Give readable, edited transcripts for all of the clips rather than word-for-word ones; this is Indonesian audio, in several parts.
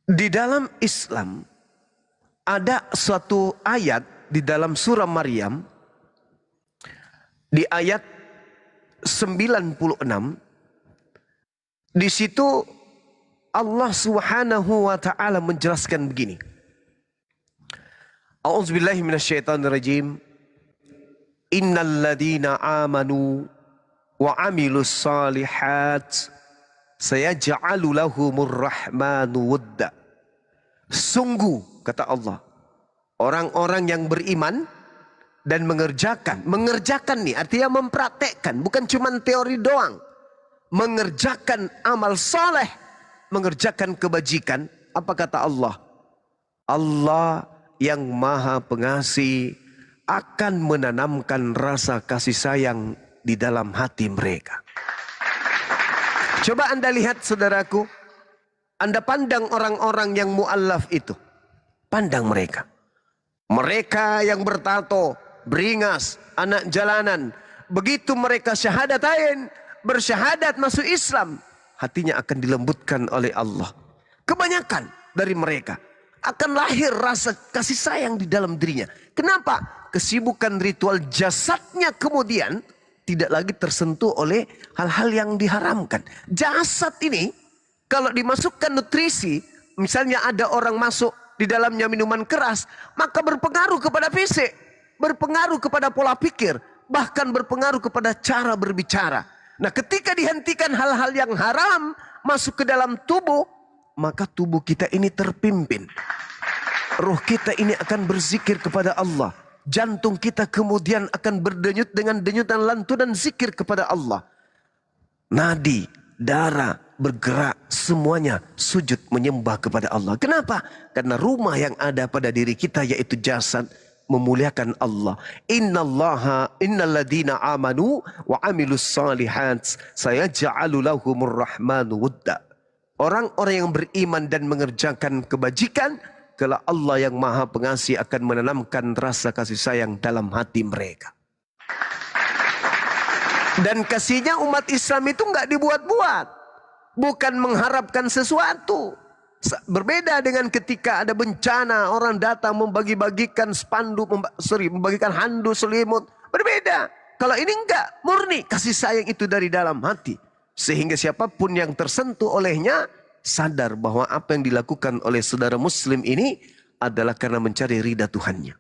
Di dalam Islam ada suatu ayat di dalam surah Maryam di ayat 96. Di situ Allah Subhanahu wa taala menjelaskan begini. A'udzubillahi minasyaitonirrajim. Innal ladzina amanu wa 'amilus shalihat sayaj'alu lahumur rahmanu wudda. Sungguh, kata Allah, orang-orang yang beriman dan mengerjakan nih artinya mempraktekkan, bukan cuma teori doang. Mengerjakan amal soleh, mengerjakan kebajikan. Apa kata Allah? Allah yang maha pengasih akan menanamkan rasa kasih sayang di dalam hati mereka. Coba Anda lihat saudaraku, Anda pandang orang-orang yang mu'allaf itu. Pandang mereka. Mereka yang bertato, beringas, anak jalanan. Begitu mereka syahadatain, bersyahadat masuk Islam, hatinya akan dilembutkan oleh Allah. Kebanyakan dari mereka akan lahir rasa kasih sayang di dalam dirinya. Kenapa? Kesibukan ritual jasadnya kemudian tidak lagi tersentuh oleh hal-hal yang diharamkan. Jasad ini kalau dimasukkan nutrisi, misalnya ada orang masuk di dalamnya minuman keras, maka berpengaruh kepada fisik, berpengaruh kepada pola pikir, bahkan berpengaruh kepada cara berbicara. Nah, ketika dihentikan hal-hal yang haram masuk ke dalam tubuh, maka tubuh kita ini terpimpin. Ruh kita ini akan berzikir kepada Allah. Jantung kita kemudian akan berdenyut dengan denyutan lantunan zikir kepada Allah. Nadi, darah bergerak, semuanya sujud menyembah kepada Allah. Kenapa? Karena rumah yang ada pada diri kita yaitu jasad memuliakan Allah. Innalladzina amanu wa 'amilus shalihat sayaj'alu lahumur rahmanu wudda. Orang-orang yang beriman dan mengerjakan kebajikan, kalau Allah yang maha pengasih akan menanamkan rasa kasih sayang dalam hati mereka. Dan kasihnya umat Islam itu nggak dibuat-buat. Bukan mengharapkan sesuatu. Berbeda dengan ketika ada bencana, orang datang membagi-bagikan spanduk, membagikan handuk, selimut. Berbeda. Kalau ini enggak, murni kasih sayang itu dari dalam hati. Sehingga siapapun yang tersentuh olehnya sadar bahwa apa yang dilakukan oleh saudara muslim ini adalah karena mencari ridha Tuhannya.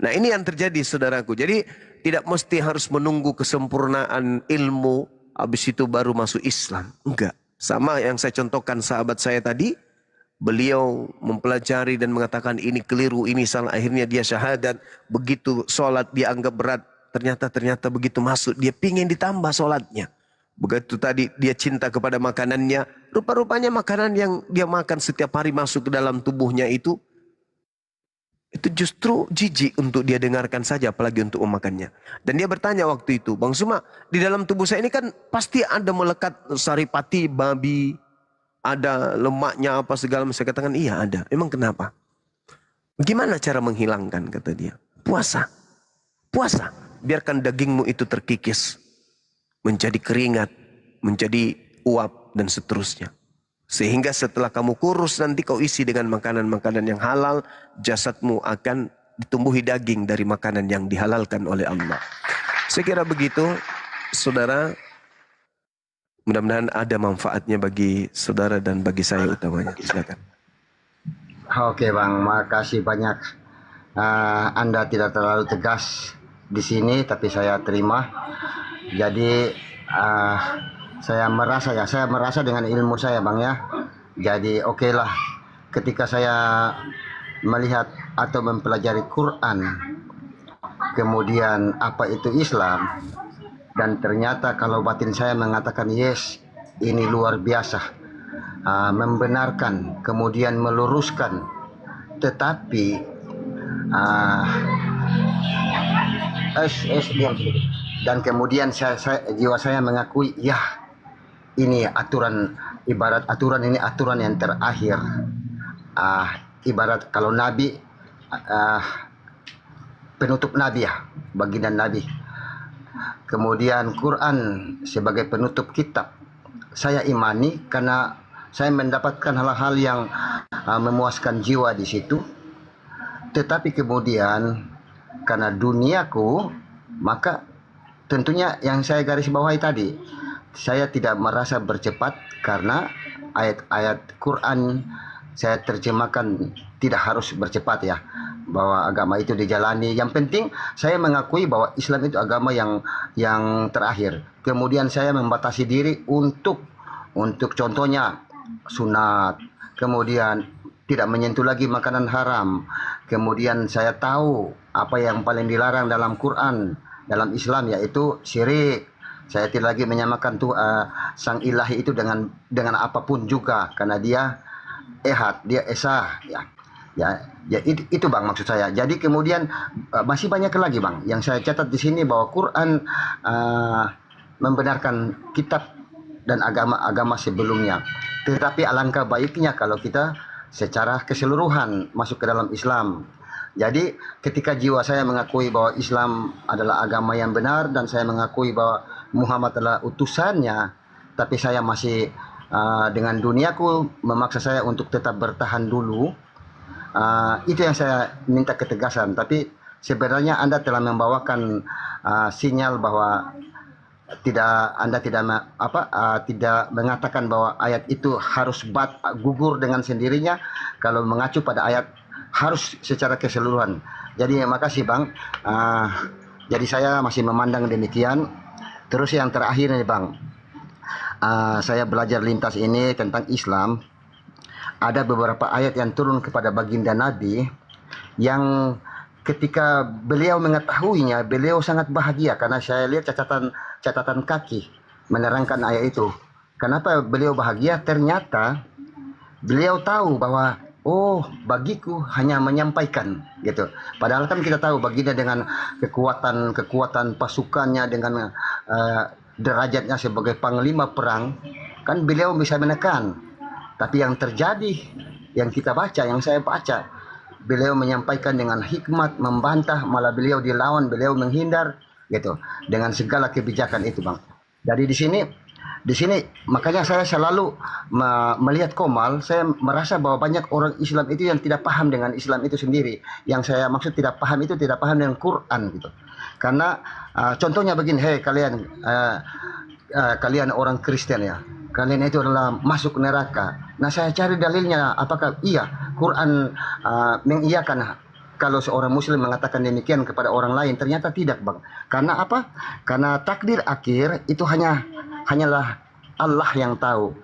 Nah, ini yang terjadi saudaraku. Jadi tidak mesti harus menunggu kesempurnaan ilmu habis itu baru masuk Islam. Enggak. Sama yang saya contohkan sahabat saya tadi, beliau mempelajari dan mengatakan ini keliru, ini salah, akhirnya dia syahadat. Begitu sholat dia anggap berat, ternyata begitu masuk dia pingin ditambah sholatnya. Begitu tadi dia cinta kepada makanannya, rupa-rupanya makanan yang dia makan setiap hari masuk ke dalam tubuhnya itu justru jijik untuk dia dengarkan saja, apalagi untuk memakannya. Dan dia bertanya waktu itu, Bang Suma, di dalam tubuh saya ini kan pasti ada melekat saripati babi, ada lemaknya apa segala macam. Saya katakan iya ada. Emang kenapa? Gimana cara menghilangkan, kata dia? Puasa. Puasa. Biarkan dagingmu itu terkikis, menjadi keringat, menjadi uap dan seterusnya. Sehingga setelah kamu kurus nanti kau isi dengan makanan-makanan yang halal, jasadmu akan ditumbuhi daging dari makanan yang dihalalkan oleh Allah. Saya kira begitu, saudara. Mudah-mudahan ada manfaatnya bagi saudara dan bagi saya utamanya. Silakan. Oke Bang, makasih banyak. Anda tidak terlalu tegas di sini, tapi saya terima. Jadi saya merasa dengan ilmu saya Bang ya. Jadi oke lah, ketika saya melihat atau mempelajari Quran, kemudian apa itu Islam, dan ternyata kalau batin saya mengatakan yes, ini luar biasa, membenarkan, kemudian meluruskan, tetapi dan kemudian jiwa saya mengakui, ya ini aturan, ibarat aturan ini aturan yang terakhir. Ibarat kalau Nabi, penutup Nabi ya, baginda Nabi. Kemudian Quran sebagai penutup kitab. Saya imani karena saya mendapatkan hal-hal yang memuaskan jiwa di situ. Tetapi kemudian karena duniaku, maka tentunya yang saya garis bawahi tadi, saya tidak merasa bercepat karena ayat-ayat Quran saya terjemahkan tidak harus bercepat ya, bahwa agama itu dijalani. Yang penting saya mengakui bahwa Islam itu agama yang terakhir. Kemudian saya membatasi diri untuk contohnya sunat, kemudian tidak menyentuh lagi makanan haram. Kemudian saya tahu apa yang paling dilarang dalam Quran, dalam Islam, yaitu syirik. Saya tidak lagi menyamakan sang ilahi itu dengan apapun juga, karena dia ehad, dia esa, ya itu bang maksud saya. Jadi kemudian masih banyak lagi bang yang saya catat di sini, bahwa Quran membenarkan kitab dan agama-agama sebelumnya. Tetapi alangkah baiknya kalau kita secara keseluruhan masuk ke dalam Islam. Jadi ketika jiwa saya mengakui bahwa Islam adalah agama yang benar, dan saya mengakui bahwa Muhammad adalah utusannya, tapi saya masih dengan duniaku memaksa saya untuk tetap bertahan dulu. Itu yang saya minta ketegasan. Tapi sebenarnya Anda telah membawakan sinyal bahwa Anda tidak mengatakan bahwa ayat itu harus gugur dengan sendirinya. Kalau mengacu pada ayat harus secara keseluruhan. Jadi makasih bang. Jadi saya masih memandang demikian. Terus yang terakhir nih bang, saya belajar lintas ini tentang Islam. Ada beberapa ayat yang turun kepada baginda Nabi yang ketika beliau mengetahuinya, beliau sangat bahagia, karena saya lihat catatan kaki menerangkan ayat itu. Kenapa beliau bahagia? Ternyata beliau tahu bahwa bagiku hanya menyampaikan gitu. Padahal kan kita tahu baginda dengan kekuatan pasukannya, dengan derajatnya sebagai panglima perang, kan beliau bisa menekan. Tapi yang terjadi, yang kita baca, yang saya baca, beliau menyampaikan dengan hikmat, membantah, malah beliau dilawan, beliau menghindar gitu, dengan segala kebijakan itu bang. Jadi di sini makanya saya selalu melihat Komal, saya merasa bahwa banyak orang Islam itu yang tidak paham dengan Islam itu sendiri. Yang saya maksud tidak paham itu tidak paham dengan Quran gitu. Karena contohnya begini, kalian orang Kristen ya, kalian itu adalah masuk neraka. Nah saya cari dalilnya, apakah iya Quran mengiyakan kalau seorang muslim mengatakan demikian kepada orang lain? Ternyata tidak bang. Karena apa? Karena takdir akhir itu hanyalah Allah yang tahu.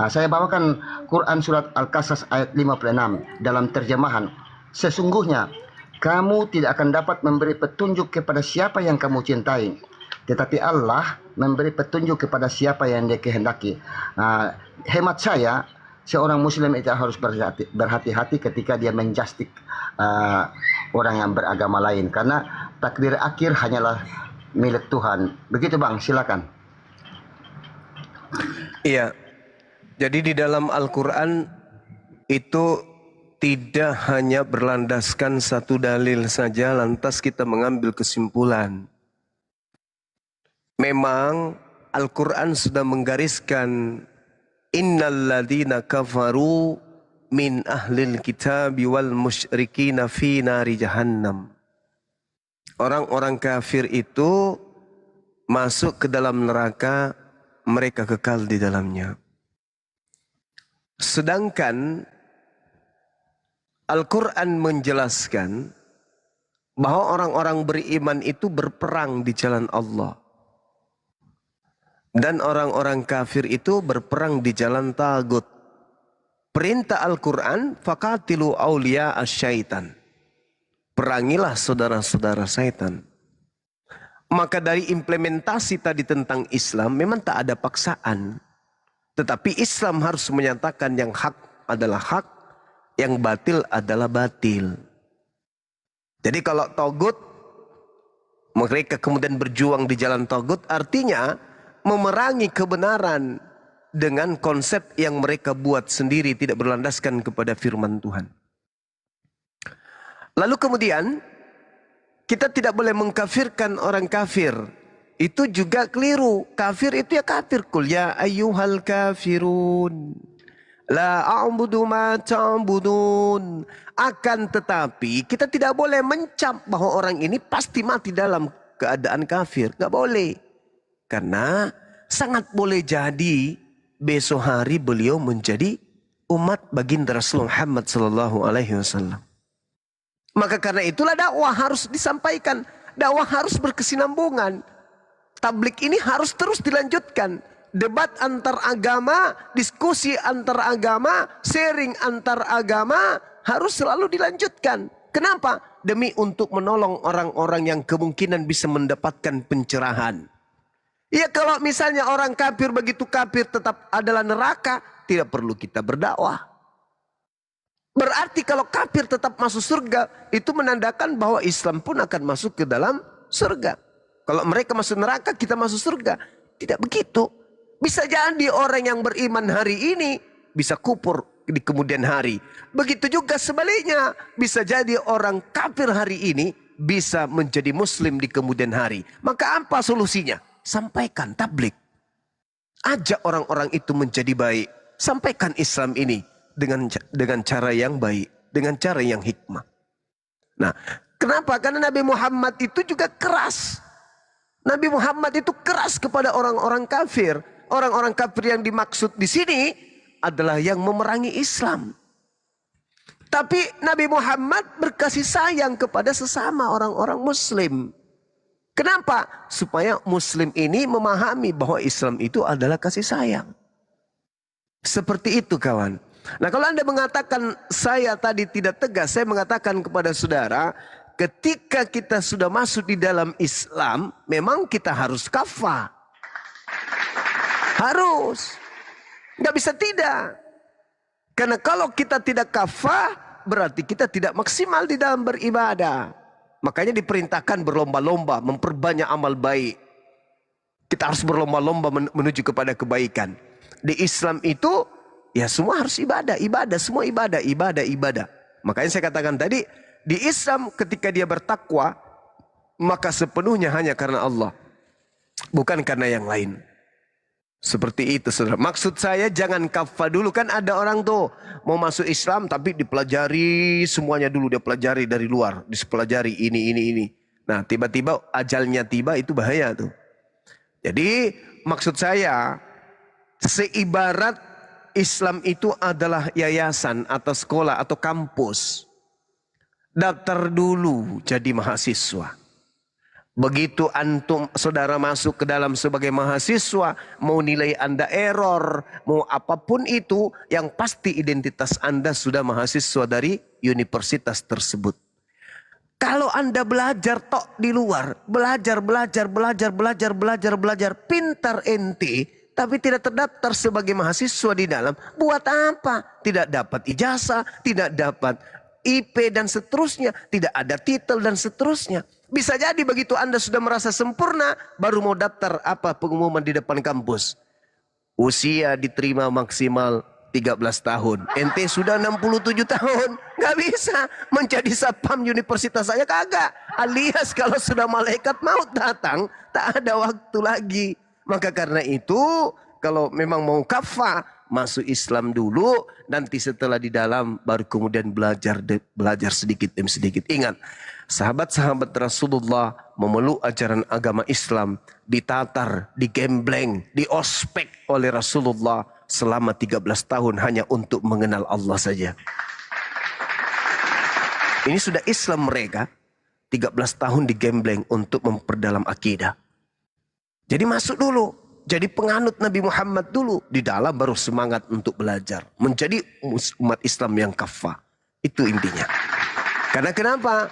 Saya bawakan Quran surat Al-Qasas ayat 56 dalam terjemahan. Sesungguhnya kamu tidak akan dapat memberi petunjuk kepada siapa yang kamu cintai, tetapi Allah memberi petunjuk kepada siapa yang Dia kehendaki. Hemat saya, seorang muslim itu harus berhati-hati ketika dia menjustik orang yang beragama lain, karena takdir akhir hanyalah milik Tuhan. Begitu bang, silakan. Iya, jadi di dalam Al-Quran itu tidak hanya berlandaskan satu dalil saja lantas kita mengambil kesimpulan. Memang Al-Quran sudah menggariskan innal ladzina kafaru min ahlil kitabi wal musyrikina fi nari jahannam. Orang-orang kafir itu masuk ke dalam neraka, mereka kekal di dalamnya. Sedangkan Al-Quran menjelaskan bahwa orang-orang beriman itu berperang di jalan Allah. Dan orang-orang kafir itu berperang di jalan tagut. Perintah Al-Quran, faqatilu awliya asyaitan. Perangilah saudara-saudara syaitan. Maka dari implementasi tadi tentang Islam memang tak ada paksaan. Tetapi Islam harus menyatakan yang hak adalah hak, yang batil adalah batil. Jadi kalau togut, mereka kemudian berjuang di jalan togut, artinya memerangi kebenaran dengan konsep yang mereka buat sendiri, tidak berlandaskan kepada firman Tuhan. Lalu kemudian kita tidak boleh mengkafirkan orang kafir. Itu juga keliru. Kafir itu ya kafir. Qul ya ayyuhal kafirun La a'budu ma ta'budun. Akan tetapi kita tidak boleh mencap bahwa orang ini pasti mati dalam keadaan kafir. Gak boleh. Karena sangat boleh jadi besok hari beliau menjadi umat baginda Rasulullah Muhammad sallallahu alaihi wasallam. Maka karena itulah dakwah harus disampaikan. Dakwah harus berkesinambungan. Tablik ini harus terus dilanjutkan. Debat antar agama, diskusi antar agama, sharing antar agama harus selalu dilanjutkan. Kenapa? Demi untuk menolong orang-orang yang kemungkinan bisa mendapatkan pencerahan. Ya kalau misalnya orang kafir begitu kafir tetap adalah neraka, tidak perlu kita berdakwah. Berarti kalau kafir tetap masuk surga, itu menandakan bahwa Islam pun akan masuk ke dalam surga. Kalau mereka masuk neraka, kita masuk surga. Tidak begitu. Bisa jadi orang yang beriman hari ini bisa kufur di kemudian hari. Begitu juga sebaliknya. Bisa jadi orang kafir hari ini bisa menjadi muslim di kemudian hari. Maka apa solusinya? Sampaikan tablik. Ajak orang-orang itu menjadi baik. Sampaikan Islam ini dengan cara yang baik. Dengan cara yang hikmah. Nah, kenapa? Karena Nabi Muhammad itu juga keras. Nabi Muhammad itu keras kepada orang-orang kafir. Orang-orang kafir yang dimaksud di sini adalah yang memerangi Islam. Tapi Nabi Muhammad berkasih sayang kepada sesama orang-orang Muslim. Kenapa? Supaya Muslim ini memahami bahwa Islam itu adalah kasih sayang. Seperti itu kawan. Nah kalau Anda mengatakan saya tadi tidak tegas, saya mengatakan kepada saudara, ketika kita sudah masuk di dalam Islam, memang kita harus kafah. Harus. Nggak bisa tidak. Karena kalau kita tidak kafah, berarti kita tidak maksimal di dalam beribadah. Makanya diperintahkan berlomba-lomba, memperbanyak amal baik. Kita harus berlomba-lomba menuju kepada kebaikan. Di Islam itu, ya semua harus ibadah. Ibadah, semua ibadah, ibadah, ibadah. Makanya saya katakan tadi, di Islam ketika dia bertakwa, maka sepenuhnya hanya karena Allah. Bukan karena yang lain. Seperti itu saudara. Maksud saya jangan kafah dulu. Kan ada orang tuh mau masuk Islam tapi dipelajari semuanya dulu. Dia pelajari dari luar. Dipelajari ini. Nah tiba-tiba ajalnya tiba, itu bahaya tuh. Jadi maksud saya seibarat Islam itu adalah yayasan atau sekolah atau kampus. Daftar dulu jadi mahasiswa. Begitu antum saudara masuk ke dalam sebagai mahasiswa, mau nilai Anda error, mau apapun itu, yang pasti identitas Anda sudah mahasiswa dari universitas tersebut. Kalau Anda belajar tok di luar, belajar, pintar ente, tapi tidak terdaftar sebagai mahasiswa di dalam, buat apa? Tidak dapat ijazah, tidak dapat IP dan seterusnya, tidak ada titel dan seterusnya. Bisa jadi begitu Anda sudah merasa sempurna, baru mau daftar pengumuman di depan kampus. Usia diterima maksimal 13 tahun. Ente sudah 67 tahun. Gak bisa menjadi satpam universitas saya, kagak. Alias kalau sudah malaikat maut datang, tak ada waktu lagi. Maka karena itu, kalau memang mau kafah, masuk Islam dulu, nanti setelah di dalam baru kemudian belajar sedikit demi sedikit. Ingat, sahabat-sahabat Rasulullah memeluk ajaran agama Islam, ditatar, digembleng, diospek oleh Rasulullah selama 13 tahun hanya untuk mengenal Allah saja. Ini sudah Islam mereka, 13 tahun digembleng untuk memperdalam akidah. Jadi masuk dulu. Jadi penganut Nabi Muhammad dulu. Di dalam baru semangat untuk belajar. Menjadi umat Islam yang kafah. Itu intinya. Karena kenapa?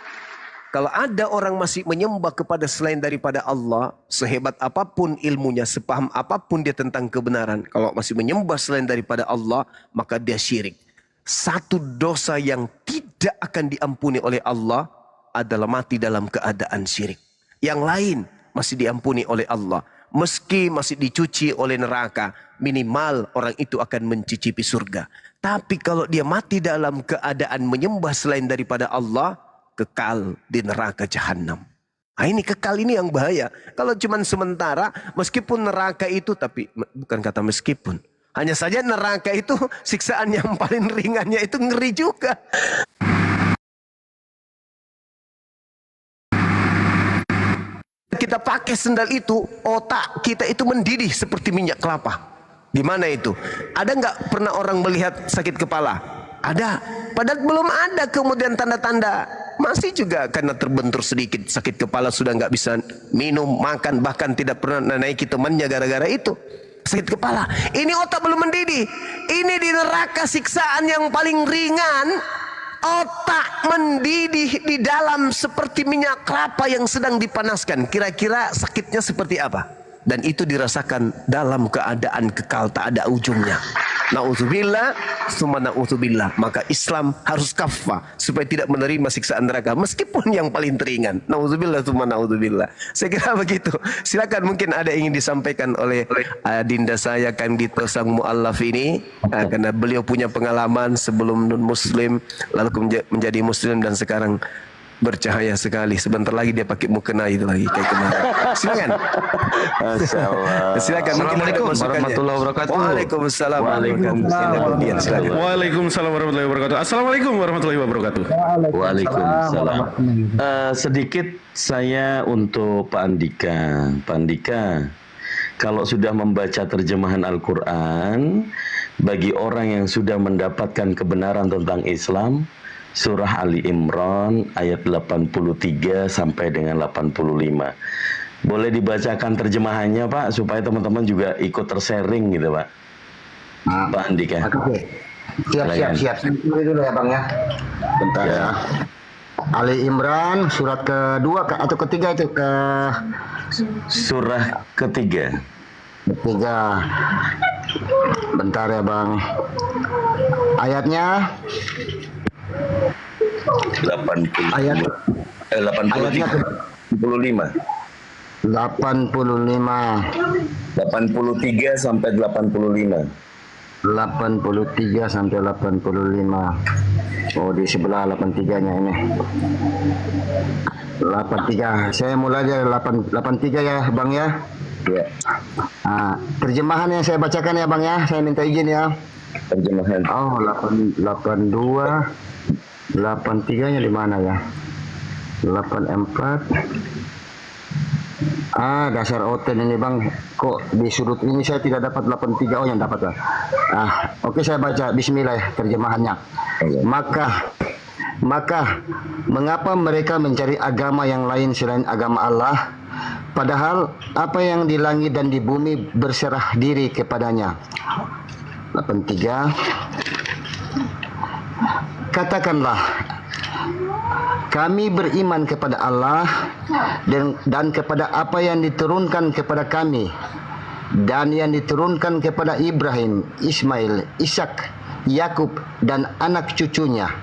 Kalau ada orang masih menyembah kepada selain daripada Allah. Sehebat apapun ilmunya. Sepaham apapun dia tentang kebenaran. Kalau masih menyembah selain daripada Allah. Maka dia syirik. Satu dosa yang tidak akan diampuni oleh Allah. Adalah mati dalam keadaan syirik. Yang lain masih diampuni oleh Allah. Meski masih dicuci oleh neraka, minimal orang itu akan mencicipi surga. Tapi kalau dia mati dalam keadaan menyembah selain daripada Allah, kekal di neraka jahanam. Nah, ini kekal ini yang bahaya. Kalau cuma sementara, meskipun neraka itu, tapi bukan kata meskipun. Hanya saja neraka itu siksaan yang paling ringannya itu ngeri juga. Kita pakai sendal itu, otak kita itu mendidih seperti minyak kelapa. Gimana itu? Ada nggak pernah orang melihat sakit kepala? Ada. Padahal belum ada kemudian tanda-tanda. Masih juga karena terbentur sedikit sakit kepala sudah nggak bisa minum, makan, bahkan tidak pernah naiki temannya gara-gara itu. Sakit kepala. Ini otak belum mendidih. Ini di neraka siksaan yang paling ringan. Otak mendidih di dalam seperti minyak kelapa yang sedang dipanaskan. Kira-kira sakitnya seperti apa? Dan itu dirasakan dalam keadaan kekal tak ada ujungnya. Na'udzubillah, summa na'udzubillah. Maka Islam harus kafah supaya tidak menerima siksaan neraka meskipun yang paling teringan. Na'udzubillah, summa na'udzubillah. Saya kira begitu. Silakan, mungkin ada yang ingin disampaikan oleh Dinda saya Kang Dito sang muallaf ini, karena beliau punya pengalaman sebelum non muslim lalu menjadi muslim dan sekarang bercahaya sekali. Sebentar lagi dia pakai mukena itu lagi kayak kemarin. Silakan. Silakan. Assalamualaikum warahmatullahi wabarakatuh. Waalaikumsalam. Waalaikumsalam warahmatullahi wabarakatuh. Assalamualaikum warahmatullahi wabarakatuh. Waalaikumsalam. Sedikit saya untuk Pak Andika. Pak Andika, kalau sudah membaca terjemahan Al-Quran, bagi orang yang sudah mendapatkan kebenaran tentang Islam, Surah Ali Imran ayat 83 sampai dengan 85. Boleh dibacakan terjemahannya Pak, supaya teman-teman juga ikut tersharing gitu Pak. Pak Andika. Oke. Siap. Ini dulu ya Bang ya. Bentar ya. Ali Imran surat kedua atau ketiga itu ke surah ketiga. Bentar ya Bang. Ayatnya 85 83 sampai 85. 83 sampai 85. Oh, di sebelah 83-nya ini. 83. Saya mulai dari 83 ya, Bang ya. Ya. Terjemahan yang saya bacakan ya, Bang ya. Saya minta izin ya. Terjemahan. Oh, 82. 83-nya di mana ya? 84. Dasar oten ini Bang. Kok di sudut ini saya tidak dapat 83. Oh, yang dapat lah. Oke, saya baca. Bismillah terjemahannya. Maka mengapa mereka mencari agama yang lain selain agama Allah? Padahal apa yang di langit dan di bumi berserah diri kepadanya. 83. Katakanlah, kami beriman kepada Allah dan kepada apa yang diturunkan kepada kami dan yang diturunkan kepada Ibrahim, Ismail, Ishak, Yakub dan anak cucunya,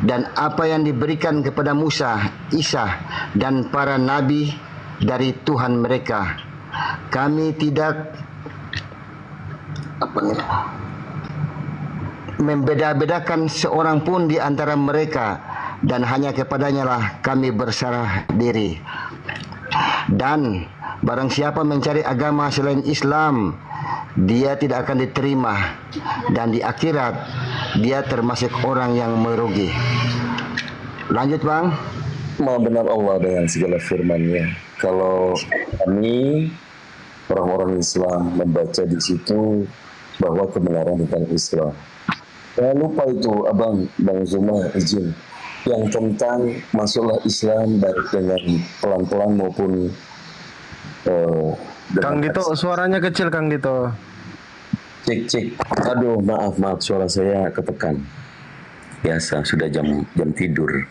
dan apa yang diberikan kepada Musa, Isa dan para nabi dari Tuhan mereka. Kami tidak membeda-bedakan seorang pun di antara mereka, dan hanya kepadanya lah kami berserah diri. Dan barang siapa mencari agama selain Islam, dia tidak akan diterima, dan di akhirat dia termasuk orang yang merugi. Lanjut Bang. Maha benar Allah dengan segala firman-Nya. Kalau kami orang-orang Islam membaca di situ bahwa kebenaran tentang Islam. Jangan lupa itu Bang Zuma izin yang tentang masuklah Islam baik dengan pelan-pelan maupun Kang Dito, suaranya kecil Kang Dito. Cek. Aduh, maaf suara saya ketekan. Biasa sudah jam tidur.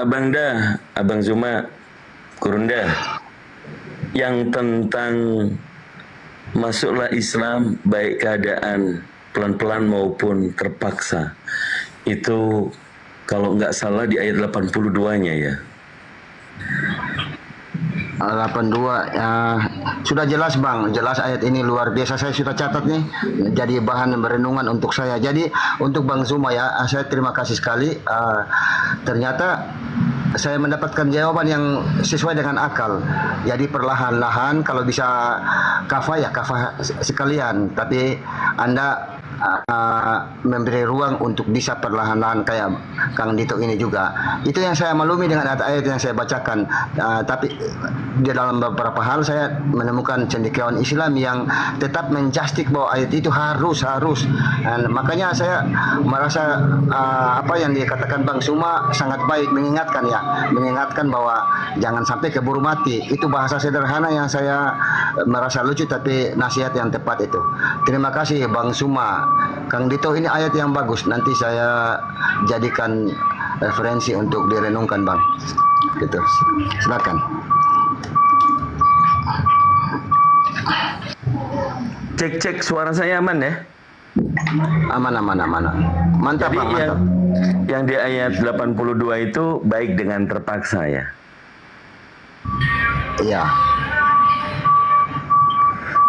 Abang Zuma, Kurunda, yang tentang masuklah Islam baik keadaan pelan-pelan maupun terpaksa, itu kalau nggak salah di ayat 82-nya ya. 82 sudah jelas Bang, jelas ayat ini luar biasa. Saya sudah catat nih, jadi bahan merenungan untuk saya. Jadi untuk Bang Zuma ya, saya terima kasih sekali. Ternyata saya mendapatkan jawaban yang sesuai dengan akal. Jadi perlahan-lahan kalau bisa kafah sekalian, tapi Anda memberi ruang untuk bisa perlahan-lahan kayak Kang Dito ini juga. Itu yang saya maklumi dengan ayat-ayat yang saya bacakan. Tapi di dalam beberapa hal saya menemukan cendekiawan Islam yang tetap menjustik bahwa ayat itu harus. Dan makanya saya merasa apa yang dikatakan Bang Suma sangat baik, mengingatkan bahwa jangan sampai keburu mati. Itu bahasa sederhana yang saya merasa lucu tapi nasihat yang tepat itu. Terima kasih Bang Suma. Kang Dito, ini ayat yang bagus. Nanti saya jadikan referensi untuk direnungkan, Bang. Gitu. Silakan. Cek suara saya aman ya? Aman. Mantap, Jadi Bang, mantap. yang di ayat 82 itu baik dengan terpaksa ya? Iya.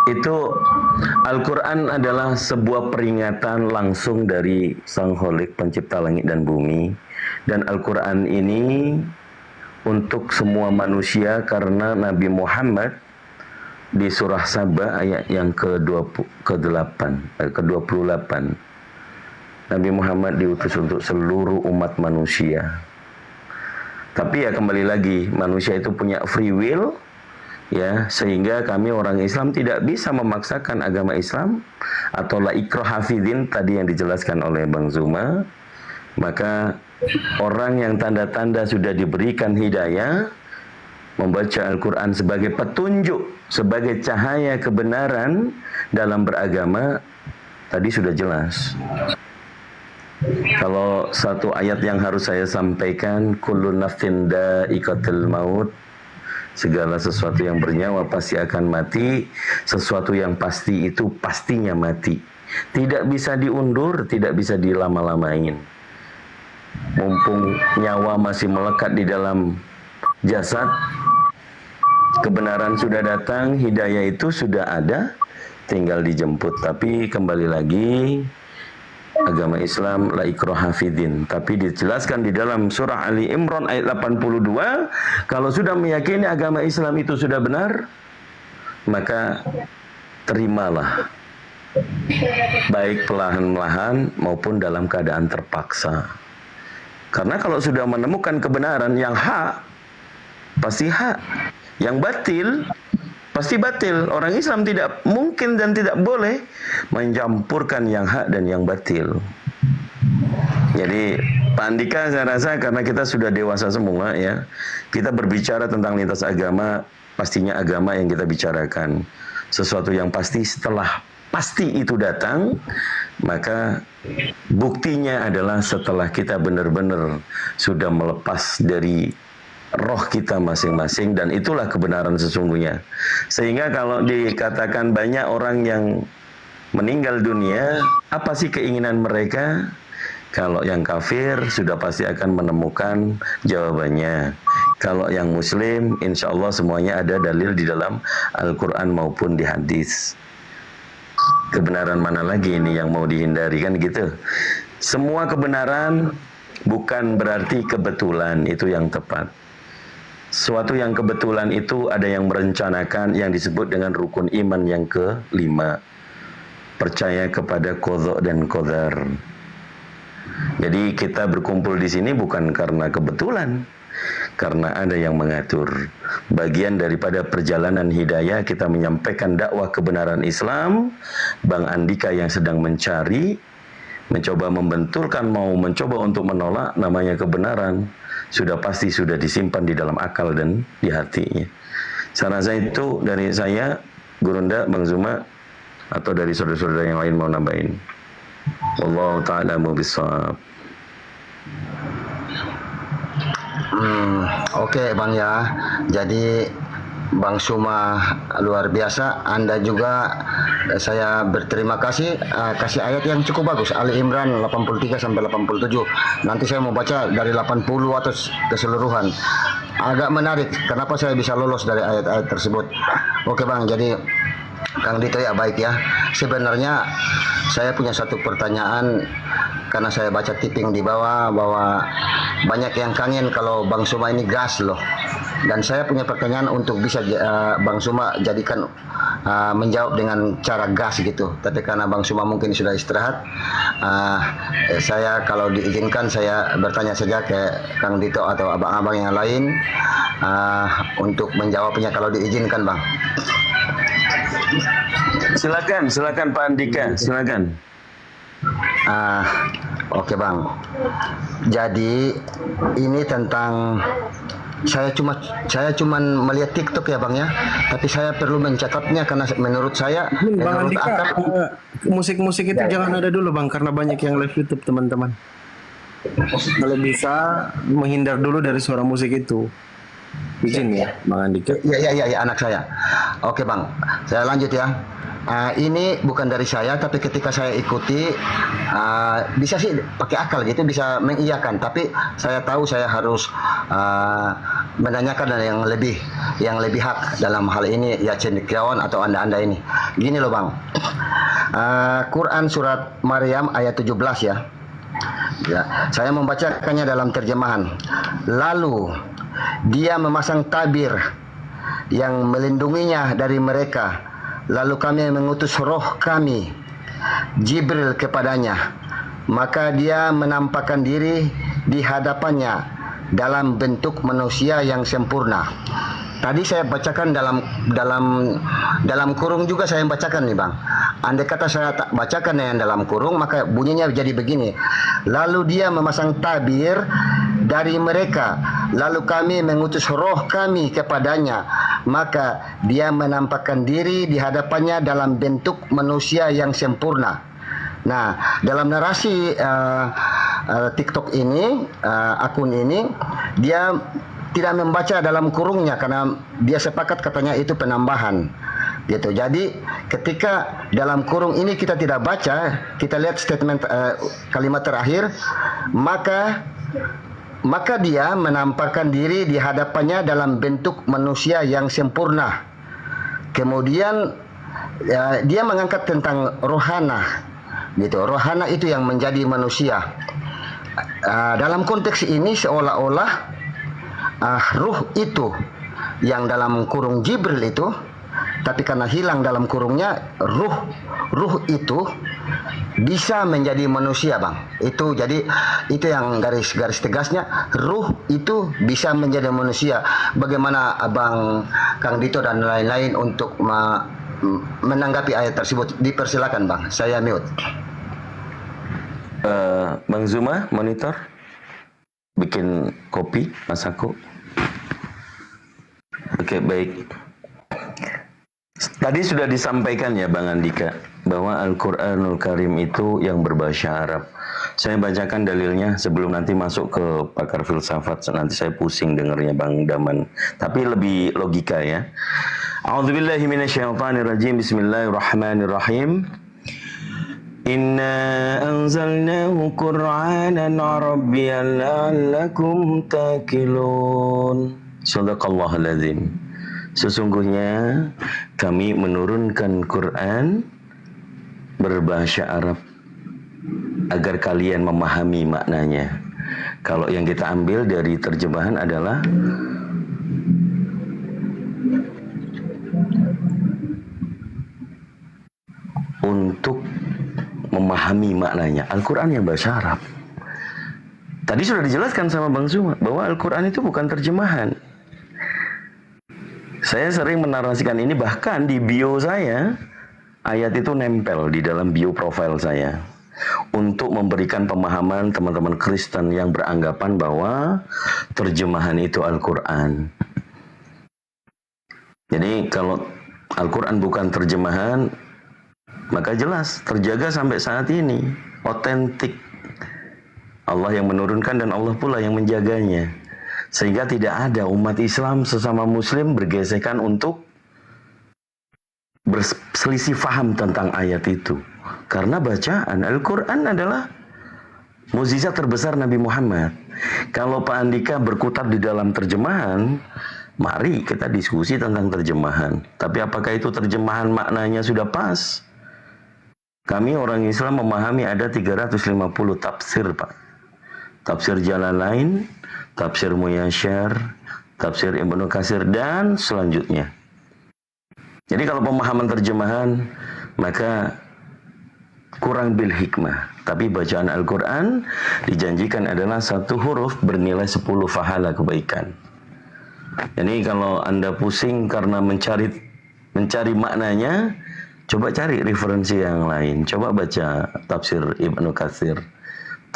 Itu Al-Quran adalah sebuah peringatan langsung dari Sang Kholik pencipta langit dan bumi. Dan Al-Quran ini untuk semua manusia karena Nabi Muhammad di surah Saba ayat yang ke-28 Nabi Muhammad diutus untuk seluruh umat manusia. Tapi ya kembali lagi, manusia itu punya free will, ya, sehingga kami orang Islam tidak bisa memaksakan agama Islam atau la ikraha fid-din tadi yang dijelaskan oleh Bang Zuma. Maka orang yang tanda-tanda sudah diberikan hidayah membaca Al-Quran sebagai petunjuk, sebagai cahaya kebenaran dalam beragama, tadi sudah jelas. Kalau satu ayat yang harus saya sampaikan, kullu nafsin dha'iqatul maut, segala sesuatu yang bernyawa pasti akan mati. Sesuatu yang pasti itu pastinya mati. Tidak bisa diundur, tidak bisa dilama-lamain. Mumpung nyawa masih melekat di dalam jasad, kebenaran sudah datang, hidayah itu sudah ada, tinggal dijemput. Tapi kembali lagi, agama Islam la ikraha fid-din, tapi dijelaskan di dalam surah Ali Imran ayat 82, kalau sudah meyakini agama Islam itu sudah benar, maka terimalah, baik perlahan-lahan maupun dalam keadaan terpaksa. Karena kalau sudah menemukan kebenaran yang hak, pasti hak. Yang batil, pasti batil. Orang Islam tidak mungkin dan tidak boleh mencampurkan yang hak dan yang batil. Jadi Pak Andika, saya rasa karena kita sudah dewasa semua ya, kita berbicara tentang lintas agama, pastinya agama yang kita bicarakan. Sesuatu yang pasti, setelah pasti itu datang, maka buktinya adalah setelah kita benar-benar sudah melepas dari roh kita masing-masing, dan itulah kebenaran sesungguhnya. Sehingga kalau dikatakan banyak orang yang meninggal dunia, apa sih keinginan mereka? Kalau yang kafir sudah pasti akan menemukan jawabannya. Kalau yang muslim, insya Allah semuanya ada dalil di dalam Al-Quran maupun di hadis. Kebenaran mana lagi ini yang mau dihindari, kan gitu. Semua kebenaran bukan berarti kebetulan, itu yang tepat. Suatu yang kebetulan itu ada yang merencanakan, yang disebut dengan rukun iman yang ke-5. Percaya kepada qadha dan qadar. Jadi kita berkumpul di sini bukan karena kebetulan, karena ada yang mengatur. Bagian daripada perjalanan hidayah, kita menyampaikan dakwah kebenaran Islam. Bang Andika yang sedang mencari, mencoba membentulkan, mau mencoba untuk menolak, namanya kebenaran sudah pasti sudah disimpan di dalam akal dan di hatinya. Saya rasa itu dari saya, Gurunda, Bang Zuma, atau dari saudara-saudara yang lain mau nambahin. Wallahu ta'ala mubishawab. Oke Bang ya. Jadi Bang Suma luar biasa. Anda juga saya berterima kasih, kasih ayat yang cukup bagus, Ali Imran 83 sampai 87. Nanti saya mau baca dari 80 atau keseluruhan. Agak menarik kenapa saya bisa lolos dari ayat-ayat tersebut. Oke Bang, jadi Kang Dito ya, baik ya. Sebenarnya saya punya satu pertanyaan karena saya baca tipping di bawah bahwa banyak yang kangen kalau Bang Suma ini gas loh. Dan saya punya pertanyaan untuk bisa Bang Suma jadikan menjawab dengan cara gas gitu. Tapi karena Bang Suma mungkin sudah istirahat, saya kalau diizinkan saya bertanya saja ke Kang Dito atau abang-abang yang lain untuk menjawabnya kalau diizinkan, Bang. Silakan Pak Andika, silakan. Oke Bang. Jadi ini tentang saya cuma melihat TikTok ya Bang ya. Tapi saya perlu mencatatnya karena menurut saya Bang menurut Andika, musik-musik itu jangan ada dulu Bang, karena banyak yang live YouTube teman-teman. Kalau bisa menghindar dulu dari suara musik itu. Izin ya Bang Andika. Ya anak saya. Oke Bang, saya lanjut ya. Ini bukan dari saya, tapi ketika saya ikuti bisa sih pakai akal gitu, bisa mengiyakan. Tapi saya tahu saya harus menanyakan yang lebih hak dalam hal ini ya, cendekiawan atau anda ini. Gini loh Bang, Quran surat Maryam ayat 17 ya. Ya, saya membacakannya dalam terjemahan. Lalu dia memasang tabir yang melindunginya dari mereka. Lalu kami mengutus roh kami, Jibril kepadanya. Maka dia menampakkan diri di hadapannya dalam bentuk manusia yang sempurna. Tadi saya bacakan dalam kurung juga saya bacakan nih Bang. Andai kata saya tak bacakan yang dalam kurung, maka bunyinya jadi begini. Lalu dia memasang tabir dari mereka. Lalu kami mengutus roh kami kepadanya. Maka dia menampakkan diri di hadapannya dalam bentuk manusia yang sempurna. Nah, dalam narasi TikTok ini, akun ini, dia tidak membaca dalam kurungnya karena dia sepakat katanya itu penambahan. Gitu. Jadi ketika dalam kurung ini kita tidak baca, kita lihat statement kalimat terakhir, maka dia menampakkan diri di hadapannya dalam bentuk manusia yang sempurna. Kemudian dia mengangkat tentang rohana, gitu. Rohana itu yang menjadi manusia. Dalam konteks ini seolah-olah ruh itu yang dalam kurung Jibril itu, tapi karena hilang dalam kurungnya, ruh itu bisa menjadi manusia Bang. Itu jadi itu yang garis tegasnya, ruh itu bisa menjadi manusia. Bagaimana Abang Kang Dito dan lain-lain untuk menanggapi ayat tersebut? Dipersilakan Bang, saya mute. Bang Zuma, monitor, bikin kopi, Mas Aku. Oke, baik. Tadi sudah disampaikan ya Bang Andika bahwa Al-Quranul Karim itu yang berbahasa Arab. Saya bacakan dalilnya sebelum nanti masuk ke pakar filsafat. Nanti saya pusing dengarnya Bang Daman. Tapi lebih logika ya. A'udzubillahi minasyaitonirrajim. Bismillahirrahmanirrahim. Inna anzalnahu Qur'anan Arabiyyan la'allakum taqilun. Shadaqallahul azim. Sesungguhnya kami menurunkan Quran berbahasa Arab agar kalian memahami maknanya. Kalau yang kita ambil dari terjemahan adalah untuk memahami maknanya. Al-Quran yang bahasa Arab. Tadi sudah dijelaskan sama Bang Zuma bahwa Al-Quran itu bukan terjemahan. Saya sering menarasikan ini, bahkan di bio saya, ayat itu nempel di dalam bio profil saya. Untuk memberikan pemahaman teman-teman Kristen yang beranggapan bahwa terjemahan itu Al-Quran. Jadi kalau Al-Quran bukan terjemahan, maka jelas terjaga sampai saat ini. Otentik. Allah yang menurunkan dan Allah pula yang menjaganya. Sehingga tidak ada umat Islam sesama Muslim bergesekan untuk berselisih faham tentang ayat itu. Karena bacaan Al-Quran adalah mukjizat terbesar Nabi Muhammad. Kalau Pak Andika berkutat di dalam terjemahan, Mari kita diskusi tentang terjemahan. Tapi apakah itu terjemahan maknanya sudah pas? Kami orang Islam memahami ada 350 tafsir, Pak. Tafsir Jalalain, tafsir Muyasyar, tafsir Ibnu Katsir, dan selanjutnya. Jadi kalau pemahaman terjemahan, maka kurang bil hikmah. Tapi bacaan Al-Quran dijanjikan adalah 1 huruf bernilai 10 pahala kebaikan. Jadi kalau Anda pusing karena mencari maknanya, coba cari referensi yang lain. Coba baca tafsir Ibnu Katsir,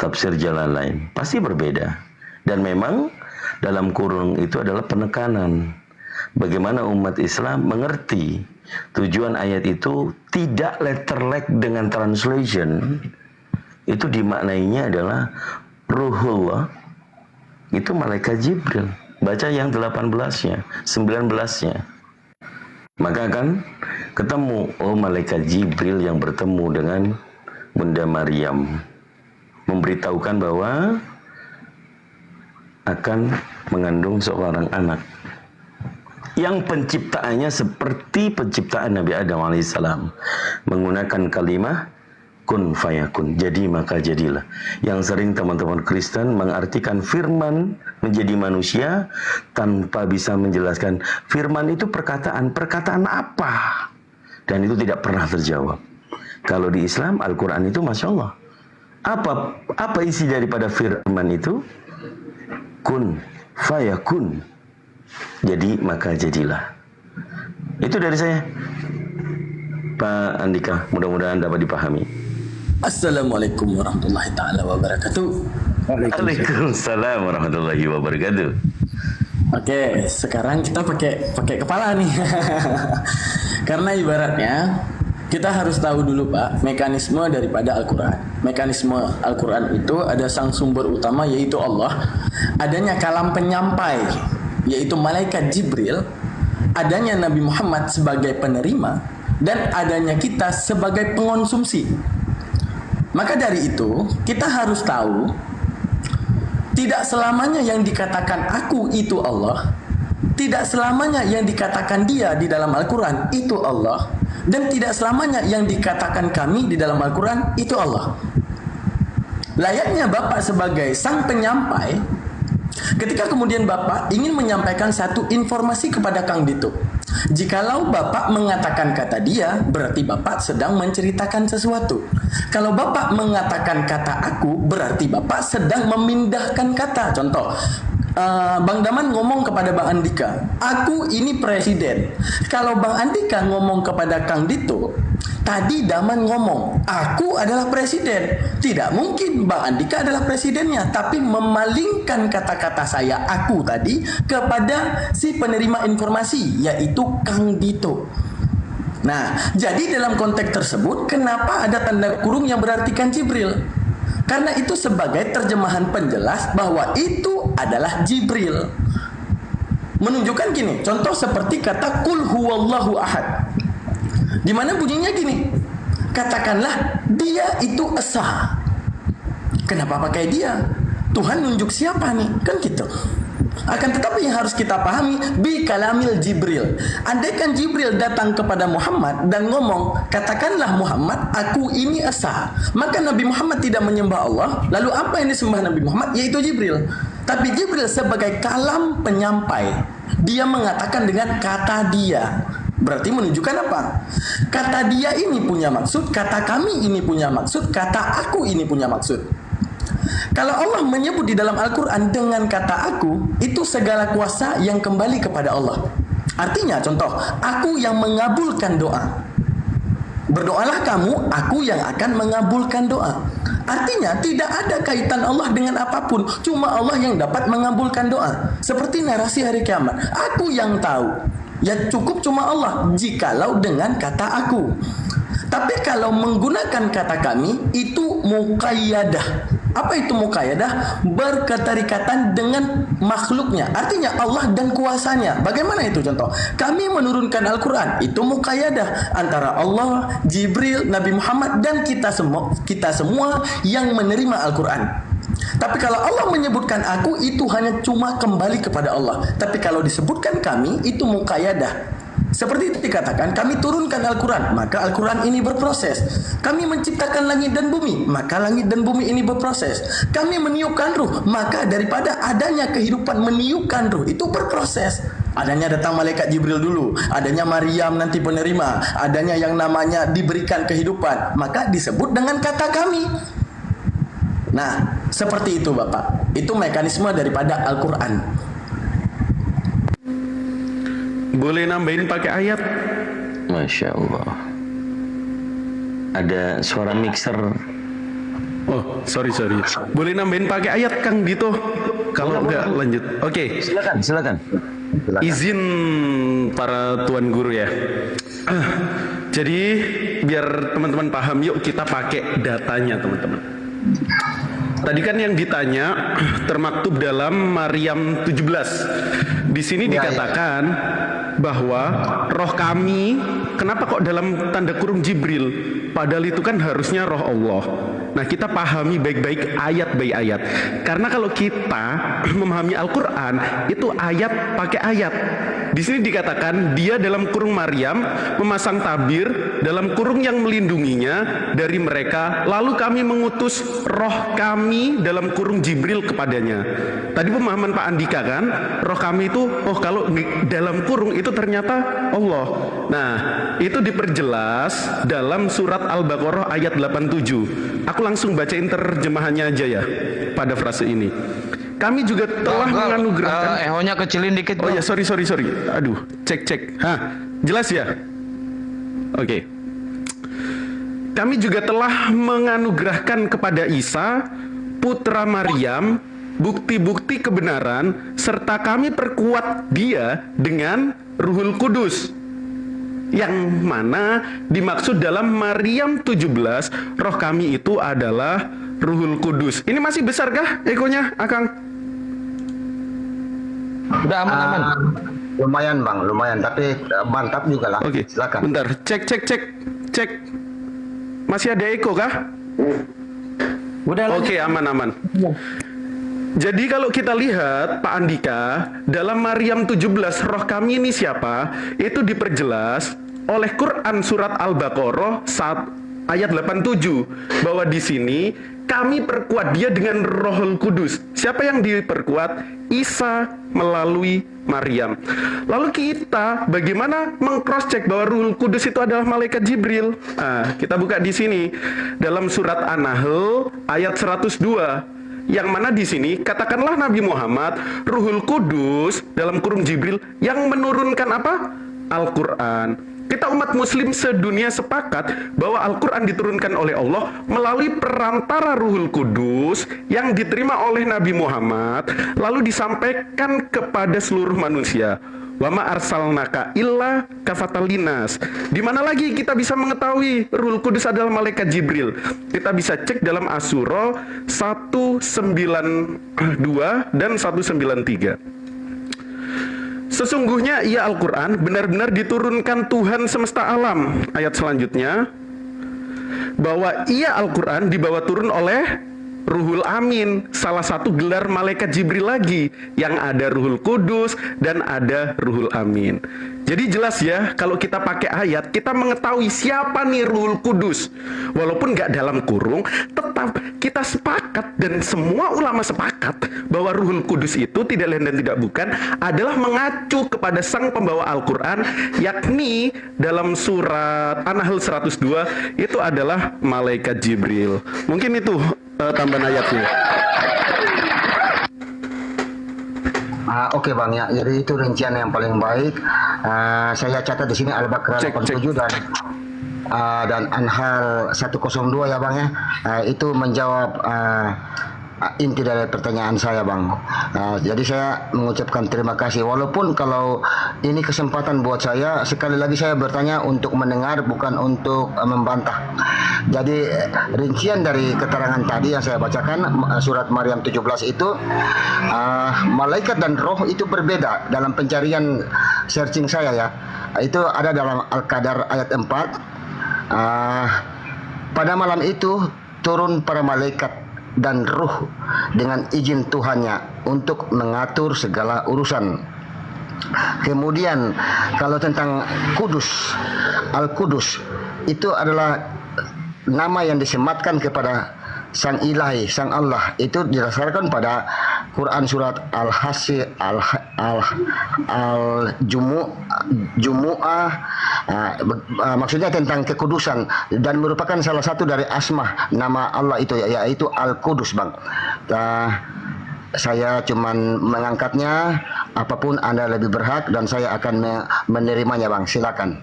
tafsir Jalalain. Pasti berbeda. Dan memang dalam kurung itu adalah penekanan. Bagaimana umat Islam mengerti tujuan ayat itu tidak letterlek dengan translation. Itu dimaknainya adalah Ruhullah, itu malaikat Jibril. Baca yang 18-nya, 19-nya. Maka akan ketemu, oh malaikat Jibril yang bertemu dengan Bunda Maryam, memberitahukan bahwa akan mengandung seorang anak yang penciptaannya seperti penciptaan Nabi Adam alaihissalam, menggunakan kalimat kun fayakun, jadi maka jadilah. Yang sering teman-teman Kristen mengartikan firman menjadi manusia tanpa bisa menjelaskan firman itu perkataan apa, dan itu tidak pernah terjawab. Kalau di Islam Al-Quran itu Masya Allah, apa isi daripada firman itu? Kun fayakun, jadi maka jadilah. Itu dari saya, Pak Andika, mudah-mudahan dapat dipahami. Assalamualaikum warahmatullahi taala wabarakatuh. Waalaikumsalam warahmatullahi wabarakatuh. Oke, sekarang kita pakai kepala nih. Karena ibaratnya kita harus tahu dulu Pak, mekanisme daripada Al-Quran. Mekanisme Al-Quran itu ada sang sumber utama yaitu Allah, adanya kalam penyampai yaitu malaikat Jibril, adanya Nabi Muhammad sebagai penerima, dan adanya kita sebagai pengonsumsi. Maka dari itu, kita harus tahu, tidak selamanya yang dikatakan aku itu Allah, tidak selamanya yang dikatakan dia di dalam Al-Quran itu Allah, dan tidak selamanya yang dikatakan kami di dalam Al-Quran itu Allah. Layaknya Bapak sebagai sang penyampai, ketika kemudian Bapak ingin menyampaikan satu informasi kepada Kang Dito, jikalau Bapak mengatakan kata dia, berarti Bapak sedang menceritakan sesuatu. Kalau Bapak mengatakan kata aku, berarti Bapak sedang memindahkan kata. Contoh, Bang Daman ngomong kepada Bang Andika, aku ini presiden. Kalau Bang Andika ngomong kepada Kang Dito, tadi Daman ngomong, aku adalah presiden. Tidak mungkin Bang Andika adalah presidennya, tapi memalingkan kata-kata saya, aku tadi, kepada si penerima informasi, yaitu Kang Dito. Nah, jadi dalam konteks tersebut, kenapa ada tanda kurung yang berartikan Jibril? Karena itu sebagai terjemahan penjelas bahwa itu adalah Jibril. Menunjukkan gini, contoh seperti kata Qul huwallahu ahad. Di mana bunyinya gini, katakanlah dia itu esa. Kenapa pakai dia? Tuhan nunjuk siapa nih? Kan gitu. Akan tetapi yang harus kita pahami, bi kalamil Jibril. Andaikan Jibril datang kepada Muhammad dan ngomong, katakanlah Muhammad, aku ini esa, maka Nabi Muhammad tidak menyembah Allah. Lalu apa yang disembah Nabi Muhammad? Yaitu Jibril. Tapi Jibril sebagai kalam penyampai, dia mengatakan dengan kata dia. Berarti menunjukkan apa? Kata dia ini punya maksud, kata kami ini punya maksud, kata aku ini punya maksud. Kalau Allah menyebut di dalam Al-Quran dengan kata aku, itu segala kuasa yang kembali kepada Allah. Artinya contoh, aku yang mengabulkan doa. Berdoalah kamu, aku yang akan mengabulkan doa. Artinya tidak ada kaitan Allah dengan apapun, cuma Allah yang dapat mengabulkan doa. Seperti narasi hari kiamat, aku yang tahu. Ya cukup cuma Allah, jikalau dengan kata aku. Tapi kalau menggunakan kata kami, itu muqayyadah. Apa itu muqayyadah? Berketerikatan dengan makhluknya. Artinya Allah dan kuasanya. Bagaimana itu contoh? Kami menurunkan Al-Quran. Itu muqayyadah antara Allah, Jibril, Nabi Muhammad, dan kita semua yang menerima Al-Quran. Tapi kalau Allah menyebutkan aku, itu hanya cuma kembali kepada Allah. Tapi kalau disebutkan kami, itu muqayyadah. Seperti itu dikatakan, kami turunkan Al-Quran, maka Al-Quran ini berproses. Kami menciptakan langit dan bumi, maka langit dan bumi ini berproses. Kami meniupkan ruh, maka daripada adanya kehidupan meniupkan ruh, itu berproses. Adanya datang malaikat Jibril dulu, adanya Maryam nanti penerima, adanya yang namanya diberikan kehidupan, maka disebut dengan kata kami. Nah, seperti itu Bapak. Itu mekanisme daripada Al-Quran. Boleh nambahin pakai ayat? Masya Allah. Ada suara mixer. Oh, sorry. Boleh nambahin pakai ayat Kang Dito? Kalau enggak lanjut. Oke. Silakan. Izin para tuan guru ya. Jadi biar teman-teman paham, yuk kita pakai datanya teman-teman. Tadi kan yang ditanya termaktub dalam Maryam 17. Di sini dikatakan bahwa roh kami, kenapa kok dalam tanda kurung Jibril? Padahal itu kan harusnya roh Allah. Nah, kita pahami baik-baik ayat by ayat. Karena kalau kita memahami Al-Quran, itu ayat pakai ayat. Di sini dikatakan dia dalam kurung Maryam memasang tabir dalam kurung yang melindunginya dari mereka. Lalu kami mengutus roh kami dalam kurung Jibril kepadanya. Tadi pemahaman Pak Andika kan, roh kami itu, oh kalau di dalam kurung itu ternyata Allah. Nah, itu diperjelas dalam surat Al-Baqarah ayat 87. Aku langsung bacain terjemahannya aja ya pada frase ini. Kami juga telah menganugerahkan. Ehonya kecilin dikit. Oh ya, sorry. Aduh, cek. Hah, jelas ya? Oke. Kami juga telah menganugerahkan kepada Isa, putra Maryam, bukti-bukti kebenaran, serta kami perkuat dia dengan Ruhul Kudus. Yang mana dimaksud dalam Maryam 17, roh kami itu adalah Ruhul Kudus. Ini masih besar kah ekonya, Akang? Udah aman. Lumayan Bang, tapi mantap juga lah. Oke, silakan. bentar, cek. Masih ada eko kah? Udah. Oke, aman. Jadi kalau kita lihat Pak Andika, dalam Maryam 17 roh kami ini siapa? Itu diperjelas oleh Quran surat Al-Baqarah ayat 87 bahwa di sini kami perkuat dia dengan Rohul Kudus. Siapa yang diperkuat? Isa melalui Maryam. Lalu kita bagaimana meng-cross check bahwa Ruhul Kudus itu adalah malaikat Jibril? Nah, kita buka di sini dalam surat An-Nahl ayat 102. Yang mana di sini katakanlah Nabi Muhammad Ruhul Kudus dalam kurung Jibril yang menurunkan apa? Al-Quran. Kita umat muslim sedunia sepakat bahwa Al-Quran diturunkan oleh Allah melalui perantara Ruhul Kudus yang diterima oleh Nabi Muhammad lalu disampaikan kepada seluruh manusia. Wa ma arsalnaka illa kafatal linnas. Di mana lagi kita bisa mengetahui Ruhul Kudus adalah malaikat Jibril? Kita bisa cek dalam Asy-Syura 192 dan 193. Sesungguhnya ia Al-Quran benar-benar diturunkan Tuhan semesta alam. Ayat selanjutnya, bahwa ia Al-Quran dibawa turun oleh Ruhul Amin, salah satu gelar malaikat Jibril lagi, yang ada Ruhul Kudus dan ada Ruhul Amin. Jadi jelas ya, kalau kita pakai ayat, kita mengetahui siapa nih Ruhul Kudus. Walaupun nggak dalam kurung, tetap kita sepakat dan semua ulama sepakat bahwa Ruhul Kudus itu tidak lain dan tidak bukan adalah mengacu kepada sang pembawa Al-Quran, yakni dalam surat An-Nahl 102 itu adalah malaikat Jibril. Mungkin itu tambahan ayatnya. Oke Bang ya, jadi itu rincian yang paling baik. Saya catat di sini Al-Baqarah 87 dan An-Nahl 102 ya Bang ya. Itu menjawab inti dari pertanyaan saya Bang. Jadi saya mengucapkan terima kasih. Walaupun kalau ini kesempatan buat saya, sekali lagi saya bertanya untuk mendengar bukan untuk membantah. Jadi rincian dari keterangan tadi yang saya bacakan surat Maryam 17 itu malaikat dan roh itu berbeda dalam pencarian searching saya ya. Itu ada dalam Al-Qadar ayat 4. Pada malam itu turun para malaikat dan ruh dengan izin Tuhannya untuk mengatur segala urusan. Kemudian kalau tentang Kudus, Al-Qudus itu adalah nama yang disematkan kepada Sang Ilahi, Sang Allah. Itu didasarkan pada Quran surat Al-Jumu'ah, maksudnya tentang kekudusan, dan merupakan salah satu dari asma nama Allah itu, yaitu Al-Qudus, Bang. Saya cuman mengangkatnya, apapun Anda lebih berhak dan saya akan menerimanya, Bang. Silakan.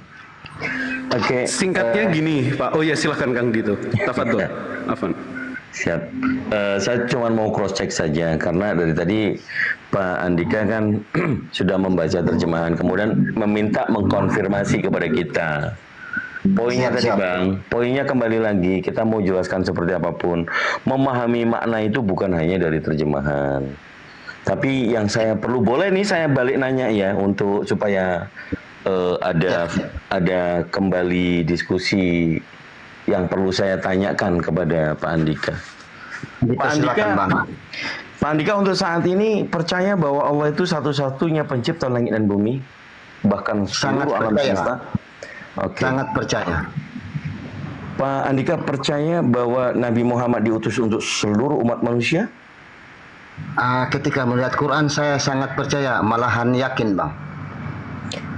Oke. Singkatnya gini, Pak. Oh ya, silakan Kang Dito. Tafadhol. Afwan. Siap. Saya cuma mau cross check saja karena dari tadi Pak Andika kan sudah membaca terjemahan, kemudian meminta mengkonfirmasi kepada kita. Poinnya tadi Bang, poinnya kembali lagi kita mau jelaskan seperti apapun, memahami makna itu bukan hanya dari terjemahan. Tapi yang saya perlu, boleh nih saya balik nanya ya, untuk supaya ada kembali diskusi yang perlu saya tanyakan kepada Pak Andika. Pak Andika, Pak Andika untuk saat ini percaya bahwa Allah itu satu-satunya pencipta langit dan bumi, bahkan seluruh alam semesta? Oke. Sangat percaya. Pak Andika percaya bahwa Nabi Muhammad diutus untuk seluruh umat manusia? Ketika melihat Quran saya sangat percaya, malahan yakin, Bang.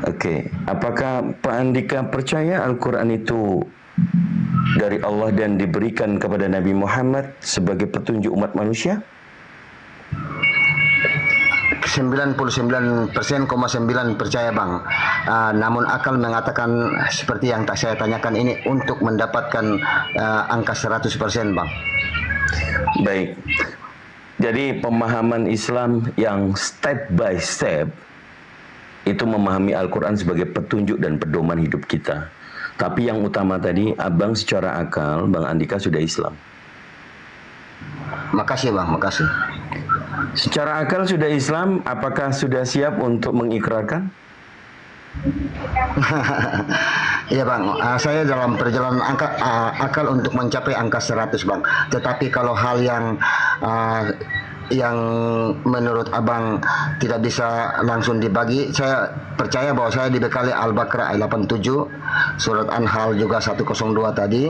Oke. Apakah Pak Andika percaya Al-Quran itu dari Allah dan diberikan kepada Nabi Muhammad sebagai petunjuk umat manusia? 99,9% percaya, Bang. Namun akal mengatakan seperti yang tak saya tanyakan ini untuk mendapatkan angka 100%, Bang. Baik. Jadi pemahaman Islam yang step by step itu memahami Al-Quran sebagai petunjuk dan pedoman hidup kita. Tapi yang utama tadi, Abang secara akal, Bang Andika sudah Islam. Makasih, Bang, makasih. Secara akal sudah Islam, apakah sudah siap untuk mengikrarkan? Iya, Bang, saya dalam perjalanan akal untuk mencapai angka 100, Bang. Tetapi kalau hal yang menurut Abang tidak bisa langsung dibagi, saya percaya bahwa saya dibekali Al-Baqarah ayat 87, surat Anfal juga 102 tadi.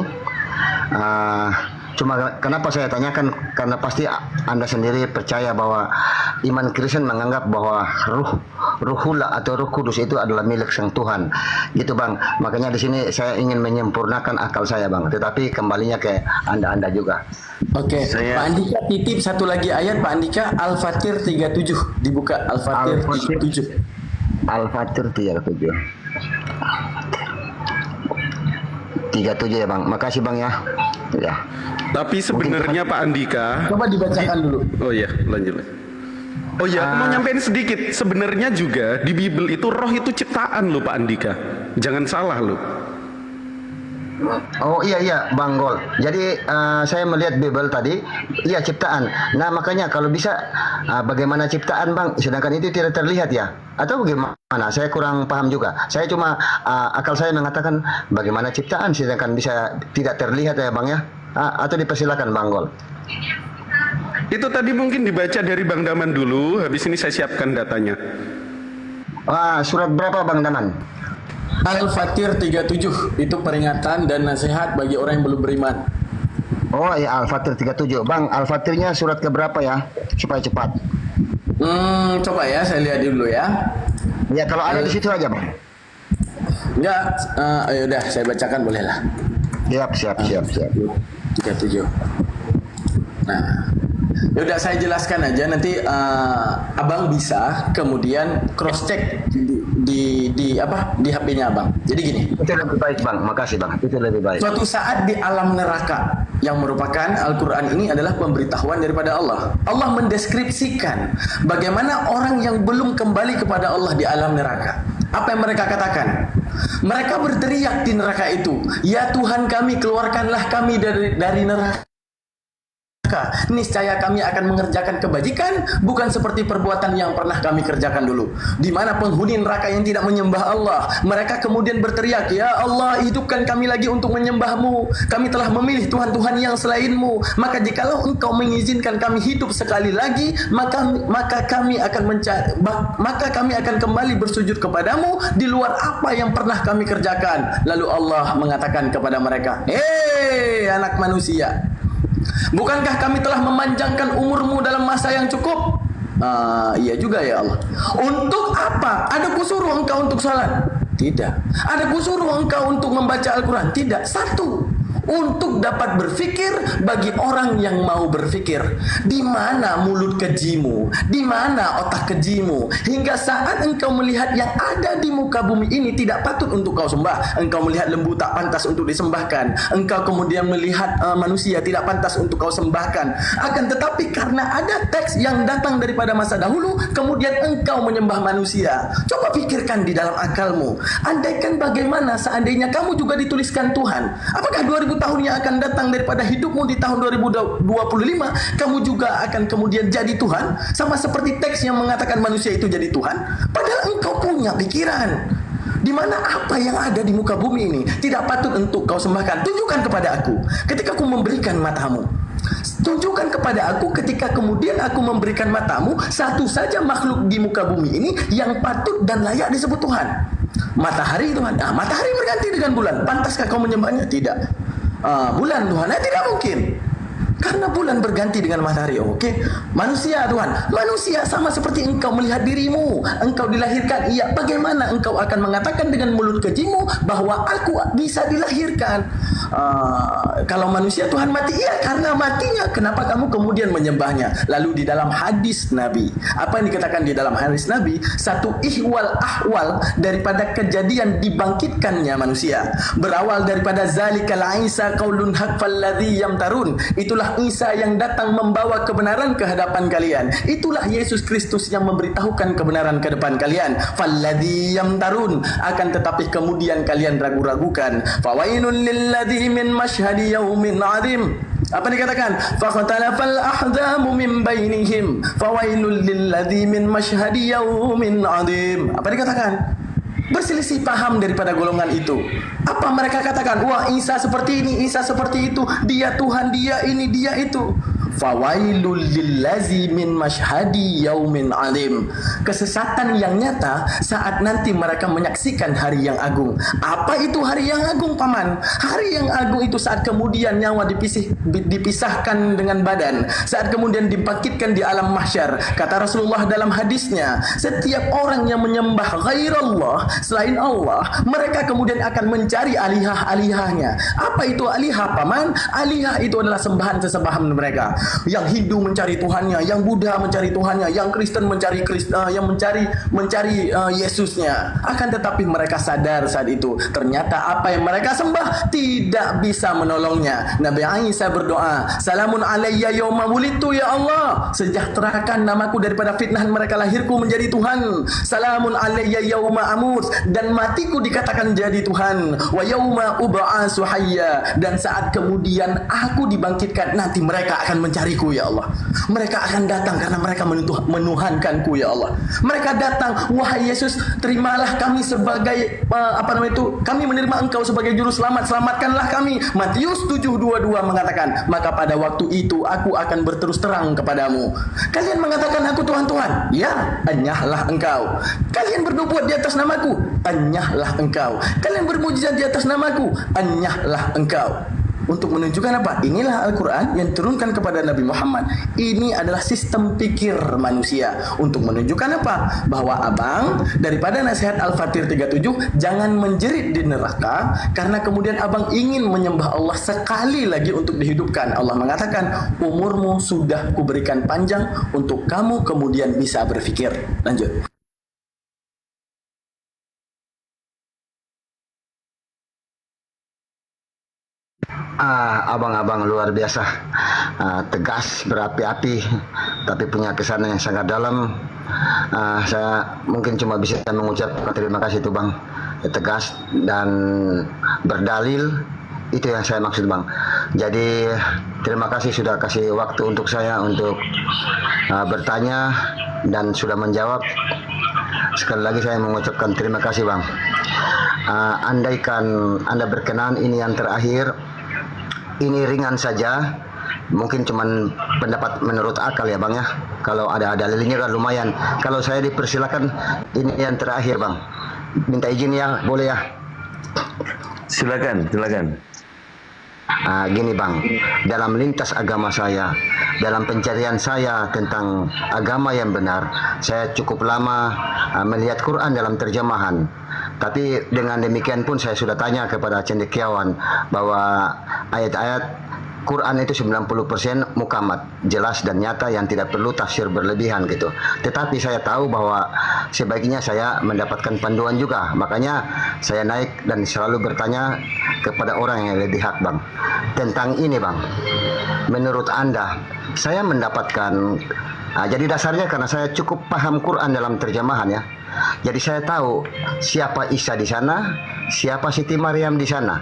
Cuma kenapa saya tanyakan, karena pasti Anda sendiri percaya bahwa iman Kristen menganggap bahwa ruhullah atau Ruh Kudus itu adalah milik Sang Tuhan, gitu, Bang. Makanya di sini saya ingin menyempurnakan akal saya, Bang. Tetapi kembalinya ke Anda juga. Oke, Pak Andika titip satu lagi ayat, Pak Andika, Al-Fatir 37, dibuka Al-Fatir 37. Al-Fatir 37. 37 ya, Bang. Makasih, Bang, ya. Ya. Tapi sebenarnya Pak Andika, Coba dibacakan dulu. oh ya, lanjut. Oh ya, aku mau nyampein sedikit. Sebenarnya juga di Bible itu roh itu ciptaan loh, Pak Andika. Jangan salah loh. Oh iya Bang Gol. Jadi saya melihat Bible tadi, iya ciptaan. Nah makanya kalau bisa bagaimana ciptaan, Bang? Sedangkan itu tidak terlihat ya? Atau bagaimana? Saya kurang paham juga. Saya cuma akal saya mengatakan bagaimana ciptaan sedangkan bisa tidak terlihat ya, Bang, ya? Atau dipersilakan, Bang Gol. Itu tadi mungkin dibaca dari Bang Daman dulu. Habis ini saya siapkan datanya. Surat berapa, Bang Daman? Al-Fatir 37, itu peringatan dan nasihat bagi orang yang belum beriman. Oh iya, Al-Fatir 37. Bang, Al-Fatirnya surat keberapa ya? Supaya cepat. Coba ya, saya lihat dulu ya. Ya, kalau ada di situ aja, Bang. Enggak, yaudah saya bacakan bolehlah. Siap. 37. Nah, yaudah saya jelaskan aja, nanti Abang bisa kemudian cross check di HP-nya Abang. Jadi gini. Itu lebih baik, Bang. Makasih, Bang. Itu lebih baik. Suatu saat di alam neraka, yang merupakan Al-Quran ini adalah pemberitahuan daripada Allah. Allah mendeskripsikan bagaimana orang yang belum kembali kepada Allah di alam neraka. Apa yang mereka katakan? Mereka berteriak di neraka itu, "Ya Tuhan kami, keluarkanlah kami dari neraka." niscaya kami akan mengerjakan kebajikan bukan seperti perbuatan yang pernah kami kerjakan dulu. Di mana penghuni neraka yang tidak menyembah Allah, mereka kemudian berteriak, ya Allah, hidupkan kami lagi untuk menyembahmu. Kami telah memilih Tuhan-Tuhan yang selainmu. Maka jikalau engkau mengizinkan kami hidup sekali lagi, maka kami akan kembali bersujud kepadamu di luar apa yang pernah kami kerjakan. Lalu Allah mengatakan kepada mereka, hei anak manusia, bukankah kami telah memanjangkan umurmu dalam masa yang cukup? Iya juga ya Allah. Untuk apa? Ada kusuruh engkau untuk salat? Tidak. Ada kusuruh engkau untuk membaca Al-Quran? Tidak. Satu, untuk dapat berfikir bagi orang yang mau berfikir. Di mana mulut kejimu? Di mana otak kejimu? Hingga saat engkau melihat yang ada di muka bumi ini tidak patut untuk kau sembah. Engkau melihat lembu tak pantas untuk disembahkan. Engkau kemudian melihat manusia tidak pantas untuk kau sembahkan. Akan tetapi karena ada teks yang datang daripada masa dahulu, kemudian engkau menyembah manusia. Coba pikirkan di dalam akalmu. Andaikan bagaimana seandainya kamu juga dituliskan Tuhan, apakah 2000 tahun yang akan datang daripada hidupmu di tahun 2025 kamu juga akan kemudian jadi Tuhan, sama seperti teks yang mengatakan manusia itu jadi Tuhan? Padahal engkau punya pikiran di mana apa yang ada di muka bumi ini tidak patut untuk kau sembahkan. Tunjukkan kepada aku ketika aku memberikan matamu. Tunjukkan kepada aku ketika kemudian aku memberikan matamu satu saja makhluk di muka bumi ini yang patut dan layak disebut Tuhan. Matahari Tuhan. Matahari berganti dengan bulan. Pantaskah kau menyembahnya? Tidak. Bulan Tuhan, tidak mungkin. Karena bulan berganti dengan matahari. Oke. Manusia Tuhan, manusia sama seperti engkau melihat dirimu. Engkau dilahirkan, iya. Bagaimana engkau akan mengatakan dengan mulut kejimu bahwa aku bisa dilahirkan? Kalau manusia Tuhan mati, iya, karena matinya. Kenapa kamu kemudian menyembahnya? Lalu di dalam hadis Nabi, apa yang dikatakan di dalam hadis Nabi? Satu ihwal ahwal daripada kejadian dibangkitkannya manusia, berawal daripada zalikal Isa qaulun haq falladhi yamtarun. Itulah Isa yang datang membawa kebenaran ke hadapan kalian. Itulah Yesus Kristus yang memberitahukan kebenaran ke depan kalian. Falladhi yamtarun, akan tetapi kemudian kalian ragu-ragukan. Fawailul lilladzi min masyhadi yaumin 'adzim. Apa dikatakan? Faqtalafal ahzamu min bainihim fawailul lilladzi min masyhadi yaumin 'adzim. Apa dikatakan? Berselisih paham daripada golongan itu. Apa mereka katakan? Wah, Isa seperti ini, Isa seperti itu, dia Tuhan, dia ini, dia itu. Fawailul lillazi min masyhadi yaumin alim. Kesesatan yang nyata saat nanti mereka menyaksikan hari yang agung. Apa itu hari yang agung, Paman? Hari yang agung itu saat kemudian nyawa dipisahkan dengan badan, saat kemudian dibangkitkan di alam mahsyar. Kata Rasulullah dalam hadisnya, setiap orang yang menyembah ghairallah, selain Allah, mereka kemudian akan mencari alihah-alihahnya. Apa itu alihah, Paman? Alihah itu adalah sembahan-sesembahan mereka. Yang Hindu mencari Tuhannya, yang Buddha mencari Tuhannya, yang Kristen mencari Yesusnya. Akan tetapi mereka sadar saat itu ternyata apa yang mereka sembah tidak bisa menolongnya. Nabi Isa berdoa, "Salamun alayya yauma wulidtu ya Allah." Sejahterakan namaku daripada fitnah mereka lahirku menjadi Tuhan. Salamun alayya yauma amut, dan matiku dikatakan jadi Tuhan. Wa yauma ub'atsu hayya, dan saat kemudian aku dibangkitkan nanti mereka akan mencariku ya Allah. Mereka akan datang karena mereka menuhankanku ya Allah. Mereka datang, wahai Yesus, terimalah kami sebagai kami menerima engkau sebagai juru selamat, selamatkanlah kami. Matius 7:22 mengatakan, maka pada waktu itu aku akan berterus terang kepadamu. Kalian mengatakan aku Tuhan-Tuhan, ya, enyahlah engkau. Kalian bernubuat di atas namaku, enyahlah engkau. Kalian bermujizat di atas namaku, enyahlah engkau. Untuk menunjukkan apa? Inilah Al-Quran yang diturunkan kepada Nabi Muhammad. Ini adalah sistem pikir manusia. Untuk menunjukkan apa? Bahwa abang daripada nasihat Al-Fatir 37, jangan menjerit di neraka karena kemudian abang ingin menyembah Allah sekali lagi untuk dihidupkan. Allah mengatakan, umurmu sudah kuberikan panjang untuk kamu kemudian bisa berpikir. Lanjut. Abang-abang luar biasa, tegas, berapi-api, tapi punya kesan yang sangat dalam. Saya mungkin cuma bisa mengucapkan terima kasih tuh Bang, tegas dan berdalil Itu yang saya maksud Bang. Jadi terima kasih sudah kasih waktu untuk saya untuk bertanya dan sudah menjawab. Sekali lagi saya mengucapkan terima kasih Bang. Andaikan Anda berkenan, ini yang terakhir. Ini ringan saja. Mungkin cuman pendapat menurut akal ya Bang ya. Kalau ada dalilnya kan lumayan. Kalau saya dipersilakan, ini yang terakhir Bang. Minta izin ya, boleh ya? Silakan. Gini Bang, dalam lintas agama saya, dalam pencarian saya tentang agama yang benar, saya cukup lama melihat Quran dalam terjemahan. Tapi dengan demikian pun saya sudah tanya kepada cendekiawan bahwa ayat-ayat Quran itu 90% mukamat, jelas dan nyata yang tidak perlu tafsir berlebihan gitu. Tetapi saya tahu bahwa sebaiknya saya mendapatkan panduan juga. Makanya saya naik dan selalu bertanya kepada orang yang lebih hak Bang. Tentang ini Bang, menurut Anda, saya mendapatkan, jadi dasarnya karena saya cukup paham Quran dalam terjemahan ya. Jadi saya tahu siapa Isa di sana, siapa Siti Maryam di sana.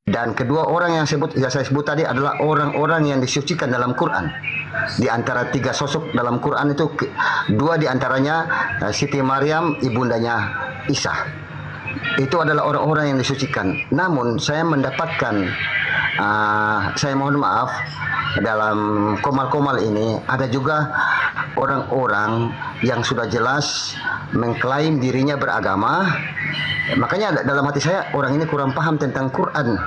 Dan kedua orang yang saya sebut tadi adalah orang-orang yang disucikan dalam Quran. Di antara 3 sosok dalam Quran itu, 2 di antaranya Siti Maryam, ibundanya Isa. Itu adalah orang-orang yang disucikan. Namun saya mendapatkan, saya mohon maaf, dalam komal-komal ini ada juga orang-orang yang sudah jelas mengklaim dirinya beragama. Makanya dalam hati saya, orang ini kurang paham tentang Quran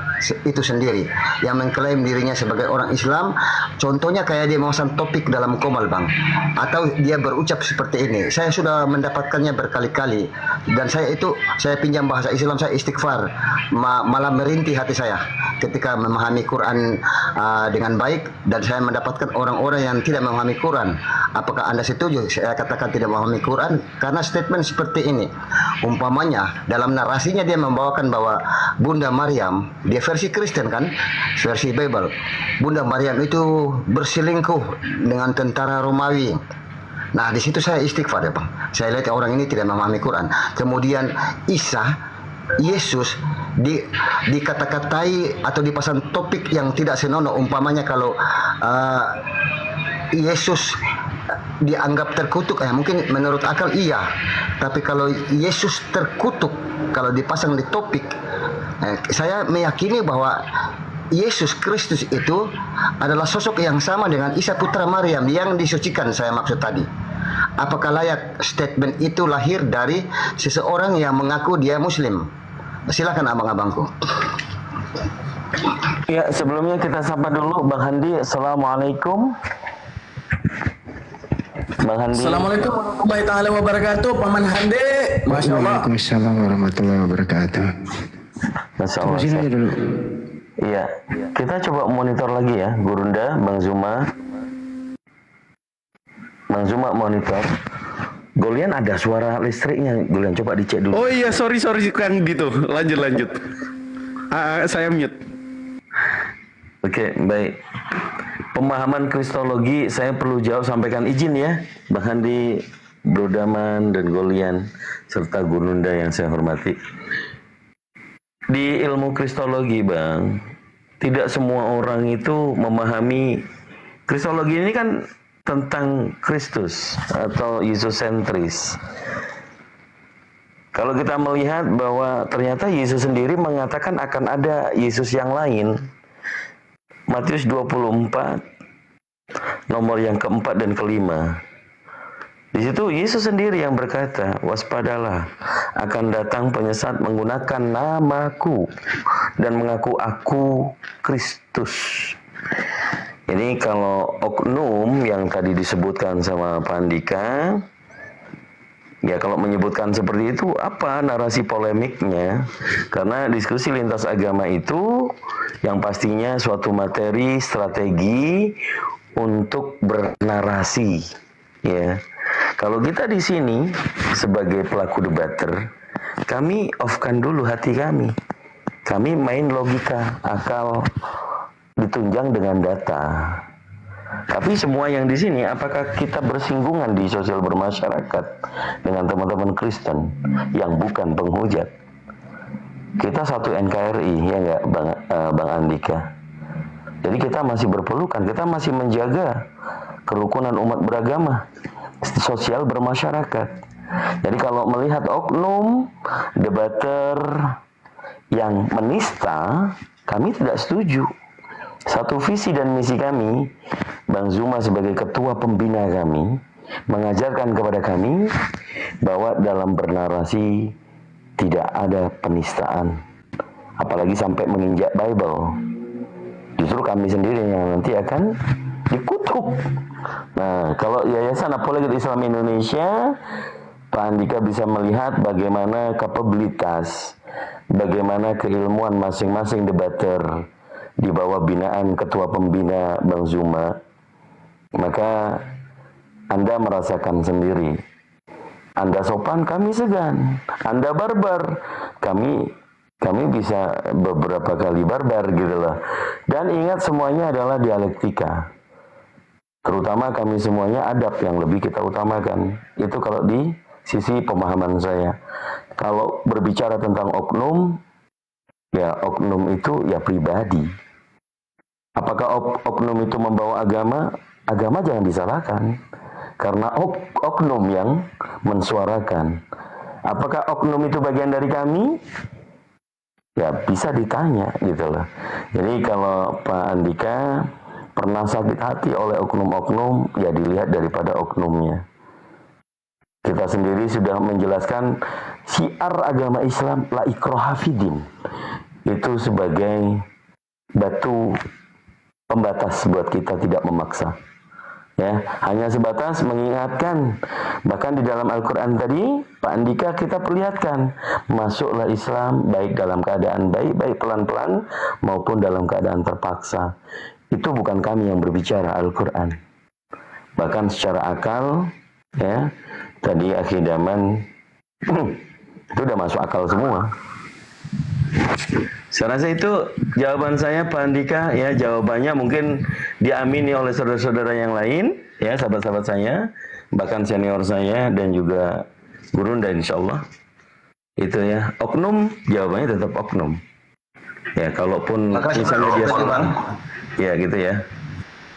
itu sendiri, yang mengklaim dirinya sebagai orang Islam. Contohnya kayak dia memasang topik dalam komal Bang, atau dia berucap seperti ini. Saya sudah mendapatkannya berkali-kali, dan saya pinjam bahasa Islam, saya istighfar, malah merintih hati saya ketika memahami Quran dengan baik. Dan saya mendapatkan orang-orang yang tidak memahami Quran. Apakah Anda setuju saya katakan tidak memahami Quran? Karena statement seperti ini, umpamanya dalam narasinya dia membawakan bahwa Bunda Maryam, dia versi Kristen kan, versi Bible, Bunda Maryam itu berselingkuh dengan tentara Romawi. Nah di situ saya istighfar ya Bang. Saya lihat orang ini tidak memahami Quran. Kemudian Yesus dikata-katai atau dipasang topik yang tidak senonoh. Umpamanya kalau Yesus dianggap terkutuk, mungkin menurut akal iya. Tapi kalau Yesus terkutuk, kalau dipasang di topik, saya meyakini bahwa Yesus Kristus itu adalah sosok yang sama dengan Isa putra Maryam yang disucikan, saya maksud tadi. Apakah layak statement itu lahir dari seseorang yang mengaku dia Muslim? Silakan abang-abangku. Ya, sebelumnya kita sapa dulu Bang Handi. Assalamualaikum. Bang Handi. Assalamualaikum warahmatullahi wabarakatuh, Paman Hande. Masya Allah. Waalaikumsalam warahmatullahi wabarakatuh. Masya Allah. Sini aja dulu. Iya, kita coba monitor lagi ya, Gurunda, Bang Zuma. Bang Zuma monitor. Golian ada suara listriknya, Golian coba dicek dulu. Oh iya, sorry kan gitu. Lanjut. Saya mute. Oke, baik. Pemahaman kristologi saya perlu jawab, sampaikan izin ya, Bang Handi, Bro Daman, dan Golian, serta Gurunda yang saya hormati. Di ilmu kristologi Bang, tidak semua orang itu memahami. Kristologi ini kan tentang Kristus atau Yesusentris. Kalau kita melihat bahwa ternyata Yesus sendiri mengatakan akan ada Yesus yang lain. Matius 24 nomor yang keempat dan kelima. Di situ Yesus sendiri yang berkata, waspadalah, akan datang penyesat menggunakan namaku dan mengaku aku Kristus. Ini kalau oknum yang tadi disebutkan sama Pak Andika, ya kalau menyebutkan seperti itu, apa narasi polemiknya? Karena diskusi lintas agama itu yang pastinya suatu materi strategi untuk bernarasi, ya. Kalau kita di sini sebagai pelaku debater, kami off-kan dulu hati kami. Kami main logika, akal ditunjang dengan data. Tapi semua yang di sini, apakah kita bersinggungan di sosial bermasyarakat dengan teman-teman Kristen yang bukan penghujat? kita satu NKRI, ya nggak Bang Andika? Jadi kita masih berpelukan, kita masih menjaga kerukunan umat beragama, sosial bermasyarakat. Jadi kalau melihat oknum debater yang menista, kami tidak setuju. Satu visi dan misi kami, Bang Zuma sebagai ketua pembina kami, mengajarkan kepada kami bahwa dalam bernarasi tidak ada penistaan, apalagi sampai menginjak Bible. Justru kami sendiri yang nanti akan dikutuk. Nah, kalau Yayasan Apologet Islam Indonesia, Pak Andika bisa melihat bagaimana kapabilitas, bagaimana keilmuan masing-masing debater di bawah binaan ketua pembina Bang Zuma, maka Anda merasakan sendiri. Anda sopan, kami segan. Anda barbar, kami bisa beberapa kali barbar gitu loh. Dan ingat, semuanya adalah dialektika. Terutama kami semuanya adab yang lebih kita utamakan. Itu kalau di sisi pemahaman saya. Kalau berbicara tentang oknum, ya oknum itu ya pribadi. Apakah oknum itu membawa agama? Agama jangan disalahkan, karena oknum yang mensuarakan. Apakah oknum itu bagian dari kami? Ya bisa ditanya gitu loh. Jadi kalau Pak Andika pernah sakit hati oleh oknum-oknum, ya dilihat daripada oknumnya. Kita sendiri sudah menjelaskan syiar agama Islam, la ikraha fidin, itu sebagai batu pembatas buat kita tidak memaksa. Ya, hanya sebatas mengingatkan. Bahkan di dalam Al-Quran tadi, Pak Andika kita perlihatkan, masuklah Islam baik dalam keadaan baik pelan-pelan maupun dalam keadaan terpaksa. Itu bukan kami yang berbicara, Al-Quran. Bahkan secara akal, ya, tadi akhir zaman itu udah masuk akal semua. Saya rasa itu jawaban saya, Pak Andika. Ya, jawabannya mungkin diamini oleh saudara-saudara yang lain, ya, sahabat-sahabat saya, bahkan senior saya dan juga Gurunda, insya Allah. Itu ya, oknum, jawabannya tetap oknum. Ya, kalaupun misalnya dia salah, ya gitu ya,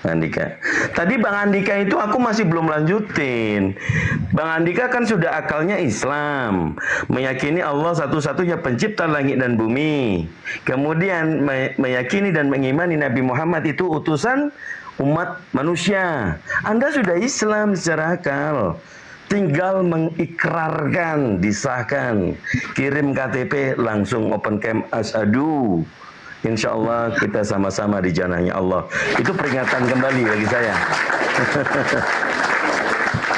Andika. Tadi Bang Andika itu aku masih belum lanjutin. Bang Andika kan sudah akalnya Islam, meyakini Allah satu-satunya pencipta langit dan bumi. Kemudian meyakini dan mengimani Nabi Muhammad itu utusan umat manusia. Anda sudah Islam secara akal. Tinggal mengikrarkan, disahkan, kirim KTP, langsung open camp asyhadu. Insya Allah kita sama-sama di janahnya Allah. Itu peringatan kembali bagi saya.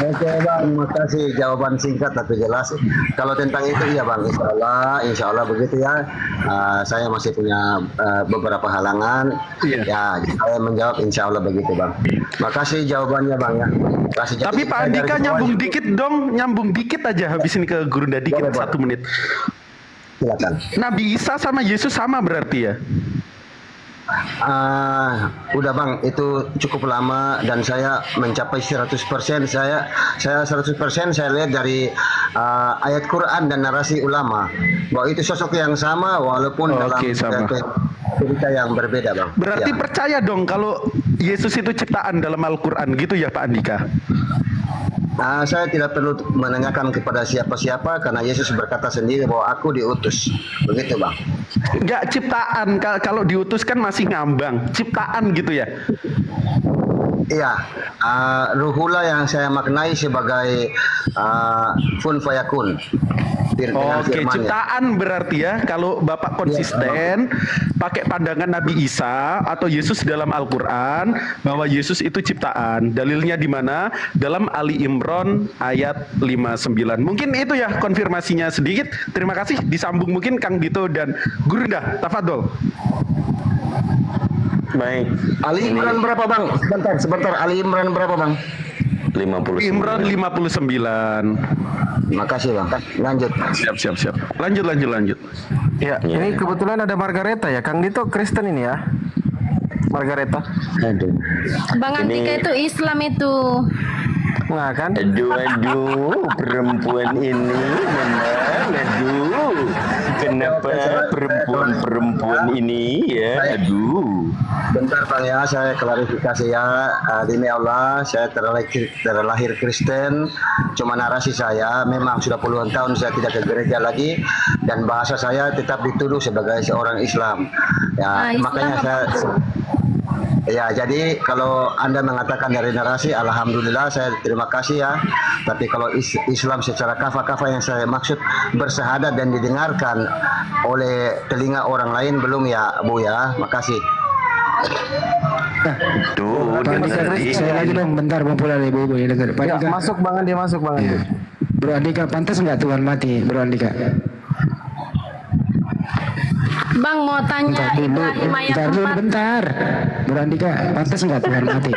Oke Bang, makasih jawaban singkat tapi jelas. Kalau tentang itu iya Bang, insya Allah begitu ya. Saya masih punya beberapa halangan. Ya, saya menjawab insya Allah begitu Bang. Makasih jawabannya Bang ya. Makasih. Tapi Pak Andika nyambung dikit dong, nyambung dikit aja, habis ini ke Gurunda dikit. Boleh, 1 menit. Silakan. Nabi Isa sama Yesus sama berarti ya? Udah Bang, itu cukup lama dan saya mencapai 100%. Saya 100% saya lihat dari ayat Quran dan narasi ulama bahwa itu sosok yang sama walaupun dalam cerita yang berbeda Bang. Berarti percaya dong kalau Yesus itu ciptaan dalam Al-Quran gitu ya Pak Andika? Saya tidak perlu menanyakan kepada siapa-siapa karena Yesus berkata sendiri bahwa aku diutus. Begitu Bang. Enggak, ciptaan. Kalau diutus kan masih ngambang. Ciptaan gitu ya? Iya. Ruhullah yang saya maknai sebagai kun fayakun. Oke, ciptaan berarti ya. Kalau Bapak konsisten pakai pandangan Nabi Isa atau Yesus dalam Al-Quran bahwa Yesus itu ciptaan. Dalilnya di mana? Dalam Ali Imran ayat 59. Mungkin itu ya konfirmasinya sedikit. Terima kasih. Disambung mungkin Kang Dito dan Gurunda. Tafadol. Baik. Ali Imran berapa Bang? Sebentar. Ali Imran berapa Bang? 59. Imran 59. Makasih Bang. Lanjut. Siap. Lanjut. Ya, ini kebetulan ada Margareta ya. Kang Dito Kristen ini ya. Margareta. Aduh. Bang Andika itu Islam itu. Nah kan? Aduh, perempuan ini memang, aduh. kenapa perempuan ini ya? Aduh. Bentar Bang ya, saya klarifikasi ya. Demi Allah, saya terlahir Kristen. Cuma narasi saya, memang sudah puluhan tahun saya tidak ke gereja lagi, dan bahasa saya tetap dituduh sebagai seorang Islam. Ya, Islam makanya apa? saya. Ya, jadi kalau Anda mengatakan dari narasi, alhamdulillah saya terima kasih ya. Tapi kalau Islam secara kafah-kafah yang saya maksud bersyahadat dan didengarkan oleh telinga orang lain belum ya, Bu ya. Makasih. Tuh, Pak Andika, saya lagi dong, bentar mau pulang ibu-ibu ya dengar. Pak Ya, Andika, masuk Bang Andi, masuk Bang Andi. Bro Andika, pantas nggak Tuhan mati, Bro Andika? Bang mau tanya Ibrahim ayat bentar dulu, 4. bentar. Bro Andika, pantas nggak Tuhan mati?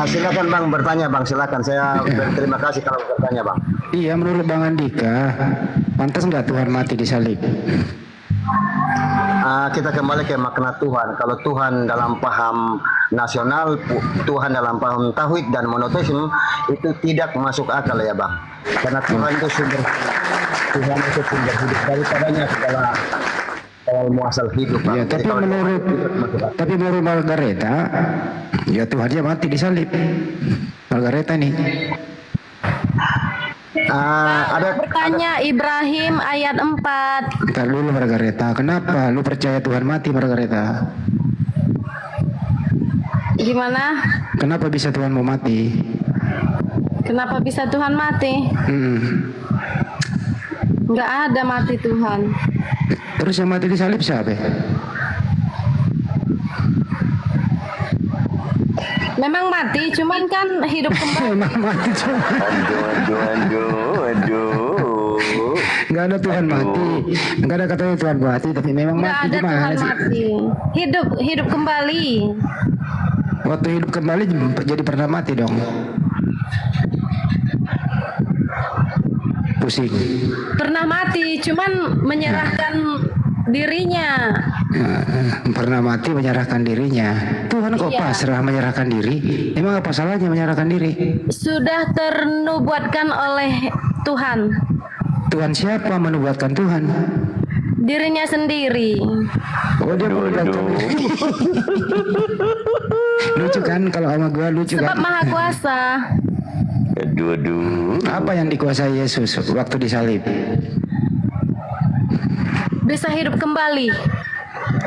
Silakan Bang bertanya Bang, silakan. Saya berterima kasih kalau bertanya Bang. Iya, menurut Bang Andika, pantas nggak Tuhan mati disalib? Kita kembali ke makna Tuhan. Kalau Tuhan dalam paham nasional, Tuhan dalam paham tauhid dan monoteisme itu tidak masuk akal ya Bang. Karena Tuhan itu sumber hidup, daripadanya segala muasal hidup Bang. Ya, Jadi kalau tapi menurut Margareta, ya Tuhannya mati disalib. Margareta nih. ada Bertanya Ibrahim ayat 4. Ntar dulu Margareta, kenapa lu percaya Tuhan mati Margareta? Gimana? Kenapa bisa Tuhan mau mati? Kenapa bisa Tuhan mati? Nggak ada mati Tuhan. Terus yang mati disalib siapa? Memang mati, cuman kan hidup kembali. Emang mati cuma. Aduh. Nggak ada Tuhan mati. Nggak ada katanya Tuhan mati, tapi memang Nggak mati ada gimana Tuhan sih? mati. Hidup kembali. Waktu hidup kembali jadi pernah mati dong. Pusing. Pernah mati, cuman menyerahkan dirinya. Pernah mati menyerahkan dirinya. Tuhan kok Iya. pasrah menyerahkan diri? Emang apa salahnya menyerahkan diri? Sudah ternubuatkan oleh Tuhan. Tuhan siapa menubuatkan Tuhan? Dirinya sendiri. Oh dia menubuatkan. Lucu kan kalau sama gua lucu Sebab kan? maha kuasa. Aduh. Apa yang dikuasai Yesus waktu disalib? Bisa hidup kembali.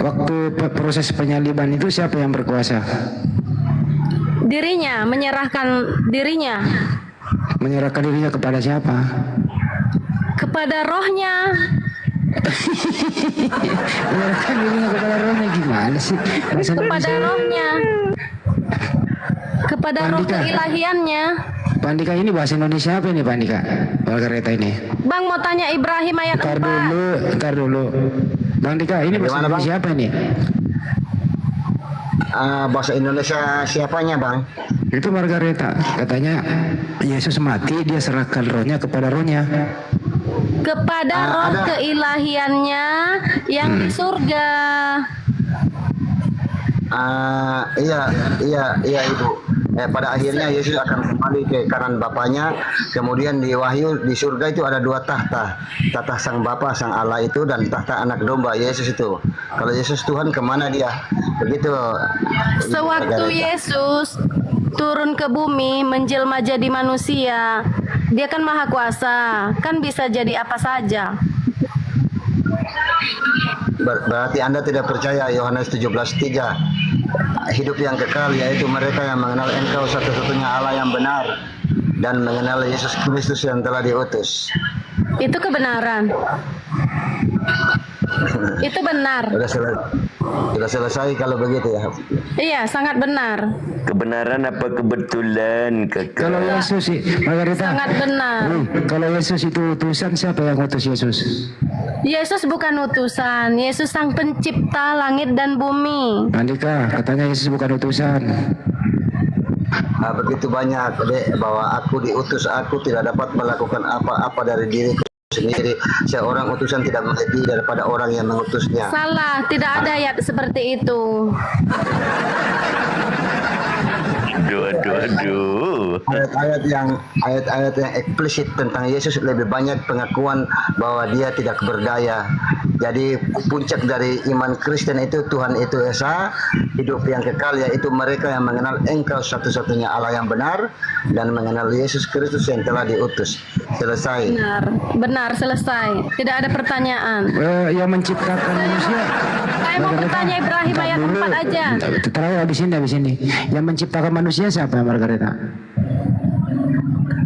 Waktu proses penyaliban itu siapa yang berkuasa? Dirinya, menyerahkan dirinya Menyerahkan dirinya kepada siapa? kepada rohnya. Menyerahkan dirinya kepada rohnya gimana sih? Bahasa Kepada Indonesia. rohnya. Kepada roh Pandika. keilahiannya. Pak Andika ini bahasa Indonesia apa ini Pak Andika? Margareta ini. Bang mau tanya Ibrahim ayat 4. Ntar dulu. Bang Andika ini bahasa Bagaimana, Bang? Indonesia apa ini? bahasa Indonesia siapanya Bang? Itu Margareta. Katanya Yesus mati, dia serahkan rohnya kepada rohnya. Kepada roh ada. keilahiannya yang di surga. Iya Ibu. Pada akhirnya Yesus akan kembali ke kanan Bapaknya. Kemudian di Wahyu di surga itu ada dua tahta. Tahta Sang Bapa, Sang Allah itu, dan tahta Anak Domba Yesus itu. Kalau Yesus Tuhan kemana dia? Begitu. Sewaktu Yesus turun ke bumi menjelma jadi manusia, dia kan maha kuasa, kan bisa jadi apa saja. Berarti Anda tidak percaya Yohanes 17:3. Hidup yang kekal yaitu mereka yang mengenal Engkau satu-satunya Allah yang benar dan mengenal Yesus Kristus yang telah diutus. Itu kebenaran. Itu benar. Sudah selesai kalau begitu ya. Iya, sangat benar. Kebenaran apa kebetulan, Kalau kakak? Yesus sih, Margareta. Sangat benar. Kalau Yesus itu utusan, siapa yang utus Yesus? Yesus bukan utusan. Yesus sang pencipta langit dan bumi. Andika, katanya Yesus bukan utusan. Begitu banyak Dek, bahwa aku diutus, aku tidak dapat melakukan apa-apa dari diriku sendiri. Seorang utusan tidak melebihi daripada orang yang mengutusnya. Salah, tidak ada ayat seperti itu. Aduh. Ayat-ayat yang eksplisit tentang Yesus lebih banyak pengakuan bahwa dia tidak berdaya. Jadi puncak dari iman Kristen itu Tuhan itu esa, hidup yang kekal, yaitu mereka yang mengenal Engkau satu-satunya Allah yang benar dan mengenal Yesus Kristus yang telah diutus. Selesai. Benar, selesai. Tidak ada pertanyaan. Yang menciptakan manusia. Saya mau bertanya Ibrahim ayat 4 aja. Terakhir habis ini. Yang menciptakan manusia siapa, Margareta?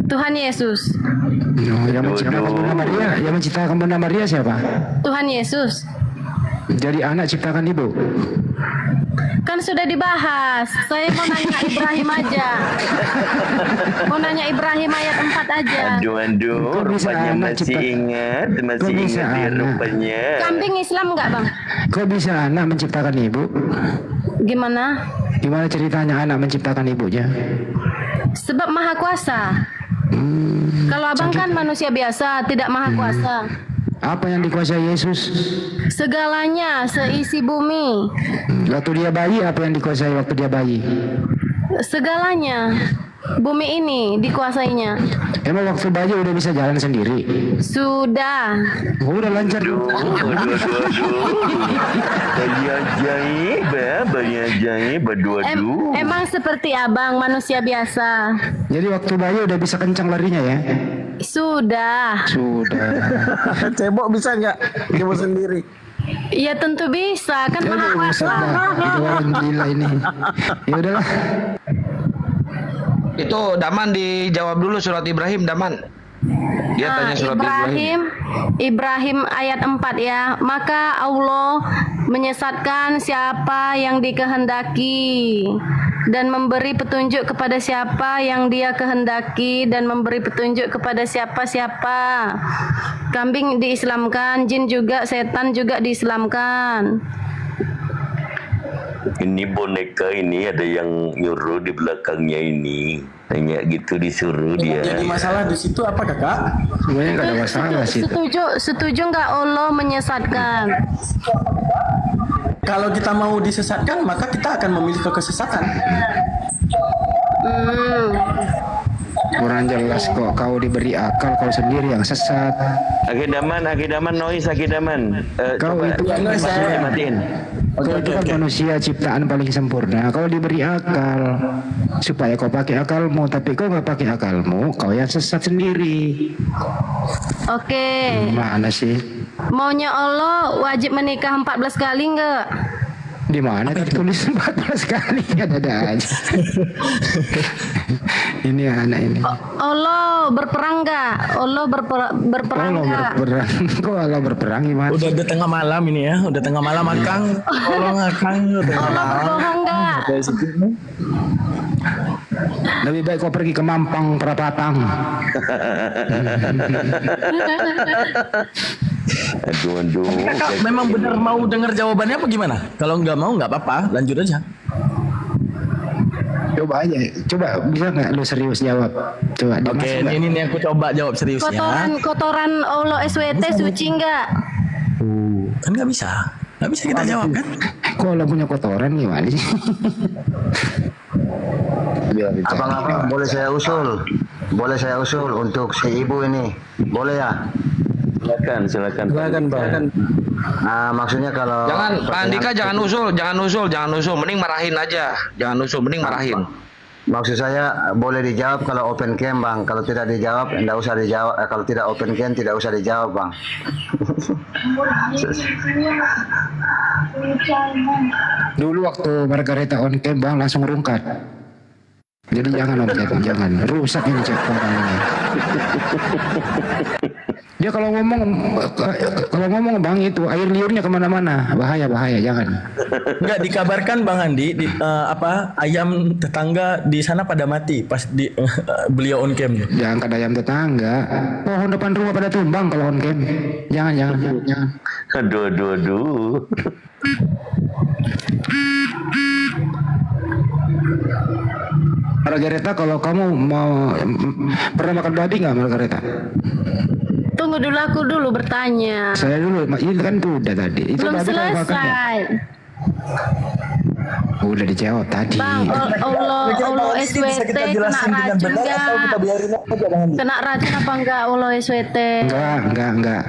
Tuhan Yesus. Yang menciptakan Bunda Maria, Bunda Maria siapa? Tuhan Yesus. Jadi anak ciptakan ibu. Kan sudah dibahas. Saya mau nanya Ibrahim aja. Mau nanya Ibrahim ayat 4 aja. Aduh, Kok bisa rupanya anak masih cepat- ingat Kok bisa dia anak? rupanya. Kambing Islam enggak, Bang? Kok bisa anak menciptakan ibu? Gimana? Gimana ceritanya anak menciptakan ibunya? Sebab maha kuasa. Kalau abang kan manusia biasa, tidak maha kuasa. Apa yang dikuasai Yesus? Segalanya, seisi bumi. Waktu dia bayi, apa yang dikuasai waktu dia bayi? Segalanya. Bumi ini dikuasainya. Emang waktu bayi udah bisa jalan sendiri? Sudah. Udah lancar. Bayi ajaib, aduh. Emang seperti abang, manusia biasa. Jadi waktu bayi udah bisa kencang larinya ya? Sudah. Cebok bisa nggak? Cebok sendiri. Ya tentu bisa, kan maha kuasa. Itu orang gila ini. Ya udahlah. Itu Daman dijawab dulu surat Ibrahim, Daman. Dia tanya surat Ibrahim. Ibrahim ayat 4 ya. Maka Allah menyesatkan siapa yang dikehendaki dan memberi petunjuk kepada siapa yang dia kehendaki dan memberi petunjuk kepada siapa-siapa. Kambing diislamkan, jin juga, setan juga diislamkan. Ini boneka ini ada yang nyuruh di belakangnya ini. Tanya gitu disuruh dia. Jadi masalah di situ apa, Kakak? Sebenarnya nggak ada masalah sih. Setuju nggak Allah menyesatkan? Kalau kita mau disesatkan, maka kita akan memilih kesesatan. Kurang jelas kok, kau diberi akal, kau sendiri yang sesat. Agedaman, noise. Kau itu kan Matiin. Kau itu kan manusia ciptaan paling sempurna. Kau diberi akal supaya kau pakai akalmu, tapi kau nggak pakai akalmu, kau yang sesat sendiri. Oke. Mana sih? Maunya Allah wajib menikah 14 kali nggak? Di mana tertulis 14 kali? Ada aja. Ini anak ini. Allah berperang nggak? Allah berperang Allah nggak? berperang. Kok Allah berperang gimana? Udah tengah malam ini ya, udah tengah malam Akang. Tolong Akang, udah tengah Allah malam. berbohong nggak? Lebih baik kau pergi ke Mampang Perapatan. Aduh. Kakak memang benar mau dengar jawabannya apa gimana? Kalau nggak mau nggak apa-apa, lanjut aja. Coba aja, bisa nggak lu serius jawab? Coba. Oke, ini nih aku coba jawab serius ya. Kotoran Allah SWT suci nggak? Kan nggak bisa kita jawab kan? Kok Allah punya kotoran gimana sih? Abang-abang boleh saya usul untuk si ibu ini, boleh ya? Silakan. Nah, maksudnya kalau Pak Andika jangan usul, mending marahin aja. Mending marahin. Maksud saya boleh dijawab kalau open cam, Bang. Kalau tidak dijawab, enggak usah dijawab. Kalau tidak open cam, tidak usah dijawab, Bang. Dulu waktu Margareta on cam Bang langsung rungkat. Jadi jangan om chat, jangan rusak ini chat orang ini. Dia kalau ngomong Bang itu air liurnya kemana-mana, bahaya jangan. Nggak dikabarkan Bang Andi, ayam tetangga di sana pada mati pas beliau on cam. Jangan kada ayam tetangga, pohon depan rumah pada tumbang kalau on cam. Jangan. Aduh. Margareta, kalau kamu mau pernah makan babi nggak Margareta? Tunggu dulu, aku dulu bertanya. Saya dulu, ini kan udah tadi. Itu Belum babi kalau makan nggak? selesai. Udah dijawab tadi. Bang, Allah SWT kena racun enggak? Kena racun apa enggak Allah SWT? Enggak.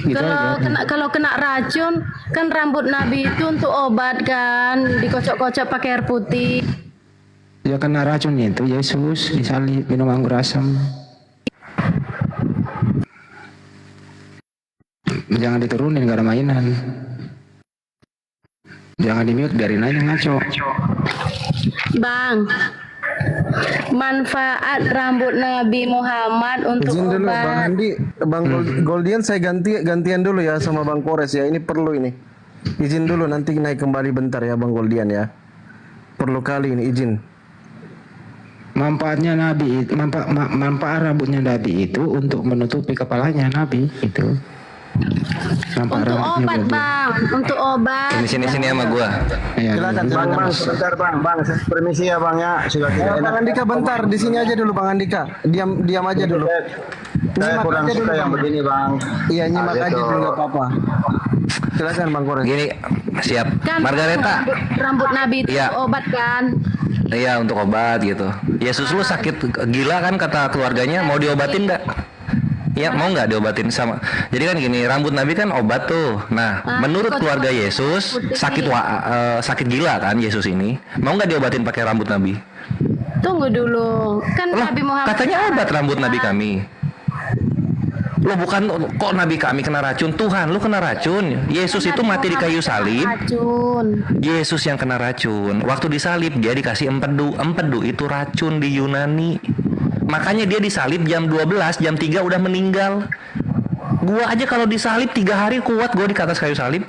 Gitu aja. Kalau kena racun kan rambut Nabi itu untuk obat kan, dikocok-kocok pakai air putih. Ya kena racunnya itu Yesus disalib minum anggur asam. Jangan diturunin, gak ada mainan. Jangan di-mute, biarin aja ngaco. Bang, manfaat rambut Nabi Muhammad untuk Izin dulu Bang obat. Andi, Bang Goldian saya gantian dulu ya sama Bang Kores ya. Ini perlu ini. Izin dulu, nanti naik kembali bentar ya Bang Goldian ya. Perlu kali ini izin. Manfaatnya Nabi, manfaat rambutnya Nabi itu untuk menutupi kepalanya Nabi itu. Untuk obat Bang, untuk obat. Sini sama gua. Ya, Silakan Bang, sebentar Bang, saya permisi ya Bang ya. Sudah tidak Bang enak. Andika bentar, di sini aja dulu Bang Andika. Diam aja dulu. Saya kurang aja suka dulu, yang Bang. begini Bang. Iya, nyimak Ah, aja gitu. dulu nggak apa-apa. Silakan Bang Kores. Gini, siap. Kan Margareta. rambut Nabi itu Iya. obat kan? Iya, untuk obat gitu. Yesus lu sakit gila kan kata keluarganya, mau diobatin nggak? Ya mau nggak diobatin sama. Jadi kan gini, rambut Nabi kan obat tuh. Nah, menurut keluarga Yesus sakit gila kan Yesus ini. Mau nggak diobatin pakai rambut Nabi? Tunggu dulu. Kan Loh, Nabi Muhammad katanya obat rambut Nabi kami. Lo bukan kok Nabi kami kena racun, Tuhan lu kena racun. Yesus itu Nabi mati di kayu Muhammad kena salib. racun. Yesus yang kena racun. Waktu disalib dia dikasih empedu. Empedu itu racun di Yunani. Makanya dia disalib jam 12, jam 3 udah meninggal. Gua aja kalau disalib 3 hari kuat gua di atas kayu salib.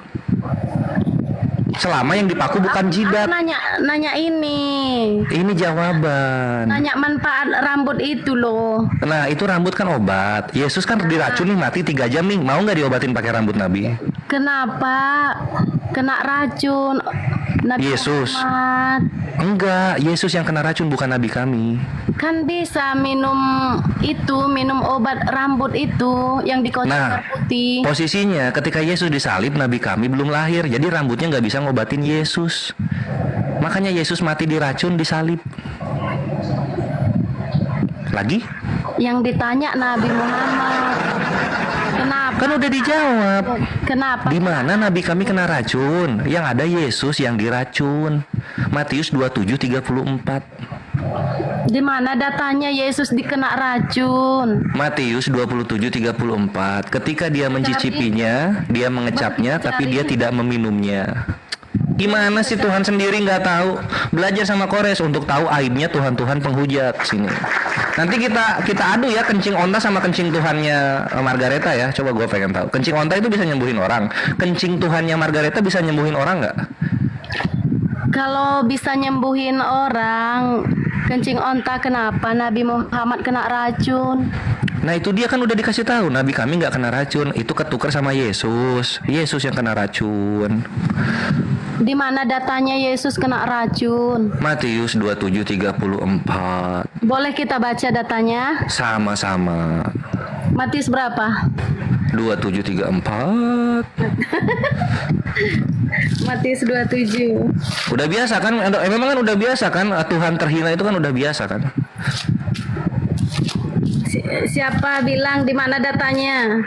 Selama yang dipaku bukan jidat. Aku nanya ini. Ini jawaban. Nanya manfaat rambut itu loh. Nah itu rambut kan obat. Yesus kan diracun nih mati 3 jam nih. Mau nggak diobatin pakai rambut Nabi? Kenapa kena racun? Nabi Yesus. Muhammad. Enggak, Yesus yang kena racun bukan Nabi kami. Kan bisa minum obat rambut itu yang dikocok Nah, air putih. posisinya ketika Yesus disalib Nabi kami belum lahir. Jadi rambutnya nggak bisa ngobatin Yesus. Makanya Yesus mati diracun disalib. Lagi? Yang ditanya Nabi Muhammad. Kenapa? Kan udah dijawab. Kenapa? Di mana Nabi kami kena racun? Yang ada Yesus yang diracun. Matius 27:34. Di mana datanya Yesus dikena racun? Matius 27:34. Ketika dia mencicipinya, dia mengecapnya, tapi dia tidak meminumnya. Gimana sih Tuhan sendiri nggak tahu? Belajar sama Kores untuk tahu aibnya Tuhan-Tuhan penghujat sini. Nanti kita adu ya kencing onta sama kencing Tuhannya Margareta ya. Coba gue pengen tahu. Kencing onta itu bisa nyembuhin orang. Kencing Tuhannya Margareta bisa nyembuhin orang nggak? Kalau bisa nyembuhin orang, kencing onta kenapa Nabi Muhammad kena racun? Nah itu dia kan udah dikasih tahu Nabi kami nggak kena racun. Itu ketukar sama Yesus. Yesus yang kena racun. Di mana datanya Yesus kena racun? Matius 27:34. Boleh kita baca datanya? Sama-sama. Matius berapa? 27:34. Matius 27. Udah biasa kan? Memang kan udah biasa kan? Tuhan terhina itu kan udah biasa kan? Siapa bilang di mana datanya?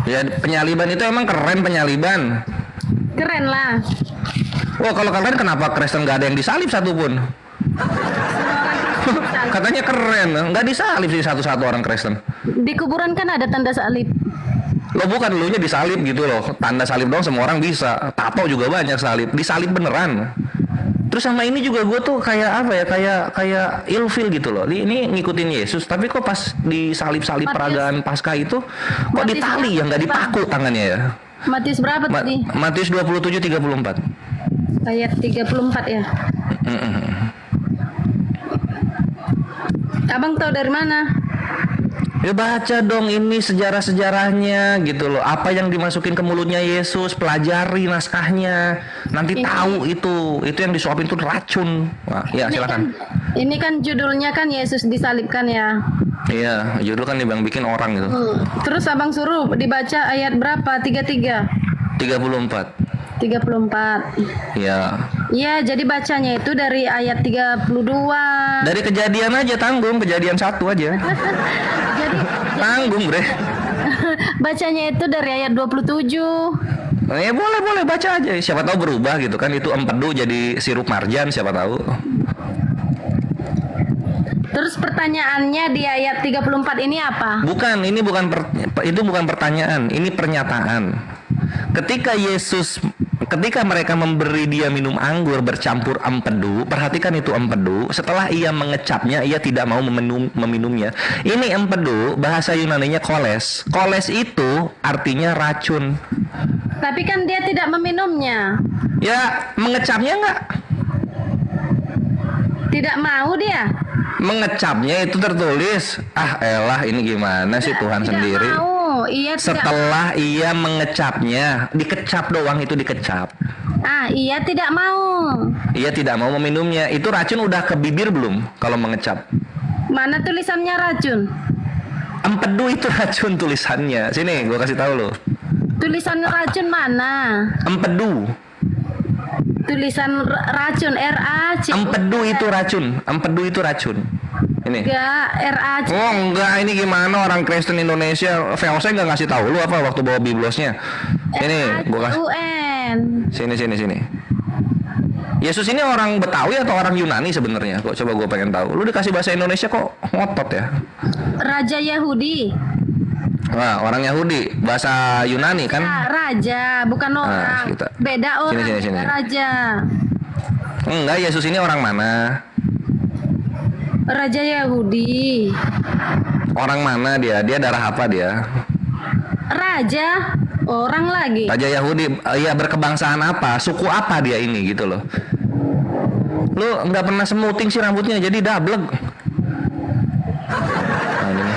Ya penyaliban itu emang keren penyaliban. Keren lah. Wah kalau keren kenapa Kristen nggak ada yang disalib satupun? Katanya keren, nggak disalib sih satu-satu orang Kristen. Di kuburan kan ada tanda salib. Lo bukan lu nya disalib gitu loh. Tanda salib dong semua orang bisa. Tato juga banyak salib. Disalib beneran. Terus sama ini juga gue tuh kayak apa ya? Kayak ilfil gitu loh. Ini ngikutin Yesus, tapi kok pas disalib-salib peragaan Paskah itu kok ditali ya nggak dipaku tangannya ya? Matius berapa tadi? Matius 27:34. Ayat 34 ya. Abang tahu dari mana? Ya baca dong ini sejarah-sejarahnya gitu loh. Apa yang dimasukin ke mulutnya Yesus, pelajari naskahnya. Nanti tahu itu yang disuapin tuh racun. Wah, ya silakan. Ini kan judulnya kan Yesus disalibkan ya. Iya, judul kan Bang bikin orang gitu. Terus abang suruh dibaca ayat berapa? 33. 34. 34. Ya. Iya, jadi bacanya itu dari ayat 32. Dari kejadian aja tanggung, kejadian 1 aja. Jadi Tanggung, Bre. bacanya itu dari ayat 27. Ya boleh baca aja. Siapa tahu berubah gitu kan. Itu empedu jadi sirup marjan, siapa tahu. Terus pertanyaannya di ayat 34 ini apa? Bukan, ini itu bukan pertanyaan, ini pernyataan. Ketika mereka memberi dia minum anggur bercampur empedu, perhatikan itu empedu. Setelah ia mengecapnya, ia tidak mau meminumnya. Ini empedu, bahasa Yunaninya koles. Koles itu artinya racun. Tapi kan dia tidak meminumnya. Ya, mengecapnya enggak? Tidak mau dia. Mengecapnya itu tertulis. Ah elah, ini gimana sih Tuhan Tidak sendiri. mau. Ia tidak. Setelah ia mengecapnya, dikecap doang itu dikecap. Ia tidak mau. Ia tidak mau meminumnya. Itu racun udah ke bibir belum kalau mengecap? Mana tulisannya racun? Empedu itu racun tulisannya. Sini, gua kasih tahu lo. Tulisan racun mana? Empedu. Tulisan racun RAC. Empedu itu racun. Empedu itu racun. Ini. Enggak, RAC. Oh enggak, ini gimana orang Kristen Indonesia? VOC nggak ngasih tahu lu apa waktu bawa biblosnya? Ini, gua kasih. UN. Sini. Yesus ini orang Betawi atau orang Yunani sebenarnya? Kok coba gue pengen tahu. Lu dikasih bahasa Indonesia kok ngotot ya? Raja Yahudi. Wah, orang Yahudi, bahasa Yunani kan? Raja, bukan orang. Beda orang. Sini. Raja. Enggak, Yesus ini orang mana? Raja Yahudi. Orang mana dia? Dia darah apa dia? Raja. Orang lagi. Raja Yahudi. Iya, berkebangsaan apa? Suku apa dia ini gitu loh. Lu nggak pernah semuting sih rambutnya, jadi dablek. Nah, ini.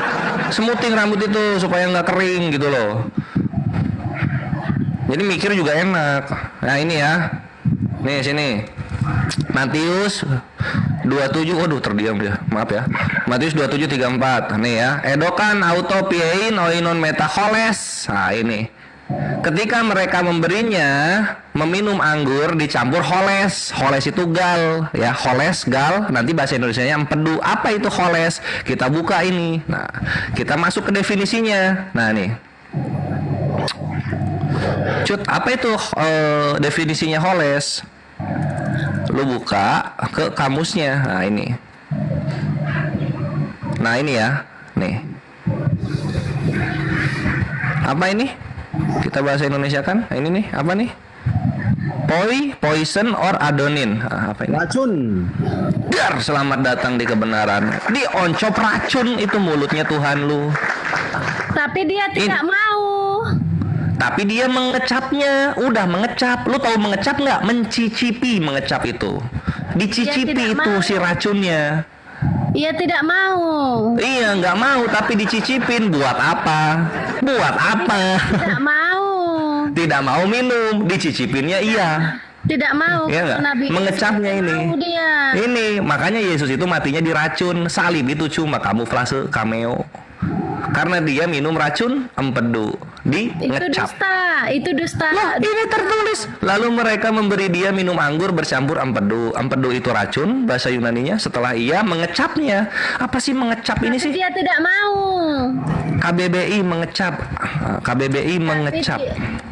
Semuting rambut itu supaya nggak kering gitu loh. Jadi mikir juga enak. Nah ini ya. Nih sini. Matius 27. Waduh terdiam dia. Maaf ya. Matius 27:34. Nih ya. Edokan autopiein oinon metacholes. Nah ini. Ketika mereka memberinya meminum anggur dicampur holes. Holes itu gal, ya holes gal. Nanti bahasa Indonesianya empedu. Apa itu holes? Kita buka ini. Nah, kita masuk ke definisinya. Nah nih, Cut, apa itu definisinya holes? Lu buka ke kamusnya. Nah ini. Nah ini ya, nih. Apa ini? Kita bahasa Indonesia kan? Ini nih, apa nih? Poison or adonin. Apa ini? Racun. Dar, selamat datang di kebenaran. Dioncop racun itu mulutnya Tuhan lu. Tapi dia tidak mau. Tapi dia mengecapnya. Udah mengecap. Lu tahu mengecap nggak? Mencicipi mengecap itu. Dicicipi itu si racunnya. Ia tidak mau. Iya, nggak mau, tapi dicicipin. Buat apa? Buat apa? Tidak mau. Tidak mau minum, dicicipinnya iya. Tidak mau. Iya nggak? Nabi Mengecapnya ini. mau dia. Ini, makanya Yesus itu matinya diracun. Salib itu cuma kamuflase, cameo. Karena dia minum racun empedu, ngecap. Itu dusta. Loh, ini tertulis. Lalu mereka memberi dia minum anggur bercampur empedu. Empedu itu racun, bahasa Yunaninya. Setelah ia mengecapnya. Apa sih mengecap ini sih? Dia tidak mau. KBBI mengecap. KBBI mengecap.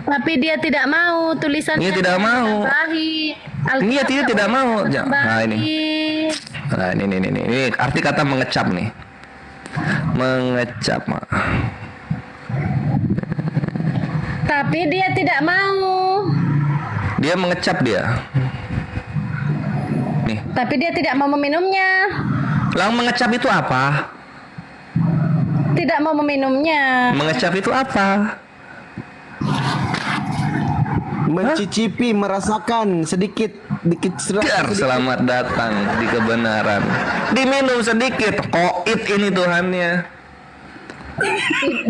Tapi dia tidak mau. Tulisannya Dia tidak mau. Iya, dia tidak mau. Nah ini. Nah ini arti kata mengecap nih. Mengecap. Tapi dia tidak mau. Dia mengecap dia. Nih. Tapi dia tidak mau meminumnya. Lalu mengecap itu apa? Tidak mau meminumnya. Mengecap itu apa? Mencicipi, merasakan sedikit Dar, selamat datang di kebenaran. Diminum sedikit, koit ini Tuhannya.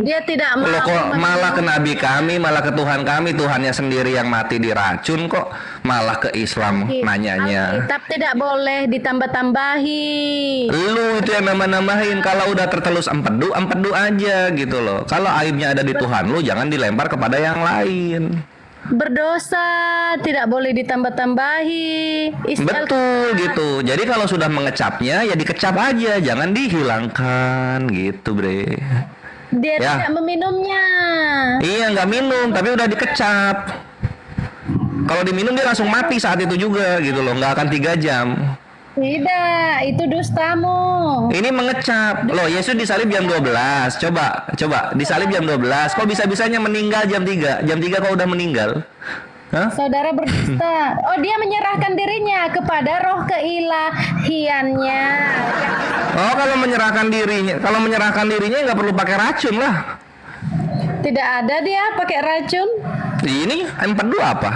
Dia tidak mau. Loh, kok malah ke Nabi kami, malah ke Tuhan kami, Tuhannya sendiri yang mati diracun kok malah ke Islam nanyanya. Alkitab tidak boleh ditambah-tambahi. Lu itu yang nambah-nambahin. Kalau udah tertelus empedu aja gitu loh. Kalau aibnya ada di Tuhan lu, jangan dilempar kepada yang lain. berdosa, tidak boleh ditambah-tambahi. Betul gitu. Jadi kalau sudah mengecapnya ya dikecap aja, jangan dihilangkan gitu, Bre. Dia Ya. tidak meminumnya. Iya, nggak minum, tapi udah dikecap. Kalau diminum dia langsung mati saat itu juga gitu loh, nggak akan 3 jam. Tidak, itu dustamu. Ini mengecap. Loh, Yesus disalib jam 12. Coba disalib jam 12. Kok bisa-bisanya meninggal jam 3? Jam 3 kok udah meninggal? Hah? Saudara berdusta. Oh, dia menyerahkan dirinya kepada roh keilahiannya. Oh, kalau menyerahkan dirinya nggak perlu pakai racun lah. Tidak ada dia pakai racun. Ini M42 apa?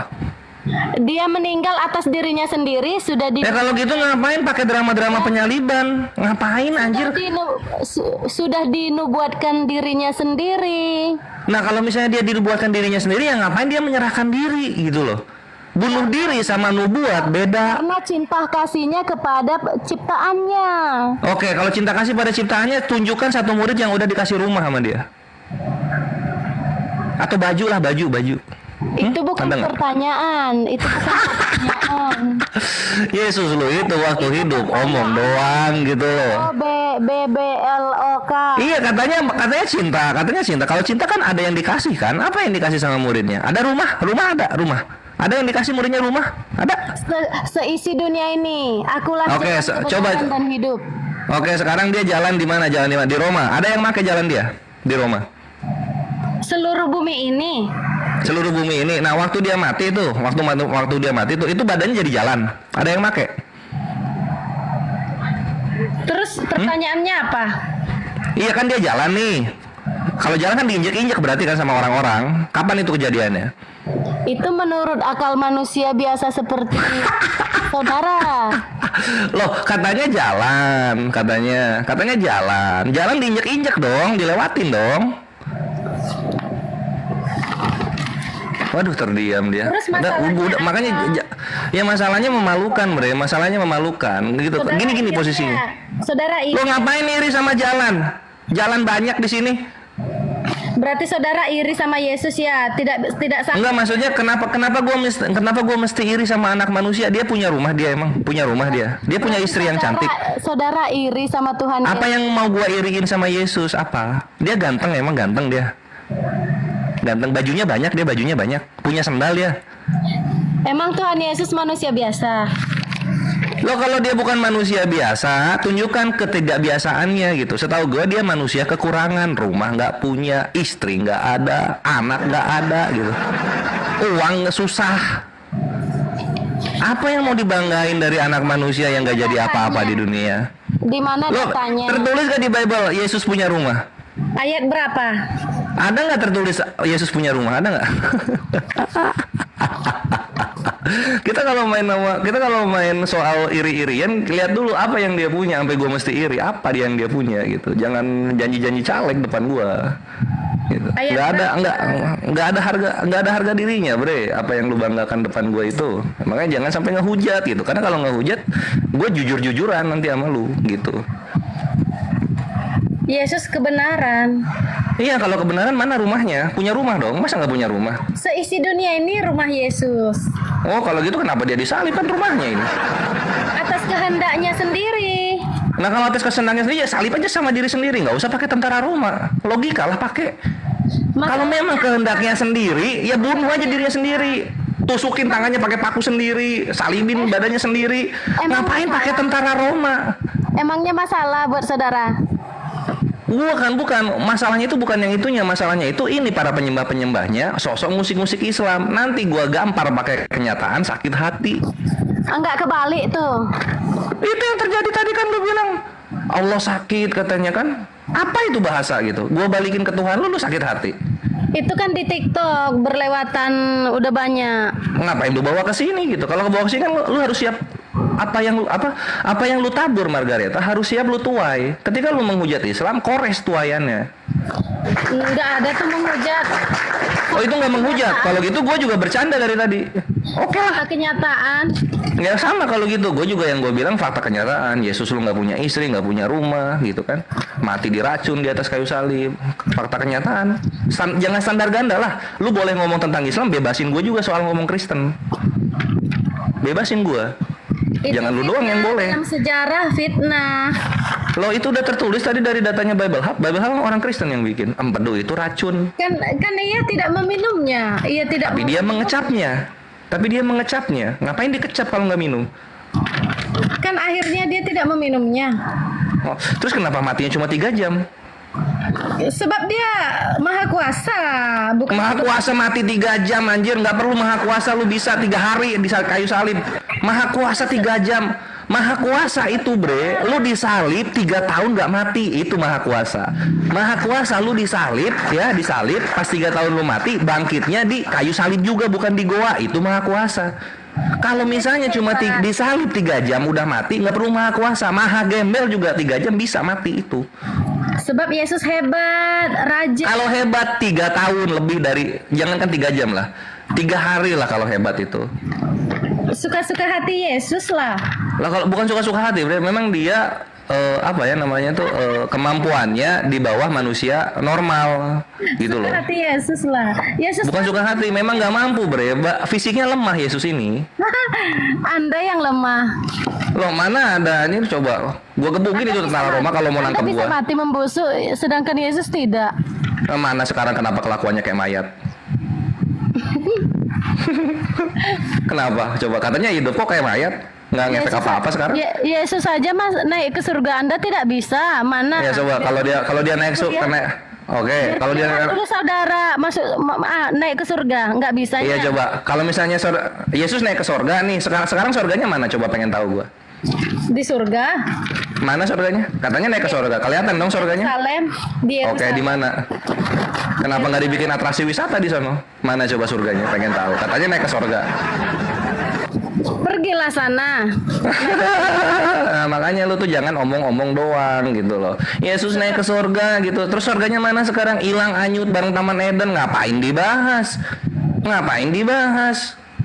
Dia meninggal atas dirinya sendiri, sudah Ya kalau gitu ngapain pakai drama-drama penyaliban? Ngapain anjir? sudah dinubuatkan dirinya sendiri. Nah kalau misalnya dia dibuatkan dirinya sendiri, ya ngapain dia menyerahkan diri gitu loh? Bunuh diri sama nubuat beda. Karena cinta kasihnya kepada ciptaannya. Oke, kalau cinta kasih pada ciptaannya, tunjukkan satu murid yang udah dikasih rumah sama dia. Atau baju lah, baju. Itu bukan Anda nggak? pertanyaan. Itu bukan pertanyaan. Yesus lo itu waktu hidup omong doang gitu loh. Oh, BBLOK. Iya katanya cinta. Kalau cinta kan ada yang dikasih kan? Apa yang dikasih sama muridnya? Ada rumah ada rumah. Ada yang dikasih muridnya rumah? Ada. Seisi dunia ini, akulah Oke, jalan coba. kebenaran dan hidup. Oke, sekarang dia jalan di mana? Di Roma. Ada yang pakai jalan dia di Roma? Seluruh bumi ini. Seluruh bumi ini. Nah, waktu dia mati itu, waktu dia mati itu badannya jadi jalan. Ada yang pakai? Terus pertanyaannya apa? Iya kan dia jalan nih. Kalau jalan kan diinjek-injek berarti kan sama orang-orang. Kapan itu kejadiannya? Itu menurut akal manusia biasa seperti saudara. Loh, katanya jalan, katanya jalan. Jalan diinjek-injek dong, dilewatin dong. Waduh, terdiam dia. Terus masalahnya makanya ya masalahnya memalukan, Bre. Masalahnya memalukan gitu. Saudara Gini iri posisinya. ya? Saudara iri. Lo ngapain iri sama jalan? Jalan banyak di sini. Berarti saudara iri sama Yesus ya? Tidak sama. Enggak, maksudnya kenapa gua mesti iri sama anak manusia? Dia punya rumah, dia emang punya rumah dia. Dia punya istri yang cantik. Saudara iri sama Tuhan. Apa yang mau gua iriin sama Yesus? Apa? Dia ganteng, emang ganteng dia. Ganteng, bajunya banyak, punya sendal dia. Emang Tuhan Yesus manusia biasa? Lo kalau dia bukan manusia biasa, tunjukkan ketidakbiasaannya gitu. Setahu gue dia manusia kekurangan, rumah nggak punya, istri nggak ada, anak nggak ada gitu. Uang susah. Apa yang mau dibanggain dari anak manusia yang nggak jadi apa-apa di dunia? Di mana Lo datanya? tertulis gak di Bible Yesus punya rumah? Ayat berapa? Ada nggak tertulis Yesus punya rumah? Ada nggak? kita kalau main soal iri-irian, lihat dulu apa yang dia punya sampai gue mesti iri. Apa yang dia punya gitu. Jangan janji-janji caleg depan gua. Gitu. Nggak ada harga dirinya, Bre. Apa yang lu banggakan depan gua itu. Makanya jangan sampai ngehujat gitu. Karena kalau ngehujat, gue jujur-jujuran nanti sama lu gitu. Yesus kebenaran. Iya, kalau kebenaran mana rumahnya? Punya rumah dong, masa nggak punya rumah? Seisi dunia ini rumah Yesus. Oh, kalau gitu kenapa dia disalib? Kan rumahnya ini. Atas kehendaknya sendiri. Nah, kalau atas kesenangannya sendiri, ya salib aja sama diri sendiri. Nggak usah pakai tentara Roma. Logika lah pakai. Kalau memang kehendaknya sendiri, ya bunuh aja dirinya sendiri. Tusukin tangannya pakai paku sendiri, salibin badannya sendiri. Ngapain pakai tentara Roma? Emangnya masalah buat saudara? Bukan. Masalahnya itu bukan yang itunya. Masalahnya itu ini para penyembah-penyembahnya sosok musik-musik Islam. Nanti gua gampar pakai kenyataan, sakit hati. Enggak kebalik tuh. Itu yang terjadi tadi kan lu bilang Allah sakit katanya kan. Apa itu bahasa gitu? Gua balikin ke Tuhan lu sakit hati. Itu kan di TikTok berlewatan udah banyak. Ngapain lu bawa ke sini gitu? Kalau bawa ke sini kan lu harus siap apa yang lu tabur, Margareta, harus siap lu tuai. Ketika lu menghujat Islam, kores tuayannya. Enggak ada tuh menghujat. Oh, itu nggak menghujat. Kalau gitu gue juga bercanda dari tadi. Oke lah. Fakta kenyataan. Ya sama kalau gitu, gue juga yang gue bilang fakta kenyataan. Yesus lu nggak punya istri, nggak punya rumah, gitu kan? Mati diracun di atas kayu salib. Fakta kenyataan. Jangan standar ganda lah. Lu boleh ngomong tentang Islam, bebasin gue juga soal ngomong Kristen. Bebasin gue. Itu Jangan lu doang yang boleh. dalam sejarah fitnah. Lo itu udah tertulis tadi dari datanya Bible Hub. Bible Hub orang Kristen yang bikin. Empedu itu racun. Kan ia tidak meminumnya. Ia tidak Tapi dia mengecapnya. Ngapain dikecap kalau nggak minum? Kan akhirnya dia tidak meminumnya. Oh, terus kenapa matinya cuma 3 jam? Sebab dia maha kuasa, bukan Maha kuasa mati 3 jam anjir. Nggak perlu maha kuasa, lu bisa 3 hari di kayu salib. Maha kuasa 3 jam. Maha kuasa itu bre, lu disalib 3 tahun nggak mati, itu maha kuasa. Maha kuasa lu disalib pas 3 tahun lu mati, bangkitnya di kayu salib juga, bukan di goa, itu maha kuasa. Kalau misalnya cuma disalib 3 jam udah mati, nggak perlu maha kuasa. Maha gembel juga 3 jam bisa mati itu. sebab Yesus hebat, raja. Kalau hebat 3 tahun lebih dari, jangankan 3 jam lah, 3 hari lah kalau hebat itu. Suka-suka hati Yesus lah. Lah kalau bukan suka-suka hati, memang dia kemampuannya di bawah manusia normal gitu loh. Suka hati Yesus lah. Yesus Bukan suka hati, memang nggak mampu fisiknya lemah Yesus ini. Anda yang lemah. Loh mana ada, ini coba gua gebukin itu tentara Roma kalau mau nangkep Anda bisa gua. mati membusuk, sedangkan Yesus tidak. Mana sekarang kenapa kelakuannya kayak mayat? Kenapa? Coba katanya hidup kok kayak mayat, nggak ngefek apa-apa sekarang. Yesus saja naik ke surga, Anda tidak bisa. Mana? Ya coba kalau dia naik Oke, kalau dia dulu saudara naik ke surga, nggak bisa. Iya coba, kalau misalnya Yesus naik ke surga nih, sekarang surganya mana? Coba pengen tahu gua. Di surga. Mana surganya? Katanya naik ke surga. Kelihatan dong surganya? Yerusalem. Oke, di mana? Kenapa nggak dibikin atraksi wisata di sono? Mana coba surganya? Pengen tahu. Katanya naik ke surga. Pergilah sana. Nah, makanya lu tuh jangan omong-omong doang gitu loh. Yesus naik ke surga gitu. Terus surganya mana sekarang? Hilang anyut bareng Taman Eden. Ngapain dibahas?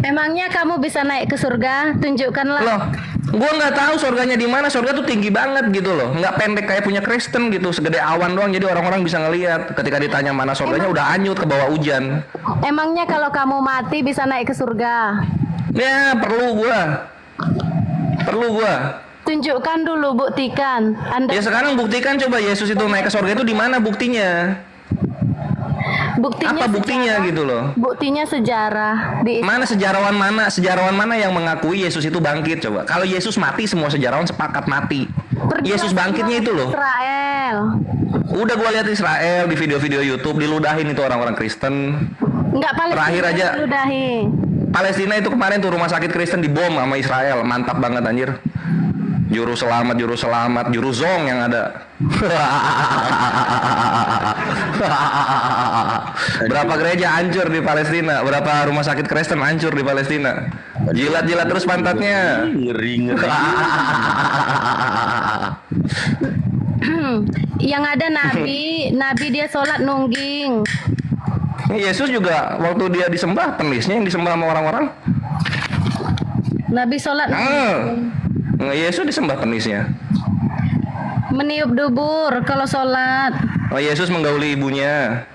Emangnya kamu bisa naik ke surga? Tunjukkanlah. Loh, gua nggak tahu surganya di mana. Surga tuh tinggi banget gitu loh. Nggak pendek kayak punya Kristen gitu. Segede awan doang. Jadi orang-orang bisa ngelihat. Ketika ditanya mana surganya, udah anyut ke bawah hujan. Emangnya kalau kamu mati bisa naik ke surga? Ya perlu gua. Tunjukkan dulu, buktikan. Ya sekarang buktikan coba Yesus itu naik ke surga itu di mana buktinya? Buktinya Apa buktinya sejarah. gitu loh? Buktinya sejarah. Mana sejarawan mana yang mengakui Yesus itu bangkit coba? Kalau Yesus mati semua sejarawan sepakat mati. Yesus bangkitnya itu loh. Israel. Udah gua lihat Israel di video-video YouTube diludahin itu orang-orang Kristen. Enggak Palestina. Terakhir aja. Diludahi. Palestina itu kemarin tuh rumah sakit Kristen dibom sama Israel, mantap banget anjir. Juru selamat, juru zong yang ada. Berapa gereja hancur di Palestina, berapa rumah sakit Kristen hancur di Palestina. Jilat-jilat terus pantatnya. Ngeri. Yang ada nabi dia sholat nungging. Yesus juga waktu dia disembah, penisnya yang disembah sama orang-orang. Nabi sholat Yesus disembah penisnya. meniup dubur kalau sholat. Oh, Yesus menggauli ibunya.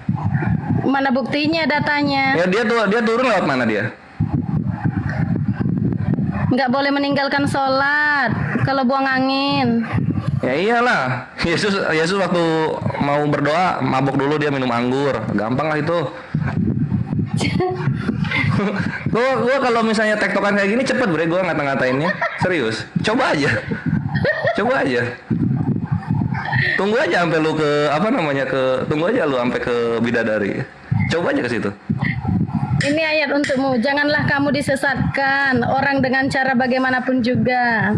Mana buktinya, datanya? Ya dia turun lewat mana dia? Nggak boleh meninggalkan sholat kalau buang angin. Ya iyalah, Yesus waktu mau berdoa mabuk dulu, dia minum anggur, gampang lah itu. Gua kalau misalnya tektokan kayak gini cepet bre, gua ngata-ngatainnya, serius. Coba aja. Tunggu aja sampai lu tunggu aja lu sampai ke bidadari. Coba aja ke situ. Ini ayat untukmu, janganlah kamu disesatkan orang dengan cara bagaimanapun juga.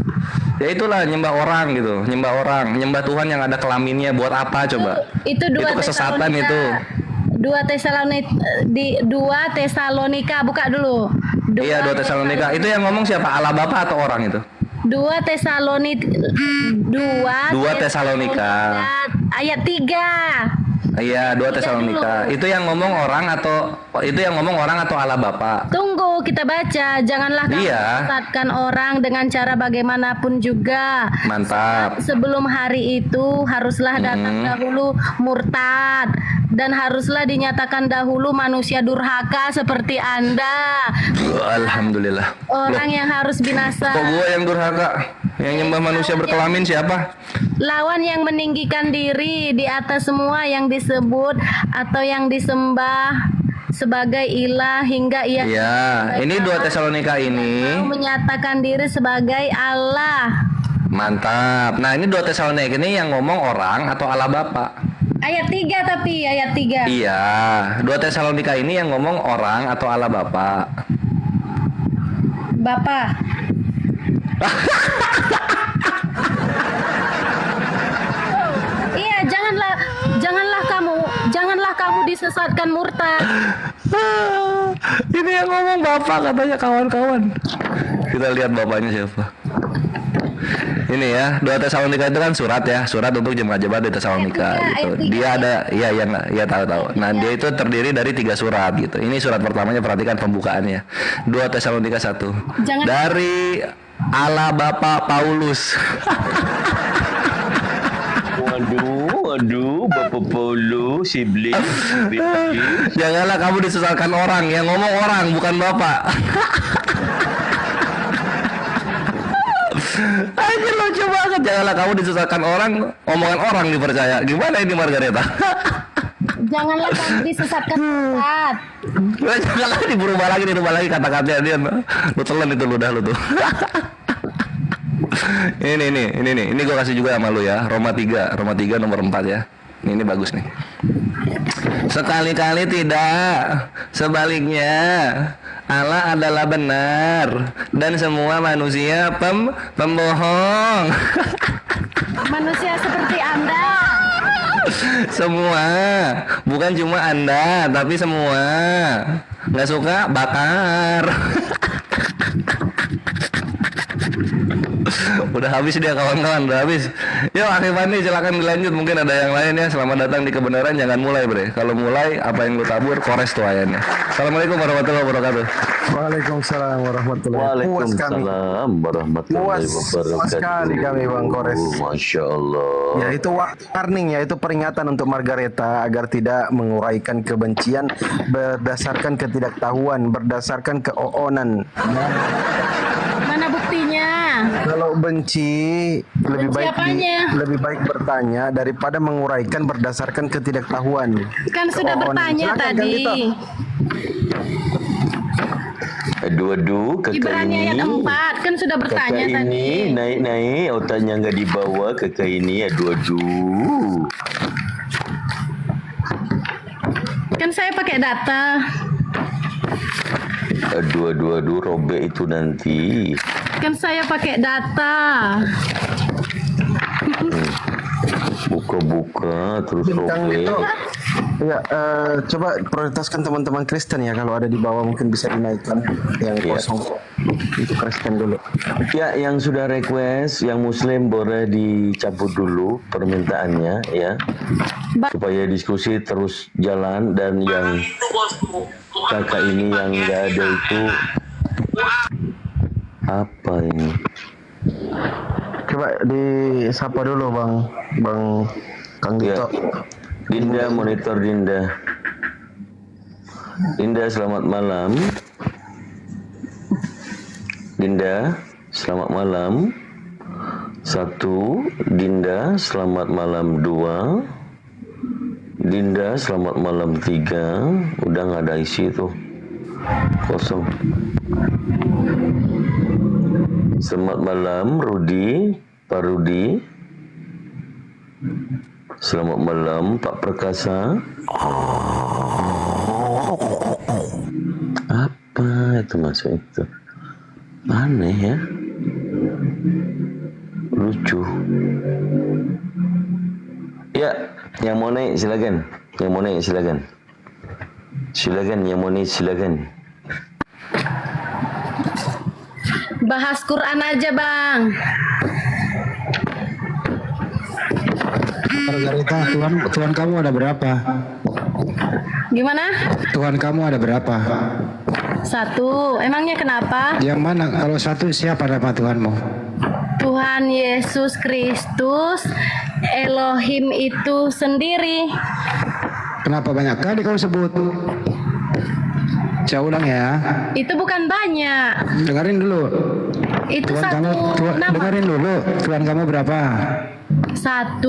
Ya itulah nyembah orang gitu, nyembah Tuhan yang ada kelaminnya, buat apa coba? Itu kesesatan itu. 2 Tesalonika, buka dulu. Iya, 2 Tesalonika. Itu yang ngomong siapa? Allah Bapa atau orang itu? 2 Tesalonika Tesalonika ayat 3. Iya, 2 Tesalonika. Itu yang ngomong orang atau Allah Bapa? Tunggu, kita baca. Janganlah kamu Iya. menyesatkan orang dengan cara bagaimanapun juga. Mantap. Sebelum hari itu haruslah datang dahulu murtad, dan haruslah dinyatakan dahulu manusia durhaka seperti Anda. Alhamdulillah. Orang yang harus binasa. Kok gue yang durhaka? Yang nyembah manusia berkelamin siapa? Lawan yang meninggikan diri di atas semua yang disebut atau yang disembah sebagai ilah hingga ia Iya, ini 2 Tesalonika ini. mau menyatakan diri sebagai Allah. Mantap. Nah, ini 2 Tesalonika ini yang ngomong orang atau Allah Bapa? Ayat 3 tapi ayat 3. Iya, 2 Tesalonika ini yang ngomong orang atau Allah Bapa? Bapak. Iya, janganlah kamu disesatkan murtad. Ini yang ngomong Bapak katanya kawan-kawan. Kita lihat bapaknya siapa. Ini ya, 2 Tesalonika itu kan surat ya, surat untuk jemaat-jemaat di Tesalonika gitu. Dia ada, ya tahu. Nah, dia itu terdiri dari 3 surat gitu. Ini surat pertamanya, perhatikan pembukaannya. 2 Tesalonika 1. Jangan- Dari Allah Bapa Paulus. Waduh, Bapak Paulus, iblis. Janganlah kamu disesatkan orang, yang ngomong orang bukan Bapak. Aja lucu banget. Janganlah kamu disesatkan orang, omongan orang dipercaya. Gimana ini Margareta? Janganlah kamu disesatkan murtad. Janganlah dirubah lagi kata-katanya dia. Lu telan itu ludah lu tuh. Ini gue kasih juga sama lu ya. Roma 3 nomor 4 ya. Ini bagus nih. Sekali-kali tidak, sebaliknya Allah adalah benar dan semua manusia pembohong. Manusia seperti Anda. Semua, bukan cuma Anda, tapi semua. Nggak suka bakar. Udah habis dia kawan-kawan, udah habis. Yuk Akhir Fandi silakan dilanjut, mungkin ada yang lain ya. Selamat datang di kebenaran, jangan mulai bre. Kalau mulai apa yang lu tabur kores tuh ayatnya. Assalamualaikum warahmatullahi wabarakatuh. Waalaikumsalam warahmatullahi wabarakatuh. Waalaikumsalam warahmatullahi wabarakatuh. Puas sekali kami Bang Kores. Masya Allah. Ya itu warning ya, itu peringatan untuk Margareta agar tidak menguraikan kebencian berdasarkan ketidaktahuan, berdasarkan keoonan. Mana buktinya? Kalau benci apanya? lebih baik bertanya daripada menguraikan berdasarkan ketidaktahuan. Kan sudah Keoonan. bertanya Silakan, tadi. Kang Dito. Aduh, kakak Ibrani ini. ayat 4 kan sudah bertanya Kakak tadi. ini naik-naik, otaknya nggak dibawa. Kakak ini aduh. Kan saya pakai data. Aduh, robek itu nanti. Kan saya pakai data. Buka-buka terus Kang robek. Dito. Ya, coba prioritaskan teman-teman Kristen ya, kalau ada di bawah mungkin bisa dinaikkan yang Iya. kosong. Itu Kristen dulu. Ya, yang sudah request, yang Muslim boleh dicabut dulu permintaannya ya, supaya diskusi terus jalan. Dan yang kakak ini yang nggak ada itu apa ini? Coba disapa dulu Bang Kang Dito. Dinda, monitor Dinda. Dinda, selamat malam. Dinda, selamat malam. 1. Dinda, selamat malam. 2. Dinda, selamat malam. 3. Udah nggak ada isi tuh, kosong. Selamat malam Rudi, Pak Rudi. Selamat malam Pak Perkasa. Apa itu masuk itu? Aneh ya. Lucu. Ya, yang mau naik silakan. Yang mau naik silakan. Silakan yang mau naik silakan. Bahas Quran aja, Bang. Margarita, Tuhan kamu ada berapa? Gimana? Tuhan kamu ada berapa? 1. Emangnya kenapa? Yang mana? Kalau 1 siapa nama Tuhanmu? Tuhan Yesus Kristus, Elohim itu sendiri. Kenapa banyak kali kau sebut? Saya ulang ya. Itu bukan banyak. Dengerin dulu. Itu Tuhan satu kamu, nama. dengerin dulu. Tuhan kamu berapa? 1.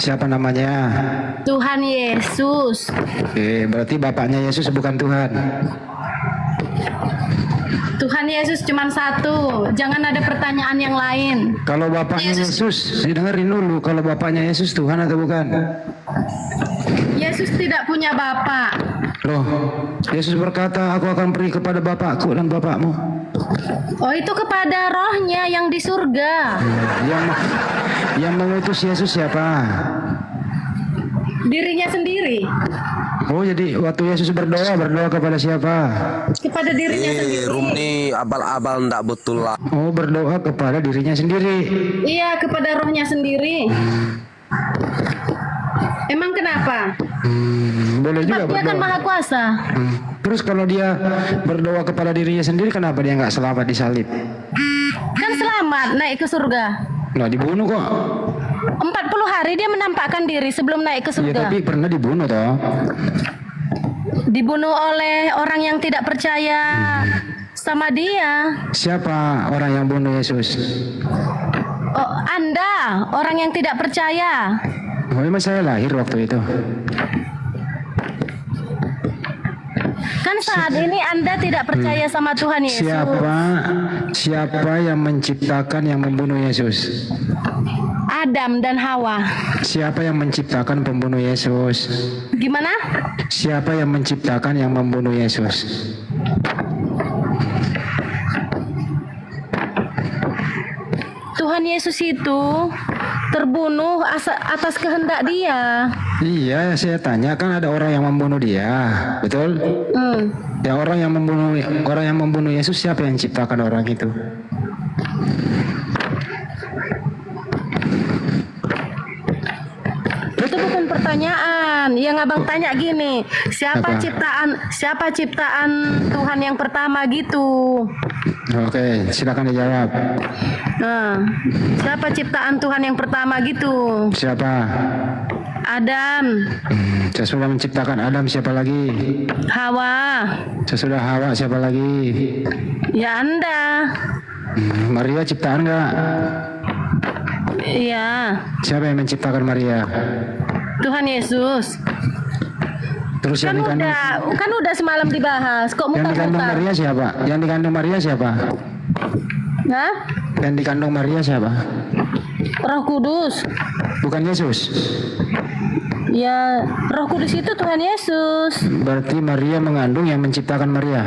Siapa namanya? Tuhan Yesus. Oke, berarti bapaknya Yesus bukan Tuhan. Tuhan Yesus cuma 1. Jangan ada pertanyaan yang lain. Kalau bapaknya Yesus, dengerin dulu. Kalau bapaknya Yesus Tuhan atau bukan? Yesus tidak punya bapak. Loh, Yesus berkata, aku akan pergi kepada bapakku dan bapakmu. Oh, itu kepada rohnya yang di surga. Yang mengutus Yesus siapa? Dirinya sendiri. Oh, jadi waktu Yesus berdoa kepada siapa? Kepada dirinya sendiri. Rumni abal-abal ndak betul lah. Oh, berdoa kepada dirinya sendiri. Iya, kepada rohnya sendiri. Emang kenapa? Boleh juga Sebab dia kan berdoa. maha kuasa. Terus kalau dia berdoa kepada dirinya sendiri, kenapa dia nggak selamat disalib? Kan selamat naik ke surga. Nah, dibunuh kok. 40 hari dia menampakkan diri sebelum naik ke Ya, surga. tapi pernah dibunuh toh. Dibunuh oleh orang yang tidak percaya sama dia. Siapa orang yang bunuh Yesus? Oh, Anda, orang yang tidak percaya. Oh, memang saya lahir waktu itu. Kan saat ini Anda tidak percaya sama Tuhan Yesus. Siapa yang menciptakan yang membunuh Yesus? Adam dan Hawa. Siapa yang menciptakan pembunuh Yesus? Gimana? Siapa yang menciptakan yang membunuh Yesus? Tuhan Yesus itu terbunuh atas kehendak dia. Iya, saya tanya, kan ada orang yang membunuh dia, betul? Ya, orang yang membunuh Yesus, siapa yang ciptakan orang itu? Itu bukan pertanyaan. Yang abang tanya gini, siapa ciptaan Tuhan yang pertama gitu? Oke, silakan dijawab. Nah, siapa ciptaan Tuhan yang pertama gitu? Siapa? Adam, Sesudah menciptakan Adam, siapa lagi? Hawa. Sesudah Hawa, siapa lagi? Ya Anda. Maria ciptaan nggak? Iya. Siapa yang menciptakan Maria? Tuhan Yesus. Terus Kan udah semalam dibahas. Kok yang dikandung mutar-mutar? Maria siapa? Yang dikandung Maria siapa? Hah? Yang dikandung Maria siapa? Roh Kudus. Bukan Yesus. Ya, Roh Kudus itu Tuhan Yesus. Berarti Maria mengandung yang menciptakan Maria.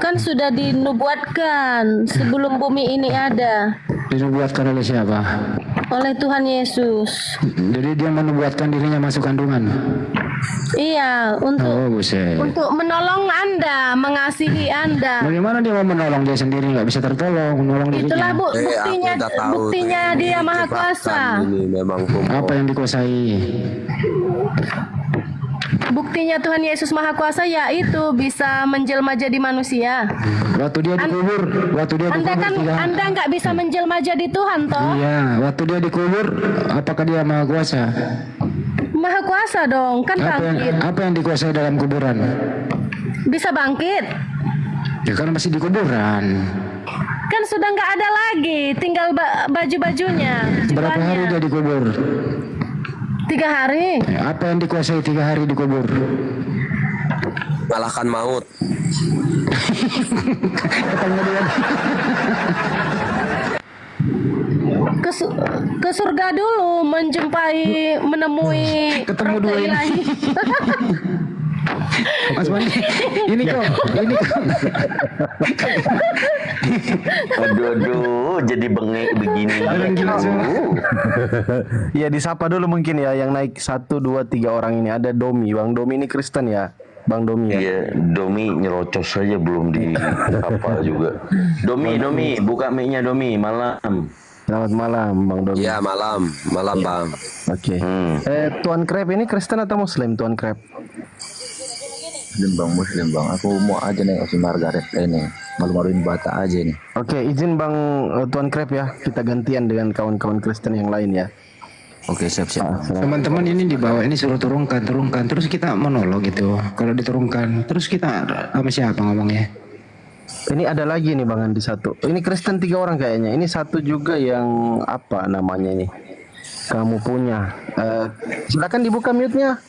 Kan sudah dinubuatkan sebelum bumi ini ada Dinubuatkan oleh siapa? oleh Tuhan Yesus. Jadi dia menubuatkan dirinya masuk kandungan. Iya, Oh, buset. untuk menolong Anda, mengasihi Anda. Bagaimana dia mau menolong dia sendiri, nggak bisa tertolong, menolong Itulah dirinya? buktinya dia maha kuasa. Ini memang Apa yang dikuasai? Buktinya Tuhan Yesus maha kuasa yaitu bisa menjelma jadi manusia. Waktu dia dikubur Anda nggak bisa menjelma jadi Tuhan toh? Iya, waktu dia dikubur, apakah dia maha kuasa? Maha kuasa dong, kan bangkit. Apa yang dikuasai dalam kuburan? Bisa bangkit. Ya kan masih di kuburan. Kan sudah nggak ada lagi, tinggal baju-bajunya. Berapa hari dia dikubur? 3 hari. Ya, apa yang dikuasai 3 hari dikubur? Kalahkan maut. Ke surga dulu, menemui Ketemu roh dua ini. ilahi. Mas Mandi, ini kok. Aduh, jadi bengek begini. Ya, disapa dulu mungkin ya yang naik 1, 2, 3 orang ini. Ada Domi, Bang Domi ini Kristen ya, Bang Domi ya. Iya, Domi nyerocos saja belum di apa juga. Domi, buka mic-nya Domi, malam. Selamat malam Bang Domi. Ya malam Bang. Oke. Tuan Krep ini Kristen atau Muslim Tuan Krep? Muslim bang, aku mau aja nih si Margaret ini malu-maluin Bata aja nih. Oke, izin Bang Tuan Krep ya, kita gantian dengan kawan-kawan Kristen yang lain ya. Oke, siap. Teman-teman ini dibawa ini suruh turunkan, terus kita monolog gitu. Kalau diturunkan, terus kita sama siapa ngomongnya? Ini ada lagi nih Bang Andi satu. Ini Kristen 3 orang kayaknya. Ini satu juga yang apa namanya ini? Kamu punya. Silakan dibuka mute-nya,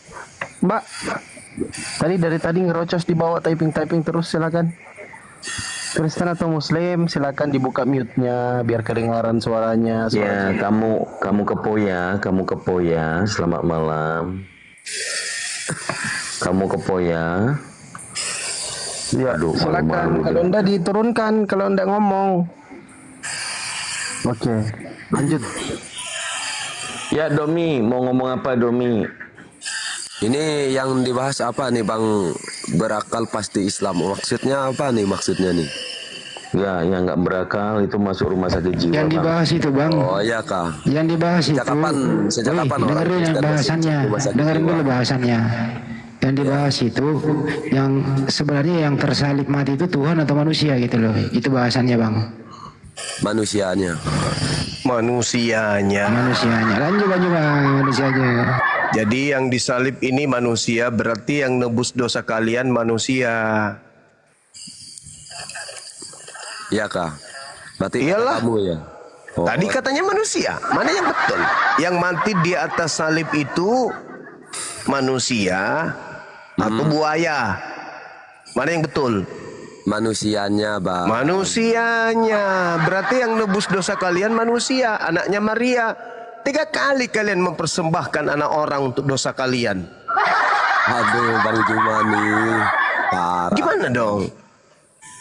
Mbak. Dari tadi ngerocos di bawah typing terus, silakan. Kristen atau Muslim, silakan dibuka mute-nya biar kedengaran suaranya. Ya, kamu kepoya. Selamat malam. Kamu kepoya. Ya, Aduh, silakan. malu-malu Kalau Anda diturunkan, kalau Anda ngomong. Oke, lanjut. Ya, Domi, mau ngomong apa Domi? Ini yang dibahas apa nih Bang? Berakal pasti Islam. Maksudnya apa nih nih? Ya, yang nggak berakal itu masuk rumah sakit jiwa. Yang dibahas itu Bang. Oh iya kah? Yang dibahas itu. Sejak kapan orang dengerin Kristen bahasannya. masuk rumah sakit Dengerin jiwa? dulu bahasannya. Yang dibahas itu yang sebenarnya yang tersalib mati itu Tuhan atau manusia gitu loh. Itu bahasannya Bang. Manusianya. Manusianya. Lanjut Bang, manusianya. Jadi yang disalib ini manusia, berarti yang nebus dosa kalian manusia. Iya kah? Berarti Iyalah. kamu ya. Oh. Tadi katanya manusia. Mana yang betul? Yang mati di atas salib itu manusia atau buaya? Mana yang betul? Manusianya, Bang. Manusianya. Berarti yang nebus dosa kalian manusia, anaknya Maria. 3 kali kalian mempersembahkan anak orang untuk dosa kalian. Aduh, Bang Jumani. Parah. Gimana dong?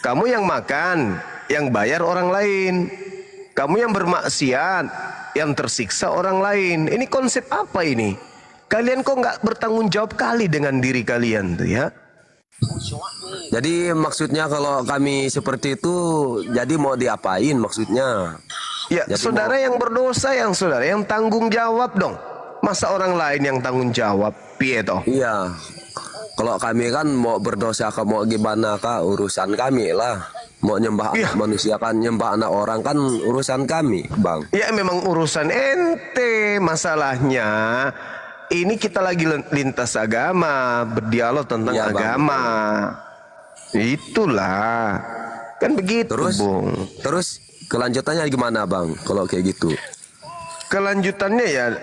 Kamu yang makan, yang bayar orang lain. Kamu yang bermaksiat, yang tersiksa orang lain. Ini konsep apa ini? Kalian kok nggak bertanggung jawab kali dengan diri kalian tuh ya? Jadi maksudnya kalau kami seperti itu, jadi mau diapain maksudnya? Ya, Jadi saudara yang berdosa, saudara yang tanggung jawab dong. Masa orang lain yang tanggung jawab? Piye toh? Iya. Kalau kami kan mau berdosa, mau gimana kah urusan kami lah. Mau nyembah anak manusia kan, nyembah anak orang kan urusan kami, Bang. Ya memang urusan ente. Masalahnya ini kita lagi lintas agama, berdialog tentang Iya, Bang. agama. Itulah. Kan begitu, Bung. Terus kelanjutannya gimana, Bang? Kalau kayak gitu. Kelanjutannya ya,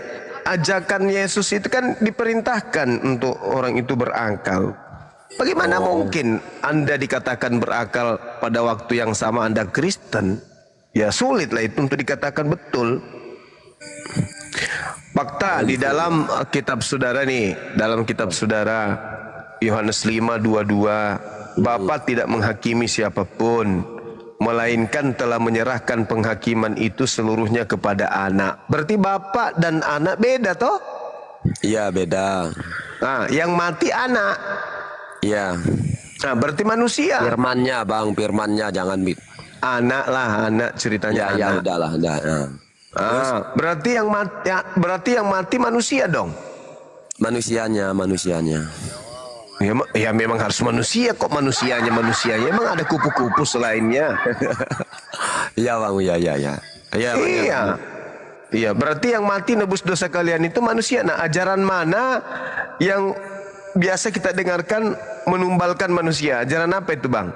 ajakan Yesus itu kan diperintahkan untuk orang itu berakal. Bagaimana mungkin Anda dikatakan berakal pada waktu yang sama Anda Kristen? Ya sulit lah itu untuk dikatakan betul. Fakta di dalam kitab saudara nih, dalam kitab saudara Yohanes 5:22, Bapa tidak menghakimi siapapun, melainkan telah menyerahkan penghakiman itu seluruhnya kepada anak. Berarti bapak dan anak beda toh? Iya, beda. Nah, yang mati anak. Iya. Nah, berarti manusia. Firmannya, Bang, firmannya jangan Anak lah, anak ceritanya ya anak. udahlah, udah. Ya. Berarti yang mati manusia dong. Manusianya. Ya memang harus manusia, kok manusianya. Emang ada kupu-kupu selainnya. Iya, Bang, iya. Iya, berarti yang mati nebus dosa kalian itu manusia. Nah, ajaran mana yang biasa kita dengarkan menumbalkan manusia? Ajaran apa itu, Bang?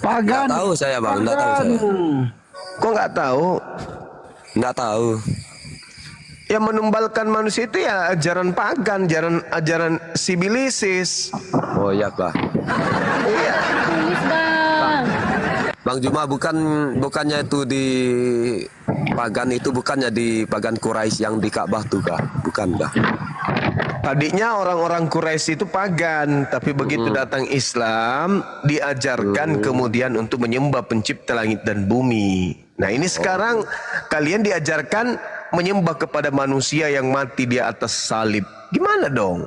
Nggak Pagan. tahu saya, Bang, nggak tahu saya. Kok nggak tahu? Nggak tahu. Yang menumbalkan manusia itu ya ajaran pagan, ajaran sibilisis. Oh iya, Pak. Iya. Bang Juma, bukannya itu di pagan itu, bukannya di pagan Quraisy yang di Ka'bah tuh, Kak? Bukan, Kak? Tadinya orang-orang Quraisy itu pagan, tapi begitu datang Islam diajarkan kemudian untuk menyembah pencipta langit dan bumi. Nah, ini sekarang kalian diajarkan menyembah kepada manusia yang mati di atas salib. Gimana dong?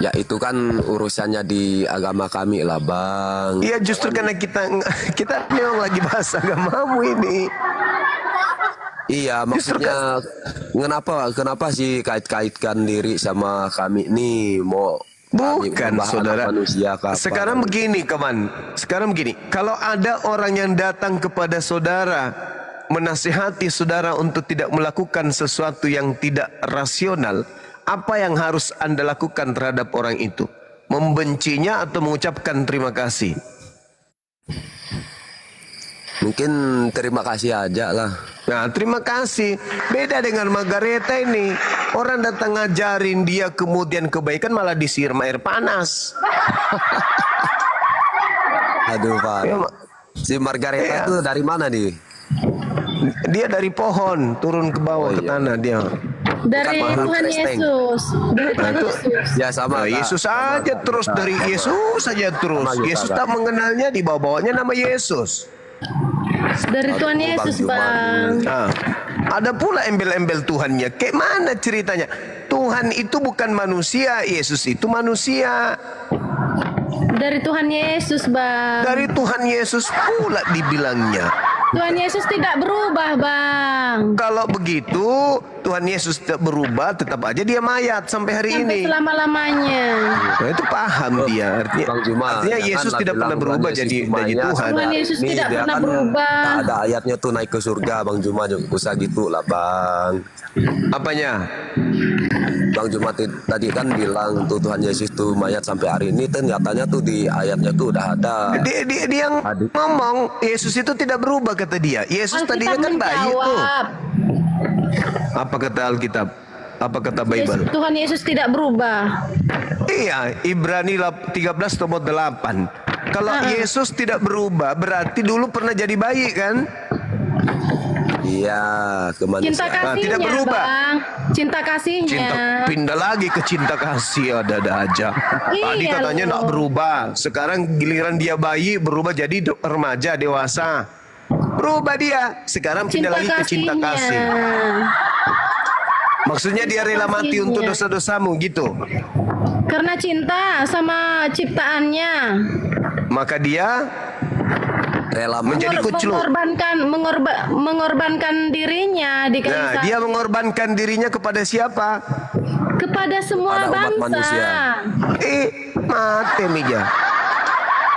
Ya itu kan urusannya di agama kami lah bang. Iya justru karena kita memang lagi bahas agamamu ini. Iya maksudnya kenapa sih kait-kaitkan diri sama kami nih mau Bukan saudara. Manusia Sekarang begini kawan. Sekarang begini. Kalau ada orang yang datang kepada saudara menasihati saudara untuk tidak melakukan sesuatu yang tidak rasional, apa yang harus Anda lakukan terhadap orang itu? Membencinya atau mengucapkan terima kasih? Mungkin terima kasih aja lah. Nah, terima kasih. Beda dengan Margareta ini. Orang datang ngajarin dia kemudian kebaikan malah disiram air panas. Aduh Pak. Ya, Si Margareta tuh dari mana nih? dia dari pohon turun ke bawah ke tanah dia. Dari Bukan Tuhan Kristen. Yesus. Dari Tuhan itu- Yesus. Ya sama Nah, Kak. Yesus saja terus dari Yesus saja terus. Sama juga, Yesus Kak. tak mengenalnya, dibawa-bawanya nama Yesus. Dari Tuhan Aduh, Yesus, Bang Bang. Ah, ada pula embel-embel Tuhannya. Kayak mana ceritanya? Tuhan itu bukan manusia, Yesus itu manusia. Dari Tuhan Yesus, Bang. Dari Tuhan Yesus pula dibilangnya. Tuhan Yesus tidak berubah, Bang. Kalau begitu, Tuhan Yesus tidak berubah, tetap aja dia mayat sampai hari Sampai ini. selama-lamanya. Nah, itu paham dia. Artinya, Bang Juma, artinya jangan Yesus lah tidak bilang pernah berubah Tuhan jadi Yesus cuma jadi ya. Tuhan. Tuhan Yesus Nih, tidak dia pernah kan berubah. tak ada ayatnya tuh naik ke surga Bang Juma, usah gitu lah Bang. Apanya? Bang Juma tadi kan bilang tuh Tuhan Yesus tuh mayat sampai hari ini, ternyatanya tuh di ayatnya tuh udah ada. Dia yang ngomong Yesus itu tidak berubah kata dia. Yesus tadinya Alkitab kan bayi tuh. menjawab. Apa kata Alkitab? Apa kata Bible? Tuhan Yesus tidak berubah. Iya, Ibrani 13 nomor 8. Kalau Yesus tidak berubah, berarti dulu pernah jadi bayi kan? Iya, kemanusiaan. Cinta kasihnya, tidak berubah. Bang. Cinta kasihnya. Cinta pindah lagi ke cinta kasih ada aja. Tadi Iya katanya loh. nak berubah. Sekarang giliran dia bayi berubah jadi remaja dewasa. Berubah dia. Sekarang pindah lagi ke cinta kasih. Maksudnya dia rela mati untuk dosa-dosamu gitu. Karena cinta sama ciptaannya. Maka dia Rela menjadi kucluk. Mengorbankan dirinya di kayu Nah, salib. dia mengorbankan dirinya kepada siapa? Kepada semua Pada umat bangsa. manusia. Mati Mija.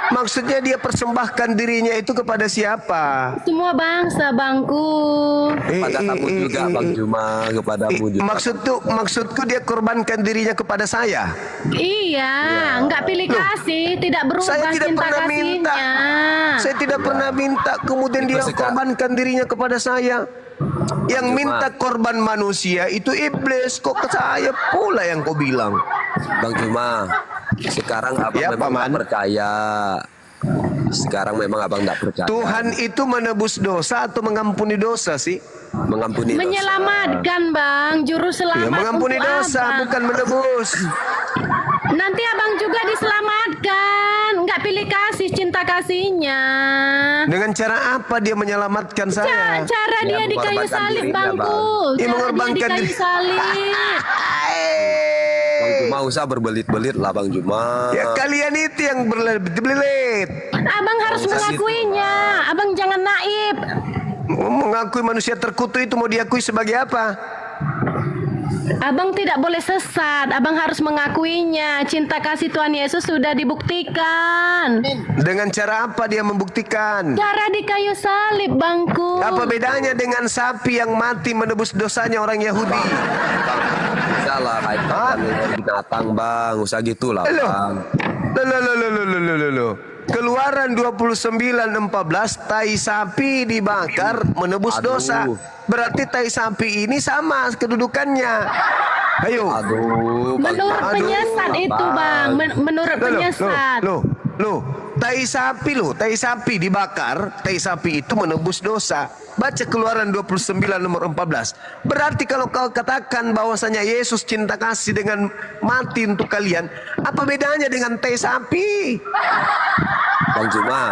Maksudnya dia persembahkan dirinya itu kepada siapa? Semua bangsa, Bangku. pada kamu juga Bang Juma, kepadamu juga. Maksudku dia korbankan dirinya kepada saya. Iya, nggak pilih kasih, tidak berubah Saya tidak cinta pernah kasihnya. minta. Saya tidak pernah minta, kemudian dia Itu korbankan dirinya kepada saya. Yang Cuma- minta korban manusia itu iblis. Kok ke saya pula yang kau bilang? Bang Juma, sekarang abang Ya, memang Paman. nggak percaya. Sekarang memang abang nggak percaya. Tuhan itu menebus dosa atau mengampuni dosa sih? mengampuni dosa. Menyelamatkan, Bang, juru selamat. Ya, mengampuni untuk dosa, Abang. bukan menebus. Nanti Abang juga diselamatkan, nggak pilih kasih cinta kasihnya. Dengan cara apa dia menyelamatkan saya? Cara dia di kayu mengorbankan salib, dirinya, Bangku. Bang. Cara dia di Mengorbankan kayu diri. salib. Bang Juma usah berbelit-belit lah Bang Juma. Ya kalian itu yang berbelit-belit. Abang harus mengakuinya. Abang jangan naib. Mengakui manusia terkutuk itu mau diakui sebagai apa? Abang tidak boleh sesat. Abang harus mengakuinya. Cinta kasih Tuhan Yesus sudah dibuktikan. Dengan cara apa dia membuktikan? Cara di kayu salib, Bangku. Apa bedanya dengan sapi yang mati menebus dosanya orang Yahudi? Bisa lah kaitkan dengan binatang Bang, usah gitu lah Loh. Bang. Loh. Keluaran 29:14 tai sapi dibakar menebus Aduh. dosa. Berarti tai sapi ini sama kedudukannya. Ayo. Aduh, Bang Menurut Juma. penyesat itu, Bang. Menurut penyesat. Loh. Tai sapi dibakar, tai sapi itu menebus dosa. Baca Keluaran 29 nomor 14. Berarti kalau kau katakan bahwasanya Yesus cinta kasih dengan mati untuk kalian, apa bedanya dengan tai sapi? Bang Juma.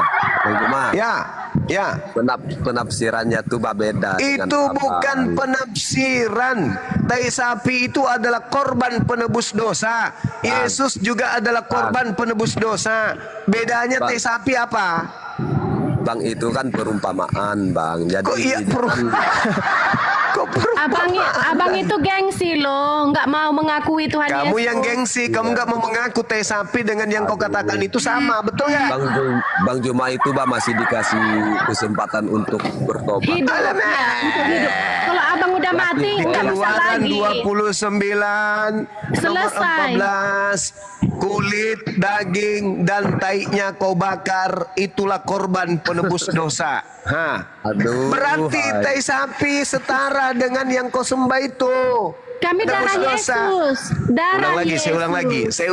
Ya. Penafsirannya tuh beda dengan Itu abang. bukan penafsiran. tai sapi itu adalah korban penebus dosa. Yesus juga adalah korban penebus dosa. Bedanya tai sapi apa? Bang, itu kan perumpamaan, Bang. Jadi Kok iya Kok Abang itu gengsi loh, nggak mau mengakui Tuhan Yesus. kamu yang gengsi, kamu nggak mau mengaku tai sapi dengan yang kau katakan itu sama, betul ya? Bang Juma itu Bang masih dikasih kesempatan untuk bertobat. Hidup ya, untuk hidup. Kalau abang udah mati, nggak bisa Keluaran lagi. 29 Selesai. nomor 14, kulit, daging dan taiknya kau bakar, itulah korban penebus dosa. Aduh. Berarti tai sapi setara dengan yang kau sembah itu. Kami darah Penebus dosa. Yesus. Darah Ulang lagi, Yesus. saya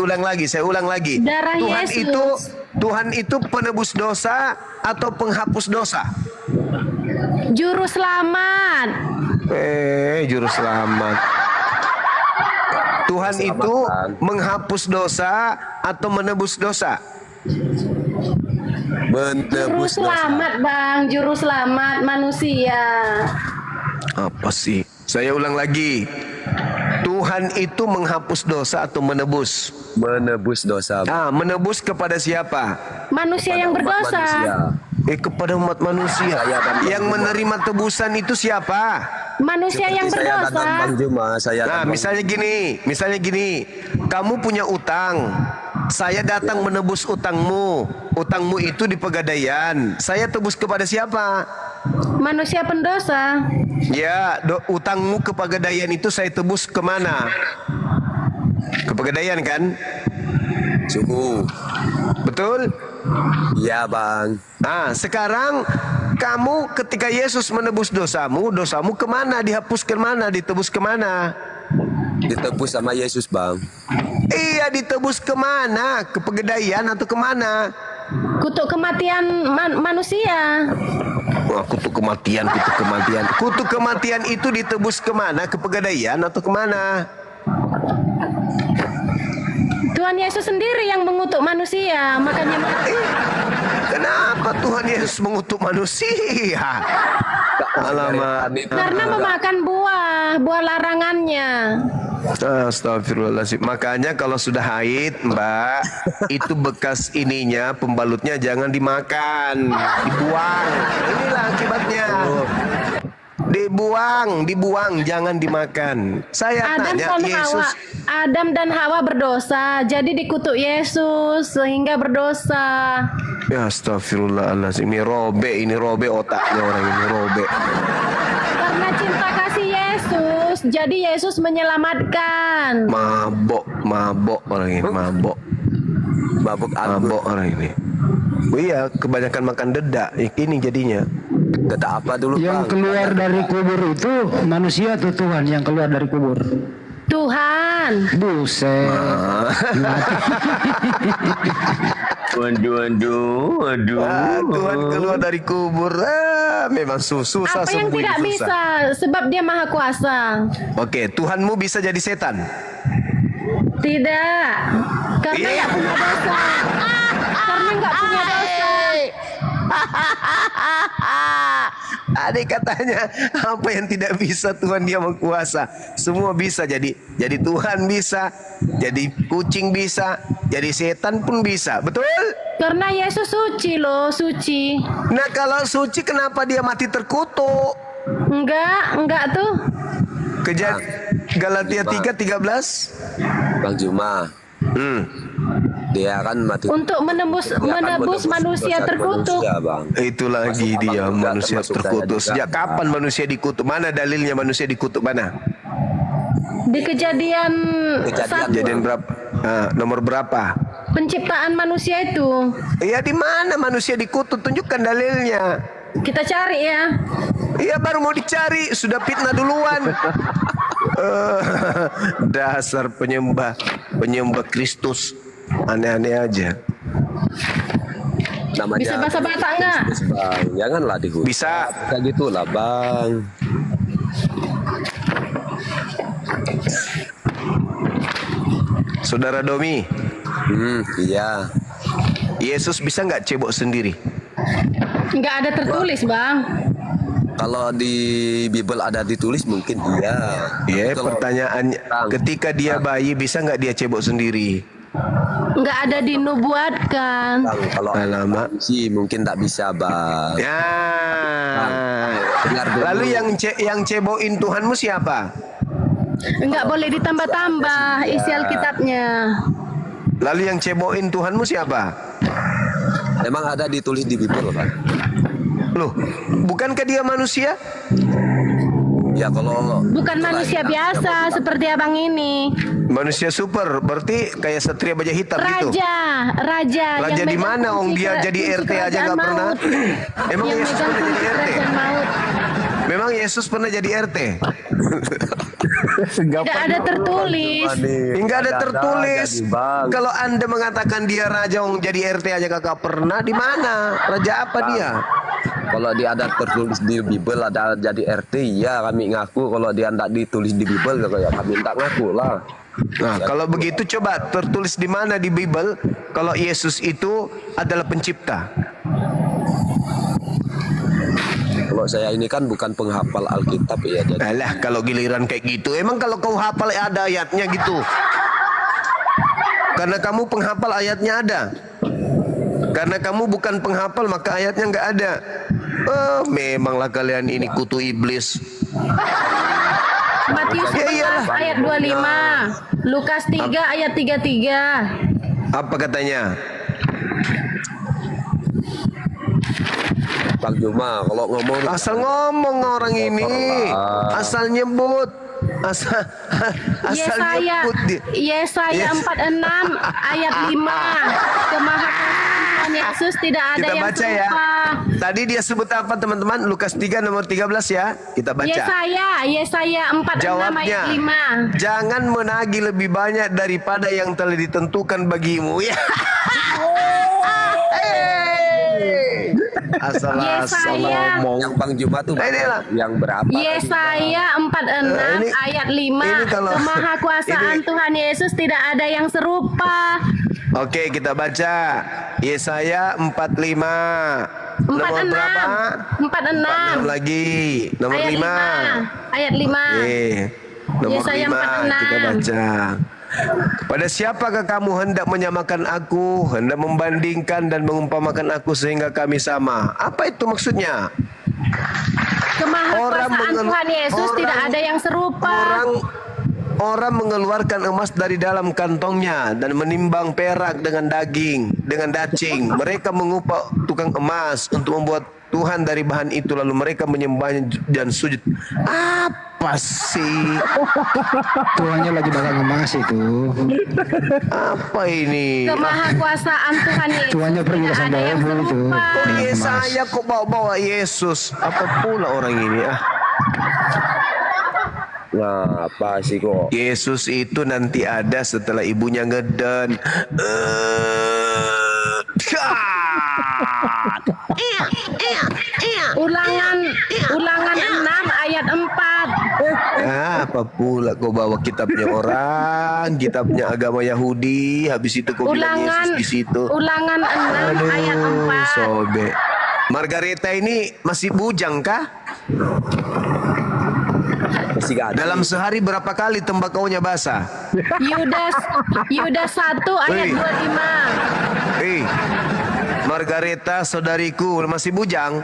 ulang lagi. Darah Yesus. Tuhan itu penebus dosa atau penghapus dosa? Juru selamat. Juru selamat. Tuhan itu menghapus dosa atau menebus dosa? Juru Menebus dosa. selamat, Bang. Juru selamat manusia. Apa sih? Saya ulang lagi. Tuhan itu menghapus dosa atau menebus? Menebus dosa. Menebus kepada siapa? Manusia yang berdosa. Kepada umat manusia. Yang menerima tebusan itu siapa? Manusia yang Saya berdosa. dan Bang Juma, saya Nah, dan Bang- misalnya gini, kamu punya utang, saya datang menebus utangmu, utangmu itu di Pegadaian, saya tebus kepada siapa? Manusia pendosa. Ya, utangmu ke Pegadaian itu saya tebus kemana? Ke Pegadaian kan? Suku. Betul? Iya, Bang. Sekarang kamu ketika Yesus menebus dosamu, dosamu kemana? Dihapuskan mana? Ditebus kemana? Ditebus sama Yesus, Bang. Iya, ditebus kemana? Ke Pegadaian atau kemana? Kutuk kematian manusia. Kutuk kematian. Kutuk kematian itu ditebus kemana? Ke Pegadaian atau kemana? Tuhan Yesus sendiri yang mengutuk manusia, makanya Kenapa Tuhan Yesus mengutuk manusia? Alamak. karena memakan buah larangannya. Astagfirullahaladzim. Makanya kalau sudah haid, Mbak, itu bekas ininya, pembalutnya jangan dimakan, dibuang. Inilah akibatnya. Dibuang, jangan dimakan. Saya tanya, Yesus. Adam dan Hawa berdosa, jadi dikutuk Yesus sehingga berdosa. Ya astagfirullahaladzim. Ini robek otaknya orang ini, robek. Karena cinta kasih Yesus, jadi Yesus menyelamatkan. Mabok orang ini, mabok orang ini. Iya, kebanyakan makan dedak, ini jadinya. Dedak apa dulu, Yang Bang? keluar dari kubur itu manusia atau Tuhan yang keluar dari kubur? Tuhan. Buset. Tuhan keluar dari kubur. Memang susah Apa yang sembuh tidak ini, bisa, susah. sebab dia maha kuasa. Oke, Tuhanmu bisa jadi setan. Tidak, karena nggak punya dosa. Karena nggak punya dosa. Adik katanya apa yang tidak bisa Tuhan dia mengkuasa. Semua bisa jadi Tuhan bisa, jadi kucing bisa, jadi setan pun bisa. Betul? Karena Yesus suci loh, suci. Nah, kalau suci kenapa dia mati terkutuk? Enggak tuh. Galatia 3:13. Bang Juma. Dia kan mati. Untuk menebus manusia dosa terkutuk. manusia, Bang. Itu lagi Masuk dia abang juga, manusia termasuk terkutuk. saya juga. Sejak kapan manusia dikutuk? Mana dalilnya manusia dikutuk mana? Di kejadian 1, Kejadian berapa? Nomor berapa? penciptaan manusia itu. Iya, di mana manusia dikutuk? Tunjukkan dalilnya. Kita cari ya. Iya, baru mau dicari, sudah fitnah duluan. Dasar penyembah Kristus, aneh-aneh aja. Namanya Bisa bahasa Batak nggak? Kristus, Bang. Janganlah dihujat. Bisa. Kayak gitulah, Bang. Saudara Domi, Iya. Yesus bisa nggak cebok sendiri? Nggak ada tertulis, Bang. Kalau di Bible ada ditulis mungkin iya. Ya, Kalau- pertanyaannya, ketika dia bayi bisa nggak dia cebok sendiri? Nggak ada dinubuatkan. Bang, kalau Alamak. sih mungkin tak bisa bang. Ya. Dengar dulu. Lalu yang cebokin Tuhanmu siapa? Nggak boleh ditambah-tambah isi Alkitabnya. Lalu yang cebokin Tuhanmu siapa? Emang ada ditulis di Bible bang? Loh, bukankah dia manusia? Ya kalau Bukan manusia biasa seperti abang ini. Manusia super, berarti kayak satria baja hitam gitu. Raja Raja yang di megang mana? Om kunci dia ke- jadi kunci RT aja kerajaan nggak pernah. maut. Emang Yang Yesus megang pernah jadi kunci RT? kerajaan maut. Memang Yesus pernah jadi RT? Tidak ada tertulis. Enggak ada tertulis. Kalau Anda mengatakan dia raja, Om jadi RT aja kakak pernah, di mana? Raja apa dia? kalau dia ada tertulis di Bible ada jadi RT ya kami ngaku. Kalau dia tidak ditulis di Bible ya kami tak ngaku lah. Nah, kalau begitu coba tertulis di mana di Bible kalau Yesus itu adalah pencipta? Kalau saya ini kan bukan penghafal Alkitab ya. Jadi Alah, kalau giliran kayak gitu, emang kalau kau hafal ada ayatnya gitu? Karena kamu penghafal ayatnya ada. Karena kamu bukan penghafal maka ayatnya nggak ada. Oh, memanglah kalian ini kutu iblis. Matius Ya, 11 iyalah. ayat 25. Lukas 3 ayat 33. Apa katanya? Bang Juma kalau ngomong Asal ngomong orang ini, asal nyebut, asal Yesaya nyebut dia. Yesaya Yes. 46 ayat 5. Kemahakuasaan Yesus tidak ada Kita yang baca ya. serupa. Tadi dia sebut apa teman-teman? Lukas 3 nomor 13 ya. Kita baca. Yesaya 46 Jawabnya, ayat 5. jangan menagih lebih banyak daripada yang telah ditentukan bagimu. Ya. Asal-asal Yesaya. ngomong. yang Bang Juma tuh Nah, inilah. yang berapa? tadi? Yesaya 46 Ini- ayat 5. ini kalau- Kemahakuasaan ini- Tuhan Yesus tidak ada yang serupa. Oke, kita baca Yesaya 45. Nomor berapa? 46 6 lagi. Nomor ayat 5. 5. Ayat 5. Oke. Nomor Yesaya 5 kita 46. baca. Kepada siapakah kamu hendak menyamakan aku, hendak membandingkan dan mengumpamakan aku sehingga kami sama? Apa itu maksudnya? Kemahakuasaan Tuhan Yesus tidak ada yang serupa. Orang mengeluarkan emas dari dalam kantongnya dan menimbang perak dengan daging, dengan dacing. Mereka mengupah tukang emas untuk membuat Tuhan dari bahan itu, lalu mereka menyembahnya dan sujud. Apa sih? Tuannya lagi bakal ngemas itu. Apa ini? Kemahakuasaan Tuhan Yesus Tuannya pergi ke tidak ada yang Sandalwood itu. serupa. Oh, Yesaya kok bawa-bawa Yesus? Apa pula orang ini? Nah, apa sih kok? Yesus itu nanti ada setelah ibunya ngeden. Ulangan 6 ayat 4. Apa pula kau bawa kitabnya orang, kitabnya agama Yahudi, habis itu kau bilang Yesus di situ. Ulangan 6 ayat 4. Sobek. Margareta ini masih bujang kah? Masih gak ada. Dalam sehari berapa kali tembakaunya basah? Yudas 1 ayat Hei. 25. Margareta saudariku masih bujang?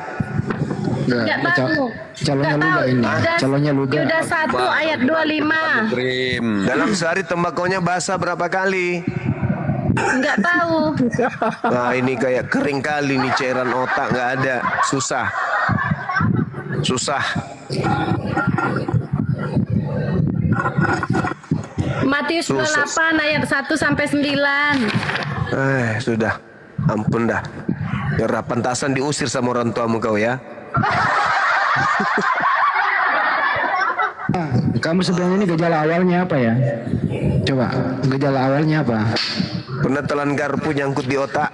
Enggak tahu. Calonnya Nggak Luga tahu. ini. Yudas- Calonnya Luga. Yudas 1 ayat 25. Krim. Dalam sehari tembakaunya basah berapa kali? Enggak tahu. Nah ini kayak kering kali nih, cairan otak nggak ada, susah. Matius Susah. 28 ayat 1 sampai 9. Sudah, ampun dah. Biar pantasan diusir sama orang tuamu kau ya. Kamu sebenarnya ini gejala awalnya apa ya? Coba, gejala awalnya apa? Pernah telan garpu nyangkut di otak?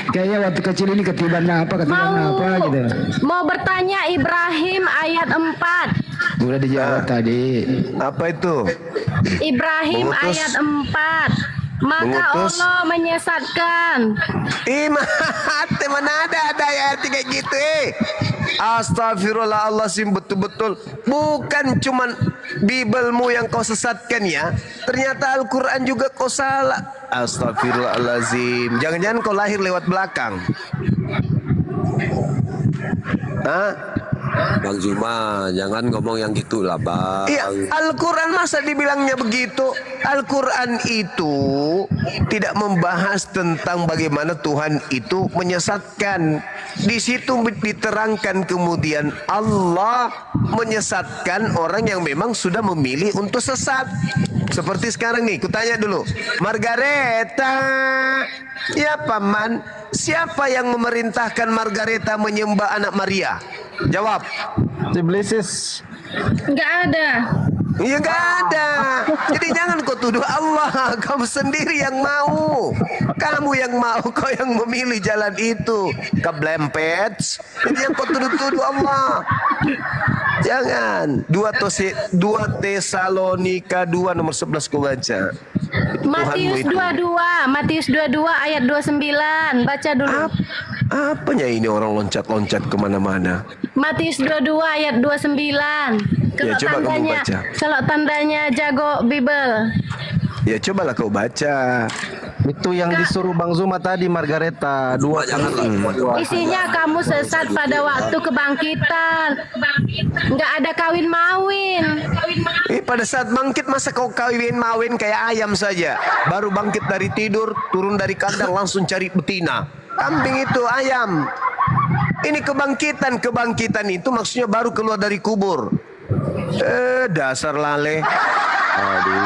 Kayaknya waktu kecil ini ketiban apa gitu. Mau bertanya Ibrahim ayat 4. Udah dijawab tadi. Apa itu? Ibrahim Mengutus. ayat 4. Maka Mengutus. Allah menyesatkan. Mati mana ada ayat kayak gitu Astagfirullah Allah sih betul-betul. Bukan cuman Bibelmu yang kau sesatkan ya. Ternyata Al-Quran juga kau salah. Astagfirullahalazim. Jangan-jangan kau lahir lewat belakang. Hah? Bang Zuma, jangan ngomong yang gitulah, Bang. Iya, Al-Quran masa dibilangnya begitu? Al-Quran itu tidak membahas tentang bagaimana Tuhan itu menyesatkan. Di situ diterangkan kemudian Allah menyesatkan orang yang memang sudah memilih untuk sesat. Seperti sekarang nih, kutanya dulu. Margareta, ya paman, siapa yang memerintahkan Margareta menyembah anak Maria? Jawab. Iblisis. Enggak ada. Ya gak ada. Jadi jangan kau tuduh Allah. Kamu sendiri yang mau. Kamu yang mau. Kau yang memilih jalan itu. Keblempet. Jadi yang kau tuduh-tuduh Allah. Jangan. 2 Tesalonika 2 nomor 11 kau baca. Matius 22 ayat 29. Baca dulu. Apanya ini orang loncat-loncat kemana-mana? Matius 22 ayat 29. Kalau Ya, coba kamu tandanya, baca. kalau tandanya jago Bible. Ya cobalah kau baca. Itu yang disuruh Bang Zuma tadi, Margareta. Isinya kamu sesat pada waktu kebangkitan. Enggak ada kawin mawin. Pada saat bangkit masa kau kawin mawin kayak ayam saja. Baru bangkit dari tidur, turun dari kandang langsung cari betina. Kambing itu ayam. Ini kebangkitan itu maksudnya baru keluar dari kubur. Dasar lale.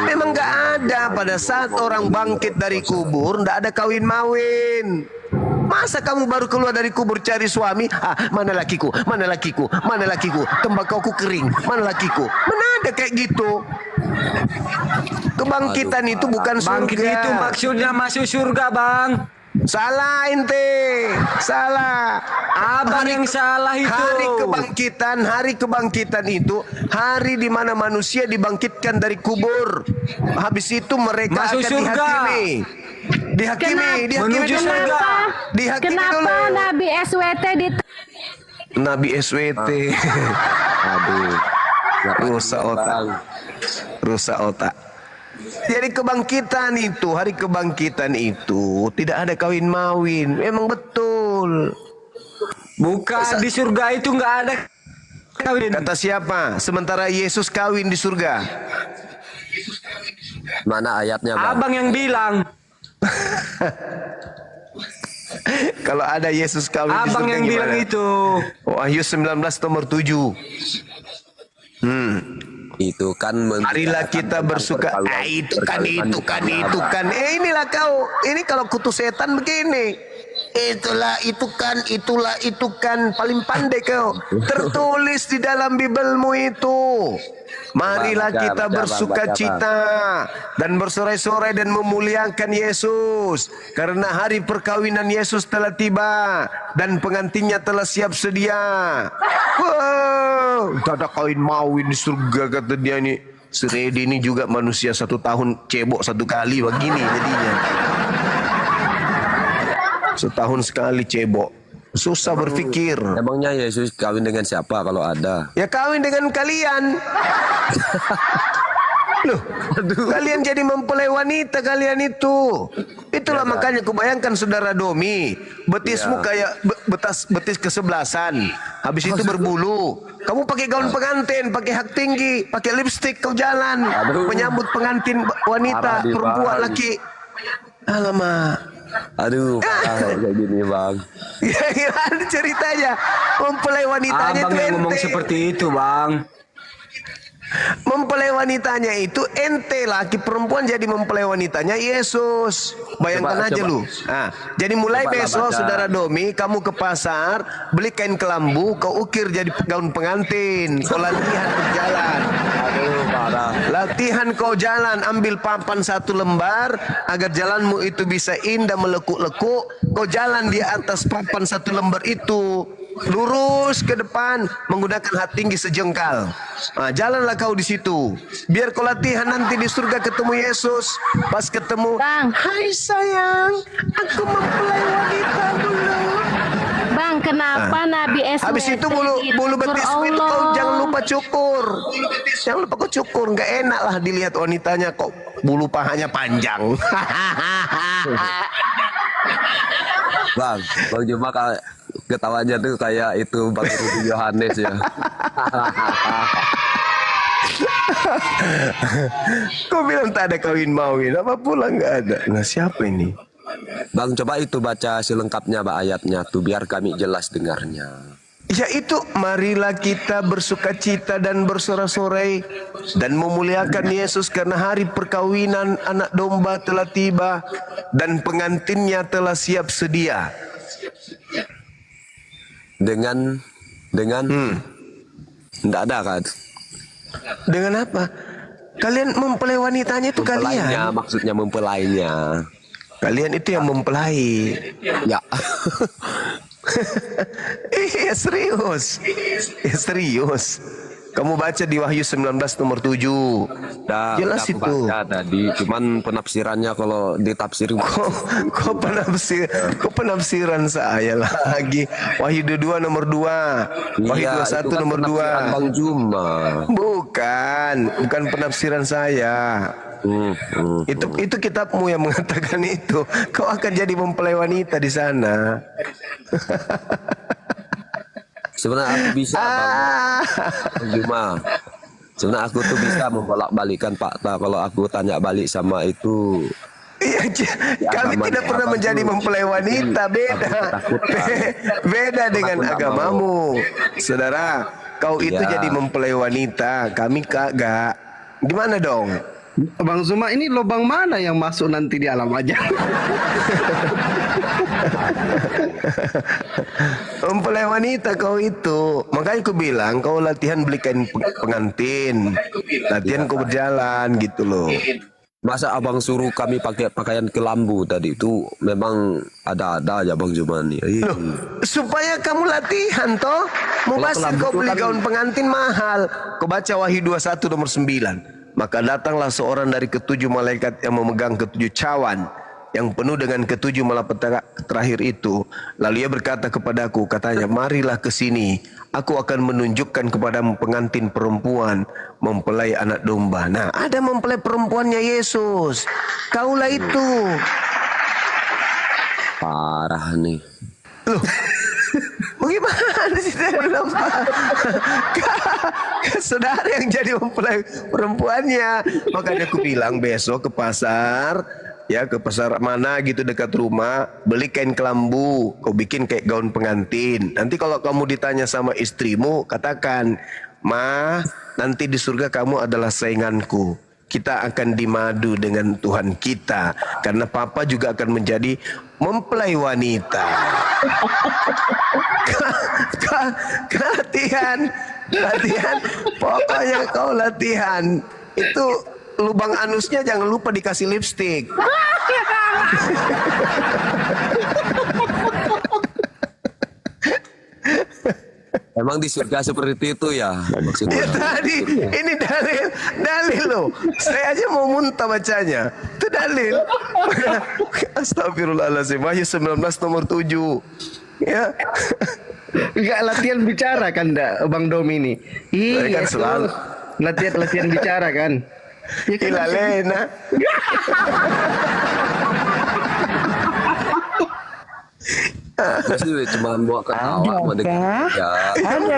Memang gak ada pada saat orang bangkit dari kubur, gak ada kawin mawin. Masa kamu baru keluar dari kubur cari suami? Mana lakiku, mana lakiku, mana lakiku, tembakauku kering, mana lakiku. Mana ada kayak gitu. Kebangkitan itu bukan surga. Bangkit itu maksudnya masuk surga, Bang. Salah ente, salah. Abang yang salah itu. Hari kebangkitan itu hari di mana manusia dibangkitkan dari kubur. Habis itu mereka masuk akan surga. Dihakimi menuju surga. Kenapa Nabi SWT Nabi SWT. Aduh, rusak otak. Jadi hari kebangkitan itu tidak ada kawin mawin. Memang betul. Bukan di surga itu nggak ada kawin. Kata siapa? Sementara Yesus kawin di surga. Mana ayatnya, Bang? Abang yang bilang. Kalau ada Yesus kawin di surga Abang yang bilang gimana? itu. Wahyu 19 nomor 7. Itu kan marilah kita bersuka. Itu kan. Inilah kau. Ini kalau kutu setan begini. Itulah, itu kan. Paling pandai kau. Tertulis di dalam Bibelmu itu. Marilah kita bersuka cita dan bersorai-sorai dan memuliakan Yesus. Karena hari perkawinan Yesus telah tiba dan pengantinnya telah siap sedia. Wow, tak ada kawin mawin di surga kata dia ini. Seredi ini juga manusia 1 tahun cebok 1 kali begini jadinya. Setahun sekali cebok. Susah berpikir. Emangnya Yesus kawin dengan siapa kalau ada? Ya kawin dengan kalian. Loh, kalian jadi mempelai wanita kalian itu. Itulah makanya kubayangkan saudara Domi, betismu kayak betis kesebelasan. Habis itu berbulu. Kamu pakai gaun pengantin, pakai hak tinggi, pakai lipstik kau jalan menyambut pengantin wanita, perempuan, laki. Alamak. Aduh, kayak gini, Bang. Gimana ceritanya? Mempelai wanitanya Abang itu yang ngomong ente. seperti itu, Bang. Mempelai wanitanya itu ente, laki perempuan jadi mempelai wanitanya Yesus. Bayangkan aja lu. Nah, jadi mulai besok saudara Domi, kamu ke pasar beli kain kelambu, kau ukir jadi gaun pengantin. Kau latihan berjalan. Aduh, parah. Latihan kau jalan, ambil papan 1 lembar agar jalanmu itu bisa indah melekuk-lekuk. Kau jalan di atas papan 1 lembar itu. lurus ke depan menggunakan hati tinggi sejengkal. Nah, jalanlah kau di situ. Biar kau latihan nanti di surga ketemu Yesus. Pas ketemu, Bang. hai sayang, aku mempelai wanita dulu. Bang, kenapa Nabi SWT Habis itu bulu betismu itu kau jangan lupa cukur. Jangan lupa kau cukur. Nggak enak lah dilihat wanitanya kok bulu pahanya panjang. Bang Juma ketawanya tuh kayak itu Bang Rudi Yohanes ya. Kau bilang tak ada kawin mawin, apa pula nggak ada. Nah siapa ini? Bang coba itu baca selengkapnya Pak ayatnya tuh biar kami jelas dengarnya. Yaitu marilah kita bersukacita dan bersorak-sorai dan memuliakan Yesus karena hari perkawinan anak domba telah tiba dan pengantinnya telah siap sedia. Dengan enggak ada kan? Dengan apa? Kalian mempelai wanitanya itu Mempelainya, kalian. maksudnya mempelainya. Kalian itu yang mempelai. Ya. Iya serius. Serius. Kamu baca di Wahyu 19 nomor 7. Jelas aku itu. baca tadi, cuman penafsirannya kalau ditafsir Kok penafsiran saya lagi. Wahyu 22 nomor 2. Wahyu Iya, 21 itu kan nomor 2. penafsiran Bang Juma. Bukan penafsiran saya. Itu kitabmu yang mengatakan itu. Kau akan jadi mempelai wanita di sana. Sebenarnya aku bisa Bang Juma. Sebenarnya aku tuh bisa membolak-balikan fakta kalau aku tanya balik sama itu. Iya, kami tidak pernah menjadi mempelai wanita, beda dengan agamamu, saudara. Kau itu jadi mempelai wanita, kami kagak. Gimana dong? Bang Zuma, ini lubang mana yang masuk nanti di alam aja? Mempelai wanita kau itu. Makanya aku bilang kau latihan beli kain pengantin. Latihan kau berjalan gitu loh. Masa abang suruh kami pakai pakaian kelambu tadi itu memang ada aja Bang Jumani. Loh, supaya kamu latihan toh. Mau pasti kau beli gaun pengantin mahal. Kau baca Wahyu 21 nomor 9. Maka datanglah seorang dari ketujuh malaikat yang memegang ketujuh cawan yang penuh dengan ketujuh malapetaka terakhir itu. Lalu ia berkata kepadaku, katanya, marilah ke sini. Aku akan menunjukkan kepadamu pengantin perempuan mempelai anak domba. Nah, ada mempelai perempuannya Yesus. Kaulah itu. Parah nih. Loh, bagaimana sih saya bilang saudara yang jadi mempelai perempuannya. Makanya aku bilang besok ke pasar, ya ke pasar mana gitu dekat rumah, beli kain kelambu, kau bikin kayak gaun pengantin. Nanti kalau kamu ditanya sama istrimu, katakan, Ma, nanti di surga kamu adalah sainganku. Kita akan dimadu dengan Tuhan kita. Karena papa juga akan menjadi mempelai wanita. Latihan. Pokoknya kau latihan. Itu lubang anusnya jangan lupa dikasih lipstik. Emang di surga seperti itu ya? Ya tadi, ini dalil loh. Saya aja mau muntah bacanya. Itu dalil. Astagfirullahaladzim. Wahyu 19 nomor 7. Ya. Enggak latihan bicara kan, Bang Dom ini? Iya kan selalu latihan bicara kan? Ya kan Ilalena. Terus itu cuma bawa ketawa sama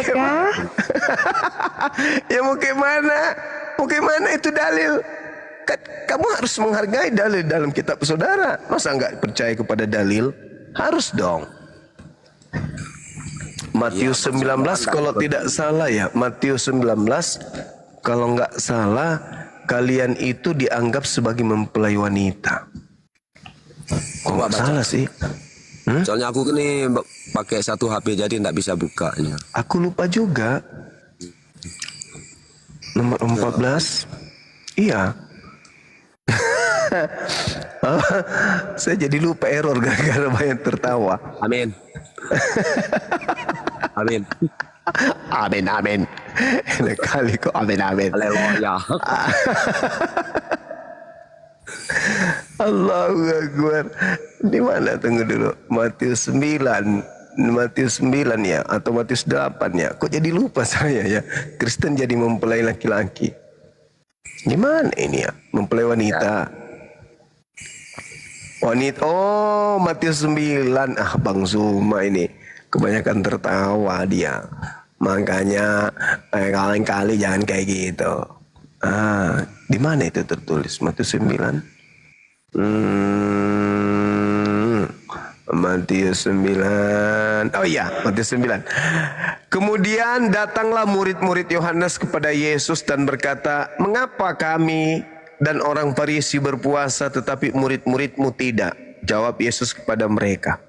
Ya mau gimana itu dalil. Kamu harus menghargai dalil dalam kitab saudara. Masa enggak percaya kepada dalil? Harus dong. Matius 19 kalau tidak salah ya, Matius 19 kalau enggak salah kalian itu dianggap sebagai mempelai wanita. Kok enggak salah sih? Soalnya aku ini pakai satu HP jadi tidak bisa bukanya. Aku lupa juga. Nomor 14. Iya. Saya jadi lupa error gara-gara banyak tertawa. Amin. Amin. Amin, amin. Enak kali kok amin, amin. Haleluya. Allahu Akbar. Di mana tunggu dulu? Matius 9. Matius 9 ya atau Matius 8 ya. Kok jadi lupa saya ya. Kristen jadi mempelai laki-laki. Gimana ini ya? Mempelai wanita. Wanita. Oh, Matius 9. Ah, Bang Zuma ini kebanyakan tertawa dia. Makanya kali-kali jangan kayak gitu. Ah, di mana itu tertulis? Matius 9. Matius 9. Oh iya, Matius 9. Kemudian datanglah murid-murid Yohanes kepada Yesus dan berkata, "Mengapa kami dan orang Farisi berpuasa tetapi murid-muridmu tidak?" Jawab Yesus kepada mereka,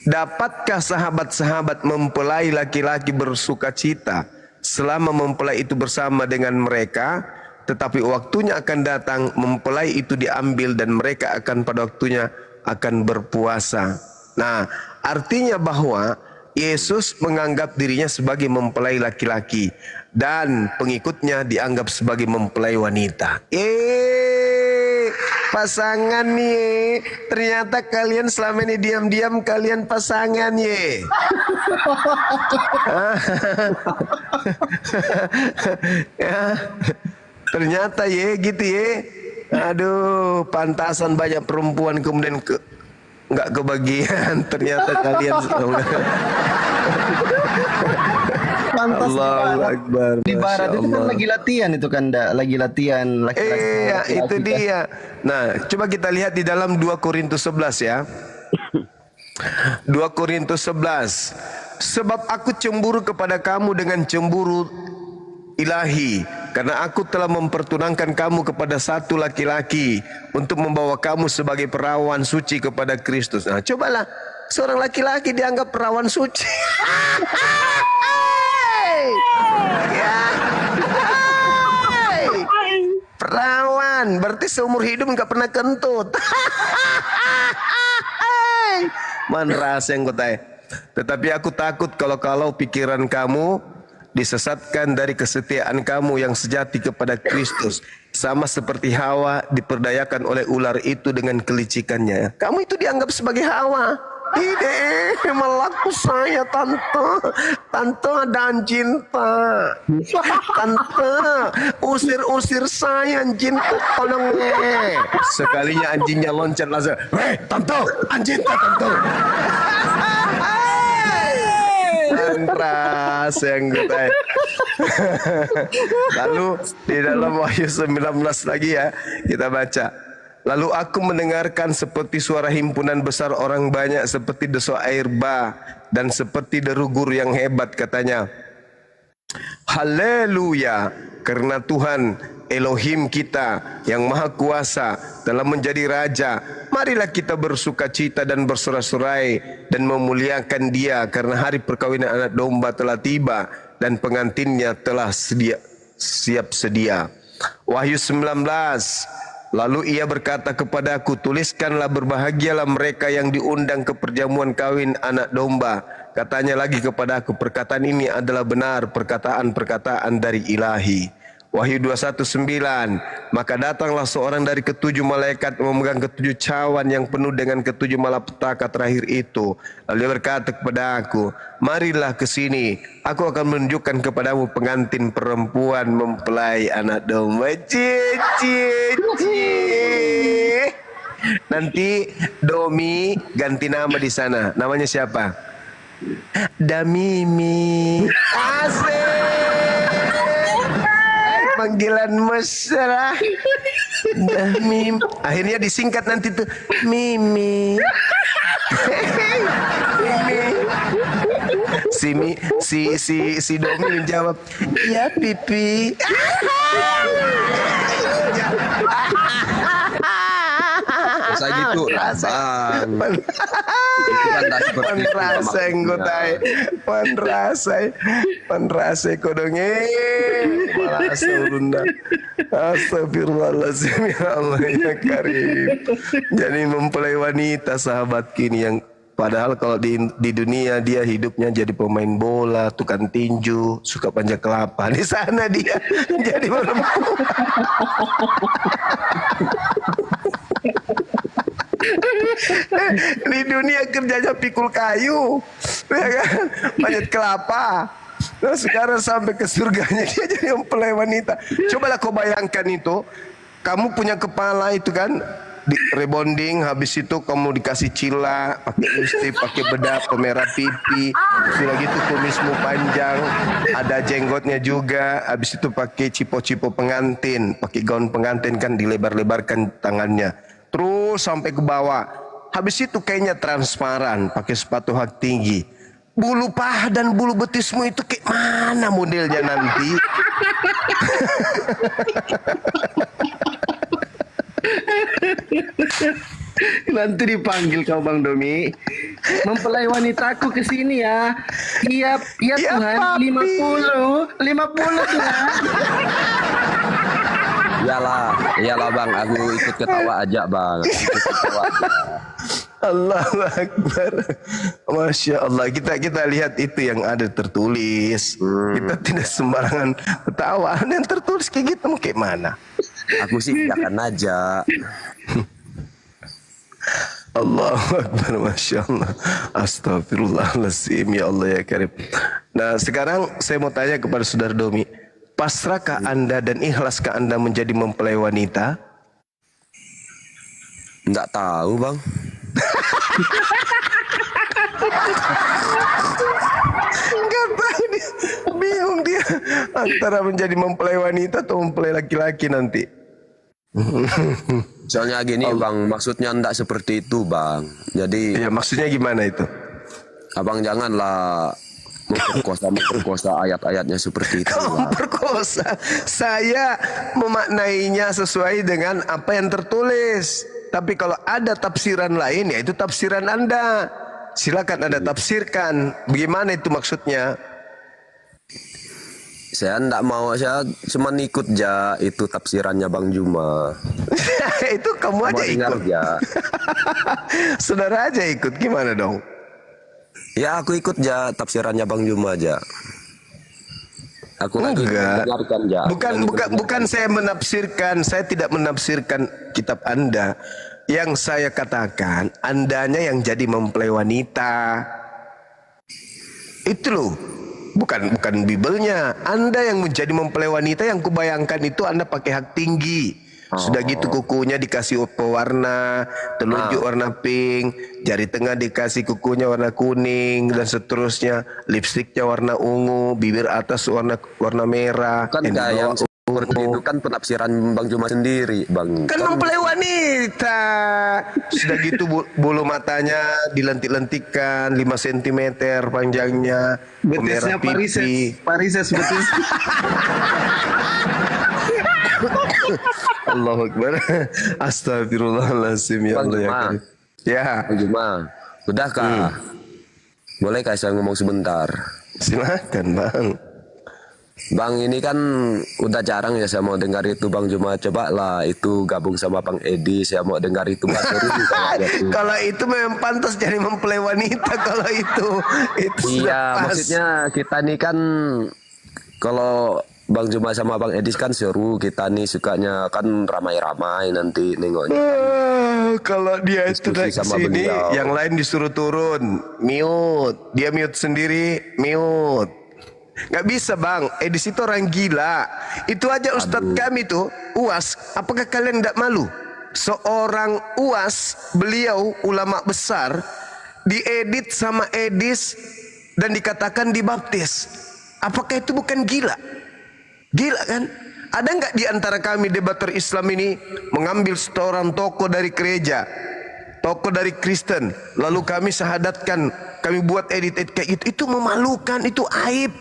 "Dapatkah sahabat-sahabat mempelai laki-laki bersukacita selama mempelai itu bersama dengan mereka? Tetapi waktunya akan datang, mempelai itu diambil dan mereka akan pada waktunya akan berpuasa." Nah, artinya bahwa Yesus menganggap dirinya sebagai mempelai laki-laki dan pengikutnya dianggap sebagai mempelai wanita. Pasangan nih, ternyata kalian selama ini diam-diam kalian pasangan ye. Ya, ternyata ye gitu ye. Aduh, pantasan banyak perempuan kemudian nggak kebagian. Ternyata kalian Allahu Akbar. Di barat itu kan lagi latihan itu kan, lagi latihan laki-laki. Itu dia. Nah, coba kita lihat di dalam 2 Korintus 11 ya. 2 Korintus 11. Sebab aku cemburu kepada kamu dengan cemburu ilahi, karena aku telah mempertunangkan kamu kepada satu laki-laki untuk membawa kamu sebagai perawan suci kepada Kristus. Nah, cobalah seorang laki-laki dianggap perawan suci. Perawan, berarti seumur hidup nggak pernah kentut. Man rasa yang kutai. Tetapi aku takut kalau pikiran kamu disesatkan dari kesetiaan kamu yang sejati kepada Kristus, sama seperti Hawa diperdayakan oleh ular itu dengan kelicikannya. Kamu itu dianggap sebagai Hawa. Ide melaku saya tante dan cinta. Tante usir saya anjing tolong. Sekalinya anjingnya loncat langsung, "Hei tante, anjing tante." Ras yang gue. Lalu di dalam Wahyu 19 lagi ya kita baca. Lalu aku mendengarkan seperti suara himpunan besar orang banyak, seperti desau air bah dan seperti deru guru yang hebat, katanya, "Haleluya, karena Tuhan Elohim kita yang maha kuasa telah menjadi raja. Marilah kita bersukacita dan bersorak-sorai dan memuliakan Dia, karena hari perkawinan anak domba telah tiba dan pengantinnya telah siap sedia." Wahyu 19. Lalu ia berkata kepadaku, "Tuliskanlah, berbahagialah mereka yang diundang ke perjamuan kawin anak domba." Katanya lagi kepadaku, "Perkataan ini adalah benar, perkataan-perkataan dari Ilahi." Wahyu 21:9. Maka datanglah seorang dari ketujuh malaikat memegang ketujuh cawan yang penuh dengan ketujuh malapetaka terakhir itu. Lalu dia berkata kepada aku, "Marilah ke sini, aku akan menunjukkan kepadamu pengantin perempuan mempelai anak domba." Nanti Domi ganti nama di sana. Namanya siapa? Damimi. Asik. Panggilan mesra. Mim. Akhirnya disingkat nanti tuh Mimi. Mimi. Si Domi menjawab, "Ya pipi." Saya gitu lah, Bang. Itu kan tak seperti itu, Panrasai kodongnya malah surunda. Astagfirullahaladzim, ya Allah ya Karim. Jadi mempelai wanita sahabat kini yang Padahal kalau di dunia dia hidupnya jadi pemain bola, tukang tinju, suka panjat kelapa. Di sana dia jadi perempuan. Di dunia kerjanya pikul kayu, ya kan? Panjat kelapa. Nah, sekarang sampai ke surganya dia jadi mempelai wanita. Cobalah kau bayangkan itu, kamu punya kepala itu kan, di rebonding, habis itu kamu dikasih cila, pakai lipstik, pakai bedak, pemerah pipi, sudah gitu kumismu panjang, ada jenggotnya juga, habis itu pakai cipo-cipo pengantin, pakai gaun pengantin kan dilebar-lebarkan tangannya, terus sampai ke bawah, habis itu kayaknya transparan, pakai sepatu hak tinggi, bulu paha dan bulu betismu itu kayak mana modelnya nanti? Nanti dipanggil kau Bang Domi, mempelai wanitaku ke sini ya. Iya, iya Ya, Tuhan, papi. 50 Tuhan. Iyalah bang, aku ikut ketawa aja bang. Ikut ketawa aja. Allahu Akbar. Masya Allah. Kita lihat itu yang ada tertulis. Kita tidak sembarangan ketawa. Yang tertulis kayak gitu mau kayak mana? Aku sih akan aja. Allahu Akbar. Masya Allah. Astagfirullahaladzim. Ya Allah ya Karim. Nah sekarang saya mau tanya kepada Saudara Domi. Pasrahkah Anda dan ikhlaskah Anda menjadi mempelai wanita? Nggak tahu bang. Enggak tahu dia. Bingung dia. Antara menjadi mempelai wanita atau mempelai laki-laki nanti. Soalnya gini bang, maksudnya nggak seperti itu bang. Jadi Ya maksudnya gimana itu? abang janganlah memperkosa ayat-ayatnya seperti itu. Kau memperkosa. Saya memaknainya sesuai dengan apa yang tertulis. Tapi kalau ada tafsiran lain, ya itu tafsiran Anda. Silakan Anda tafsirkan. Bagaimana itu maksudnya? Saya enggak mau, saya cuma ikut aja itu tafsirannya Bang Juma. Itu kamu aja Mau dengar ikut. aja. Saudara aja ikut. Gimana dong? Ya aku ikut aja tafsirannya Bang Juma aja. Aku lagi Enggak. mendengarkan aja. Bukan saya menafsirkan. Saya tidak menafsirkan kitab Anda. Yang saya katakan, Andanya yang jadi mempelai wanita. Itu loh. Bukan Bibelnya. Anda yang menjadi mempelai wanita, yang kubayangkan itu Anda pakai hak tinggi. Sudah gitu kukunya dikasih pewarna, telunjuk warna pink, jari tengah dikasih kukunya warna kuning dan seterusnya, lipstiknya warna ungu, bibir atas warna merah. Kan yang di kayak yang bawah seperti itu kan penafsiran Bang Juma sendiri Bang. kan mempelai wanita. Sudah gitu bulu matanya dilentik-lentikkan 5 cm panjangnya, pemerah pipi. Parises betul. Allahu Akbar. Astagfirullahaladzim ya Bang Allah ya Juma. Karim. Ya, Bang Juma, udah kah? Boleh kah saya ngomong sebentar? silakan Bang. Bang ini kan udah jarang ya saya mau dengar itu Bang Juma. Coba lah itu gabung sama Bang Edi, saya mau dengar itu Bang Edi. Kalau itu memang pantas jadi mempelai wanita. Kalau itu sudah Iya, pas. maksudnya kita nih kan kalau Bang Juma sama Bang Edis kan seru, kita nih sukanya kan ramai-ramai nanti nengoknya. Kalau dia itu Diskusi naik sama sini, beliau. yang lain disuruh turun, mute. Dia mute sendiri, mute. Nggak bisa Bang, Edis itu orang gila. Itu aja Ustadz kami tuh, UAS, apakah kalian nggak malu? Seorang UAS, beliau ulama besar, diedit sama Edis dan dikatakan dibaptis. Apakah itu bukan gila? Gila kan? Ada nggak di antara kami debater Islam ini mengambil seorang tokoh dari gereja, tokoh dari Kristen, lalu kami syahadatkan, kami buat edit kayak gitu? Itu memalukan, itu aib.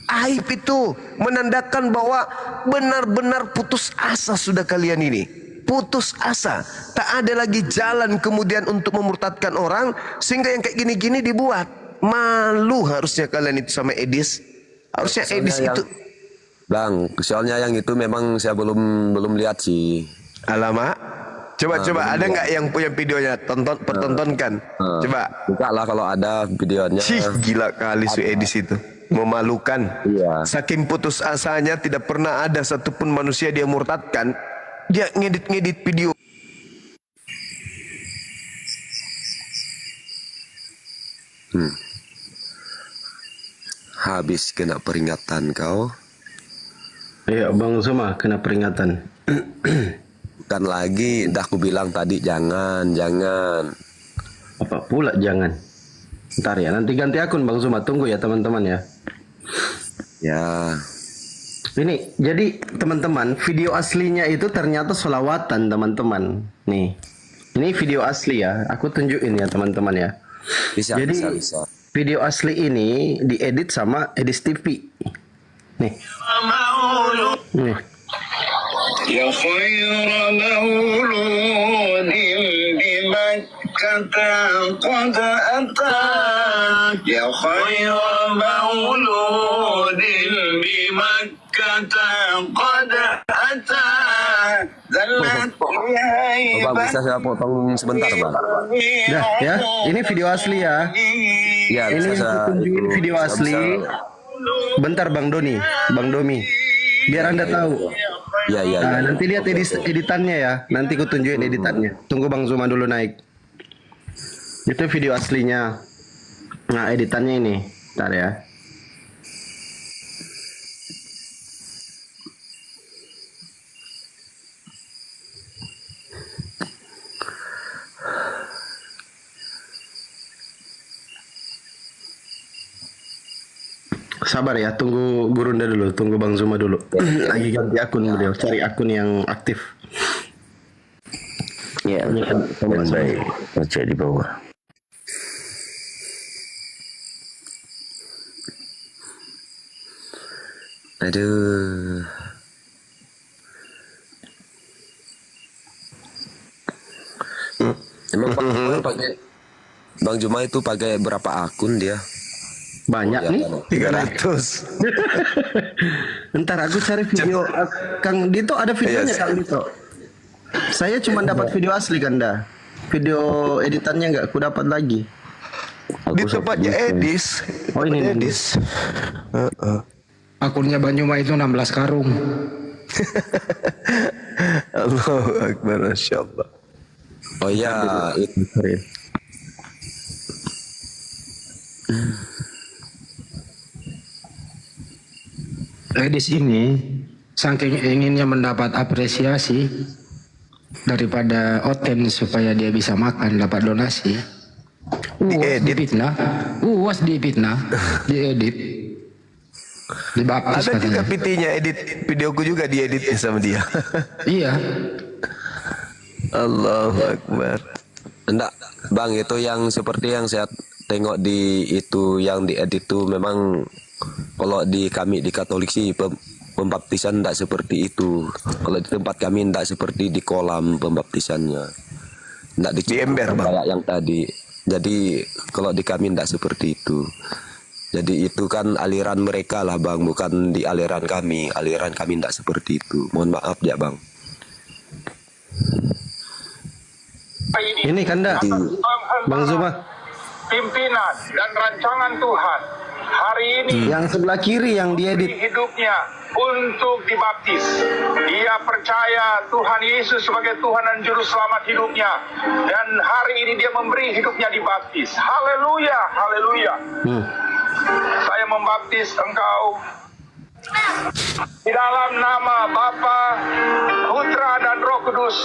Aib itu menandakan bahwa benar-benar putus asa sudah kalian ini. Putus asa. Tak ada lagi jalan kemudian untuk memurtadkan orang, sehingga yang kayak gini-gini dibuat. Malu harusnya kalian itu sama Edis. Harusnya Soalnya Edis itu. Bang, soalnya yang itu memang saya belum lihat sih. Alamak. Coba ada nggak yang punya videonya? Pertontonkan. Coba. Buka lah kalau ada videonya. Cih, gila kali Su Edis itu. Memalukan. Iya. Saking putus asanya tidak pernah ada satupun manusia dia murtadkan. Dia ngedit video. Habis kena peringatan kau. Iya, Bang Zuma kena peringatan. Bukan lagi, dah aku bilang tadi jangan. Apa pula jangan? Ntar ya, nanti ganti akun Bang Zuma. Tunggu ya teman-teman ya. Ya. Ini, jadi teman-teman, video aslinya itu ternyata selawatan teman-teman. Nih, ini video asli ya. Aku tunjukin ya teman-teman ya. Bisa. Video asli ini diedit sama Edis TV. Nih. Nih. يا خير مولود بمكة قد أتى يا خير مولود بمكة قد أتى Bang, bisa saya potong sebentar, Bang? Dah ya, ini video asli ya. Ya, Ini bisa aku tunjukin video asli. Bentar Bang Domi, biar Anda tahu. Ya. Nah, nanti lihat editannya ya. Nanti aku tunjukin editannya. Tunggu Bang Zuma dulu naik. Itu video aslinya. Nah, editannya ini. Bentar ya. Sabar ya, tunggu Gurunda dulu, tunggu Bang Zuma dulu. Lagi ganti akun beliau, cari akun yang aktif. Ya, dengan baik. Baca di bawah. Aduh. Emang Bang Juma itu pakai berapa akun dia? Banyak nih, 300. Ntar aku cari video Kang Dito, ada videonya Kang Dito. Saya cuma dapat video asli kan dah. Video editannya nggak aku dapat lagi. Di tempatnya Edis. Oh ini Edis. Akunnya Banyuma itu 16 karung. Allahu Akbar, Masya Allah. Oh ya, itu. Edis ini saking inginnya mendapat apresiasi daripada Oten supaya dia bisa makan dapat donasi. Uas difitnah, diedit, dibaptis Ada juga katanya. PT-nya edit videoku juga diedit sama dia. Iya. Allahu Akbar. Enggak, Bang, itu yang seperti yang saya tengok di itu yang diedit itu memang kalau di kami di Katolik sih pembaptisan tidak seperti itu. Kalau di tempat kami tidak seperti di kolam pembaptisannya. Tidak di ember, Bang. Kayak yang tadi. Jadi kalau di kami tidak seperti itu. Jadi itu kan aliran mereka lah, Bang, bukan di aliran kami. Aliran kami tidak seperti itu. Mohon maaf ya, Bang. Ini Kanda, Bang Zuma. Pimpinan dan rancangan Tuhan hari ini Yang sebelah kiri yang diedit. hidupnya untuk dibaptis. Dia percaya Tuhan Yesus sebagai Tuhan dan Juru Selamat hidupnya. Dan hari ini dia memberi hidupnya dibaptis. Haleluya, haleluya. Saya membaptis engkau di dalam nama Bapa, Putra dan Roh Kudus,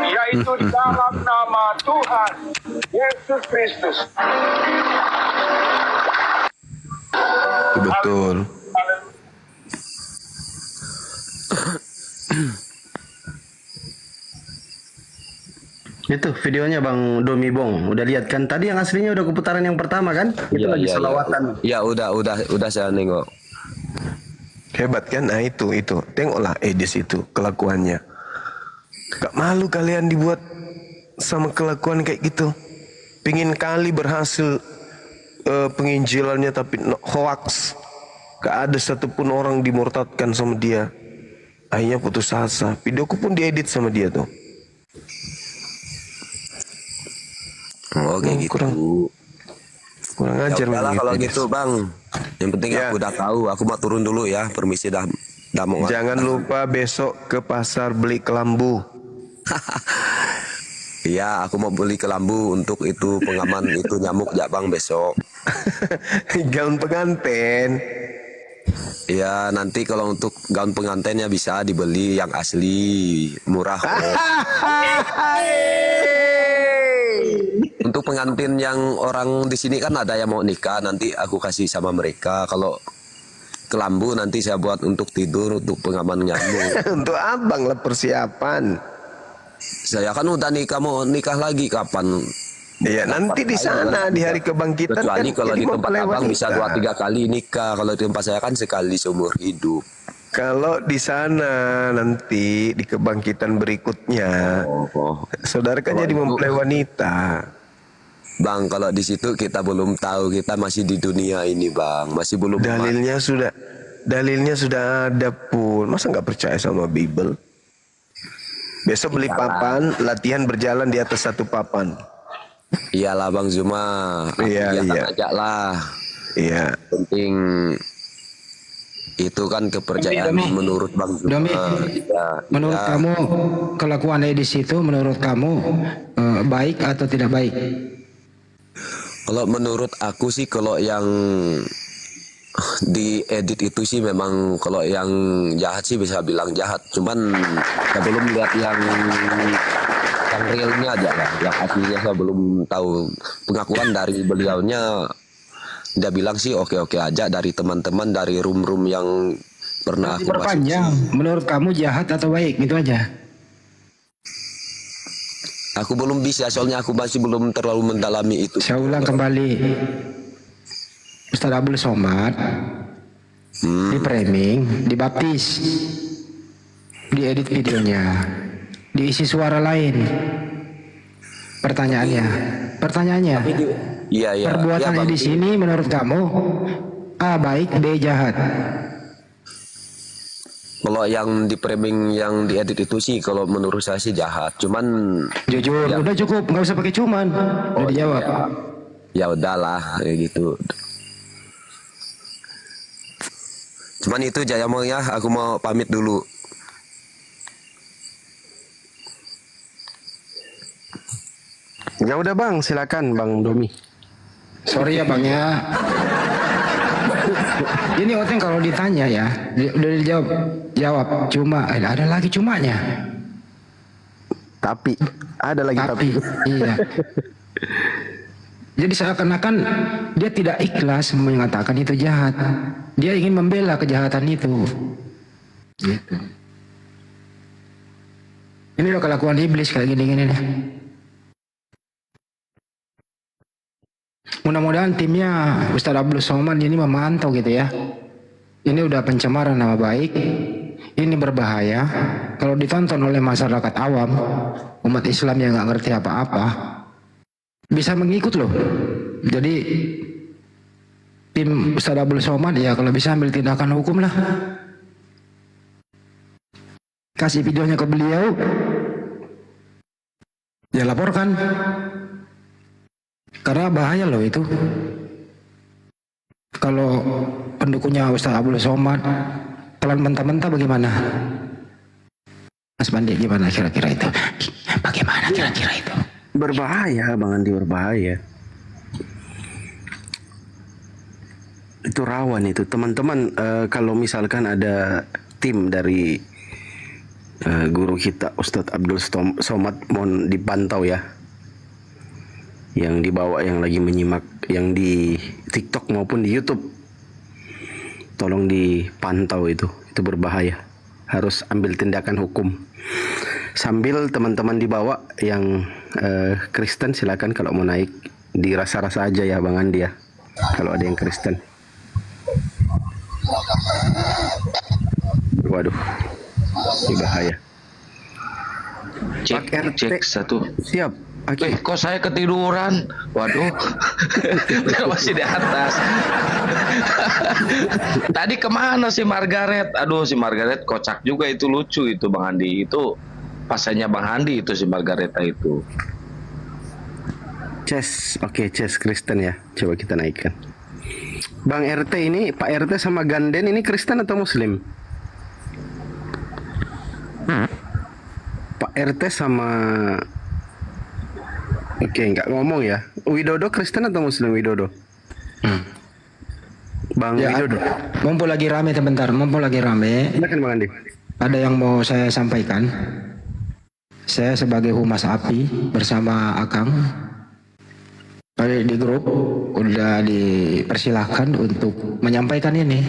yaitu di dalam nama Tuhan Yesus Kristus. Betul. Itu videonya Bang Domi Bong. Udah lihat kan? Tadi yang aslinya udah keputaran yang pertama kan? Itu lagi selawatan. Ya, udah saya nengok. Hebat kan? Nah itu. Tengoklah Edis itu kelakuannya. Gak malu kalian dibuat sama kelakuan kayak gitu. Pingin kali berhasil penginjilannya tapi hoax. Gak ada satupun orang dimurtadkan sama dia. Akhirnya putus asa. Videoku pun diedit sama dia tuh. Oke gitu. Kurang Ya ajar udahlah memang kalau itu. gitu bang. Yang penting Ya. aku udah tahu. Aku mau turun dulu ya. Permisi dah. Mau Jangan lupa besok ke pasar beli kelambu. Iya, aku mau beli kelambu untuk itu pengaman itu nyamuk ya bang besok. Gaun pengantin. Iya, nanti kalau untuk gaun pengantinnya bisa dibeli yang asli, murah kok. Untuk pengantin yang orang di sini kan ada yang mau nikah, nanti aku kasih sama mereka. Kalau kelambu nanti saya buat untuk tidur, untuk pengaman nyamuk. Untuk abang lah persiapan. Saya kan udah nikah, mau nikah lagi kapan? Iya, nanti di sana di hari kebangkitan Kecuali kan kalau jadi di tempat mempelai abang bisa wanita. 2-3 kali nikah. Kalau di tempat saya kan sekali seumur hidup. Kalau di sana nanti di kebangkitan berikutnya, saudara kan jadi mempelai wanita. Bang, kalau di situ kita belum tahu, kita masih di dunia ini bang, masih belum. Dalilnya sudah ada pun. Masa nggak percaya sama Bible? Besok beli papan, latihan berjalan di atas satu papan. Iyalah bang Zuma, Iya. ajak lah. Iya. Penting itu kan kepercayaan menurut bang Zuma. Domi, menurut kamu kelakuannya di situ menurut kamu baik atau tidak baik? Kalau menurut aku sih, kalau yang diedit itu sih memang, kalau yang jahat sih bisa bilang jahat. Cuman saya belum lihat yang realnya aja lah. Yang aslinya saya belum tahu. Pengakuan dari beliaunya, dia bilang sih oke-oke aja. Dari teman-teman, dari room-room yang pernah aku masuk. Perpanjang, menurut kamu jahat atau baik? Itu aja. Aku belum bisa, soalnya aku masih belum terlalu mendalami itu. Saya ulang kembali. Ustaz Abdul Somad di framing, dibaptis, diedit videonya, diisi suara lain. Pertanyaannya, Iya. perbuatannya di sini menurut kamu A baik, B jahat? Kalau yang di framing, yang diedit itu sih, kalau menurut saya sih jahat. Cuman jujur, udah cukup, nggak usah pakai cuman. Udah dijawab. Ya udahlah, kayak gitu. Cuman itu Jayamong ya, aku mau pamit dulu. Ya udah bang, silakan bang Domi. Sorry ya bang ya. Ini Oteng kalau ditanya ya, udah jawab cuma, ada lagi cumanya. Tapi ada lagi tapi. Iya. Jadi seakan-akan dia tidak ikhlas mengatakan itu jahat. Dia ingin membela kejahatan itu. Gitu. Ini loh kelakuan iblis kayak gini-gini nih. Mudah-mudahan timnya Ustaz Abdul Somad ini memantau gitu ya. Ini udah pencemaran nama baik. Ini berbahaya. Kalau ditonton oleh masyarakat awam, umat Islam yang nggak ngerti apa-apa, bisa mengikut loh. Jadi tim Ustaz Abdul Somad ya kalau bisa ambil tindakan hukum lah. Kasih videonya ke beliau. Ya laporkan. Karena bahaya loh itu. Kalau pendukungnya Ustaz Abdul Somad telan mentah-mentah bagaimana? Mas Bandi gimana kira-kira itu? Bagaimana kira-kira itu? Berbahaya Bang Andi, berbahaya. Itu rawan itu teman-teman. Kalau misalkan ada tim dari guru kita Ustadz Abdul Somad, mohon dipantau ya, yang dibawa, yang lagi menyimak, yang di TikTok maupun di YouTube, tolong dipantau. Itu berbahaya, harus ambil tindakan hukum. Sambil teman-teman dibawa yang Kristen, silakan kalau mau naik dirasa-rasa aja ya Bang Andi ya, kalau ada yang Kristen. Waduh, ini bahaya. Cek satu. Siap. Kok saya ketiduran? Waduh, masih di atas. Tadi kemana si Margaret? Aduh, si Margaret kocak juga, itu lucu itu Bang Andi. Itu pasannya Bang Andi itu, si Margareta itu. Ces, oke, Ces Kristen ya. Coba kita naikkan. Bang RT ini, Pak RT sama Ganden ini Kristen atau Muslim? Pak RT sama, oke, nggak ngomong ya. Widodo Kristen atau Muslim Widodo? Bang Ya, Widodo. mumpung lagi rame sebentar, mumpung lagi rame. Silakan Bang Andi. Ada yang mau saya sampaikan. Saya sebagai humas API bersama Akang di grup udah dipersilahkan untuk menyampaikan ini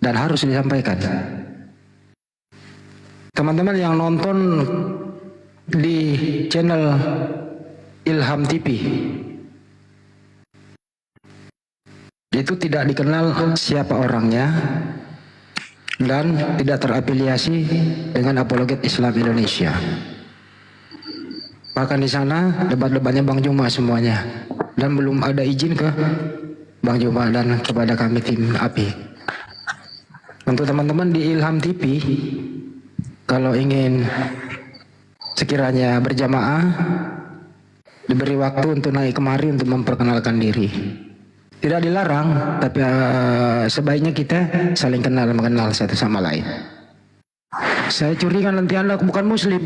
dan harus disampaikan. Teman-teman yang nonton di channel Ilham TV itu tidak dikenal siapa orangnya dan tidak terafiliasi dengan apologet Islam Indonesia. Bahkan di sana debat-debatnya Bang Juma semuanya, dan belum ada izin ke Bang Juma dan kepada kami tim API. Untuk teman-teman di Ilham TV, kalau ingin sekiranya berjamaah, diberi waktu untuk naik kemari untuk memperkenalkan diri. Tidak dilarang, tapi sebaiknya kita saling kenal mengenal satu sama lain. Saya curiga nanti Anda bukan Muslim.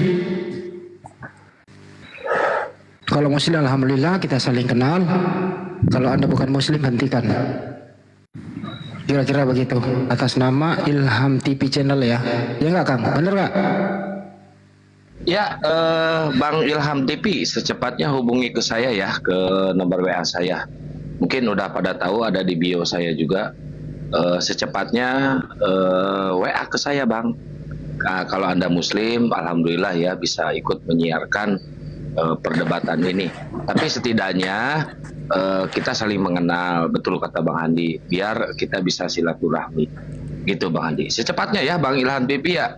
Kalau Muslim alhamdulillah kita saling kenal. Kalau Anda bukan Muslim hentikan. Kira-kira begitu. Atas nama Ilham TV channel ya. Ya enggak Kang? Bener enggak? Ya, Bang Ilham TV secepatnya hubungi ke saya ya, ke nomor WA saya. Mungkin udah pada tahu, ada di bio saya juga. Secepatnya WA ke saya Bang. Nah, kalau Anda Muslim, alhamdulillah ya bisa ikut menyiarkan perdebatan ini. Tapi setidaknya kita saling mengenal, betul kata Bang Andi, biar kita bisa silaturahmi. Gitu Bang Andi. Secepatnya ya Bang Ilham TV ya,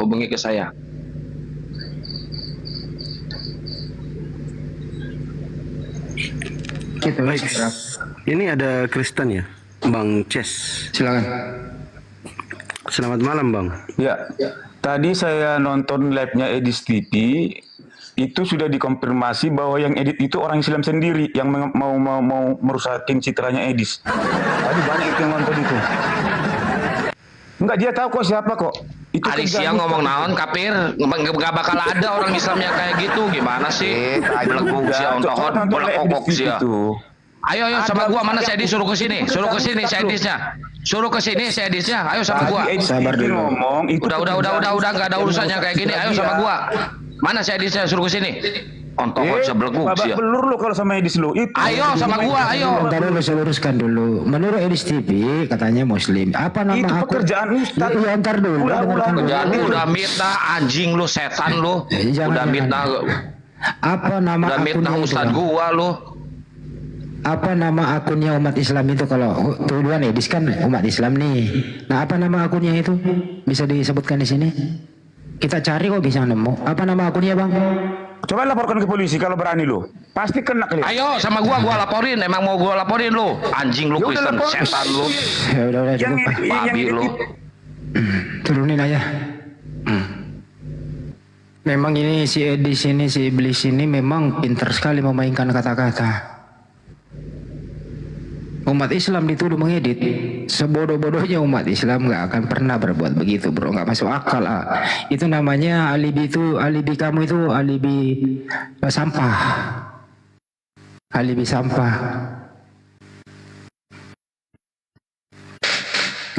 hubungi ke saya. Gitu, baik. Ini ada Kristen ya, Bang Ces. Silakan. Selamat malam Bang. Ya, tadi saya nonton live-nya Edis TV, itu sudah dikonfirmasi bahwa yang edit itu orang Islam sendiri yang mau merusakin citranya Edis. Tadi banyak itu yang nonton itu. Enggak, dia tahu kok siapa kok. Itu hari siang ngomong naon kafir, nggak bakal ada orang Islam yang kayak gitu. Gimana sih? Beleguk sih, ontohon, belegok sih. Ayo sama gua, mana si Edis, suruh ke sini si Edisnya. Suruh ke sini si Edisnya. Ayo sama gua. Sabar dulu. Ngomong, itu udah nggak ada urusannya kayak gini. Ayo sama gua. Mana si Edisnya, suruh ke sini. Ontohon sebeleguk sih. Belur lu kalau sama Edis lu. Ayo sama gua, ayo. Bentar dulu saya luruskan dulu. Menurut Edis TV katanya Muslim. Apa nama itu aku? pekerjaan Ustaz. Iya, ntar dulu. Kerjaan lu udah mitnah, anjing lu, setan lu. Udah mitnah. Apa nama udah mitnah akunnya Ustaz itu? Gua lu. Apa nama akunnya umat Islam itu? Kalau tuduhan Edis kan umat Islam nih. Nah, apa nama akunnya itu? Bisa disebutkan di sini? Kita cari kok bisa nemu. Apa nama akunnya Bang? Coba laporkan ke polisi kalau berani lu. Pasti kena kali. Ayo sama gua laporin. Emang mau gua laporin lu. Anjing lu, Kristen, setan lu. Ya udah cukup. Babi lu. Turunin aja. Memang ini si Edis ini, si iblis ini memang pintar sekali memainkan kata-kata. Umat Islam dituduh mengedit. Sebodoh-bodohnya umat Islam nggak akan pernah berbuat begitu bro, nggak masuk akal. Itu namanya alibi kamu itu alibi sampah. Alibi sampah.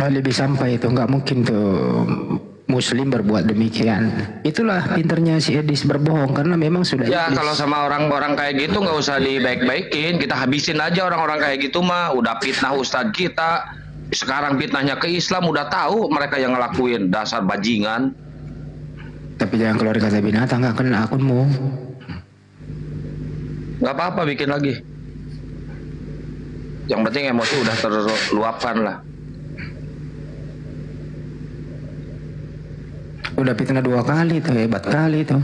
Alibi sampah itu nggak mungkin tuh Muslim berbuat demikian. Itulah pinternya si Edis berbohong karena memang sudah. Ya iblis. kalau sama orang-orang kayak gitu nggak usah dibaik-baikin, kita habisin aja orang-orang kayak gitu mah. Udah fitnah ustadz kita, sekarang fitnahnya ke Islam, udah tahu mereka yang ngelakuin, dasar bajingan. Tapi jangan keluar kata binatang, nggak kena akunmu. Nggak apa-apa, bikin lagi. Yang penting emosi udah terluapkan lah. Udah fitnah 2 kali tuh, hebat kali tuh.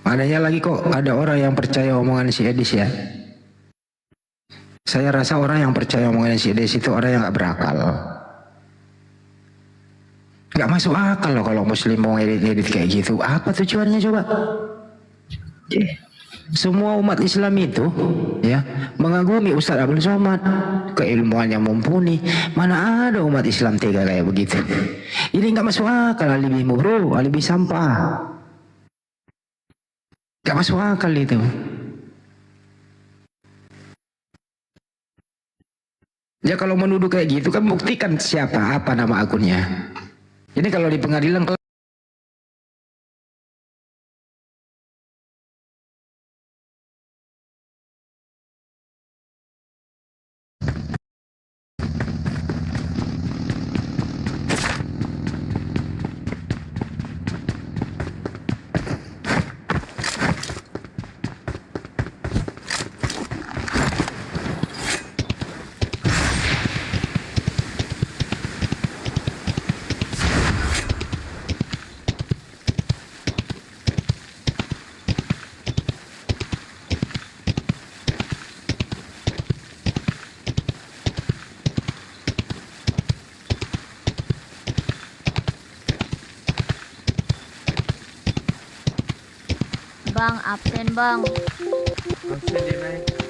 Adanya lagi kok, ada orang yang percaya omongan si Edis ya. Saya rasa orang yang percaya omongan si Edis itu orang yang gak berakal. Gak masuk akal loh kalau Muslim mau edit kayak gitu. Apa tujuannya coba? semua umat Islam itu ya mengagumi Ustaz Abdul Somad, keilmuannya mumpuni. Mana ada umat Islam tega kayak begitu? Ini nggak masuk akal alibimu bro, alibi sampah. Nggak masuk akal itu. Ya kalau menuduh kayak gitu kan buktikan siapa, apa nama akunnya. Ini kalau di pengadilan Bang, absen bang. Absen dia naik.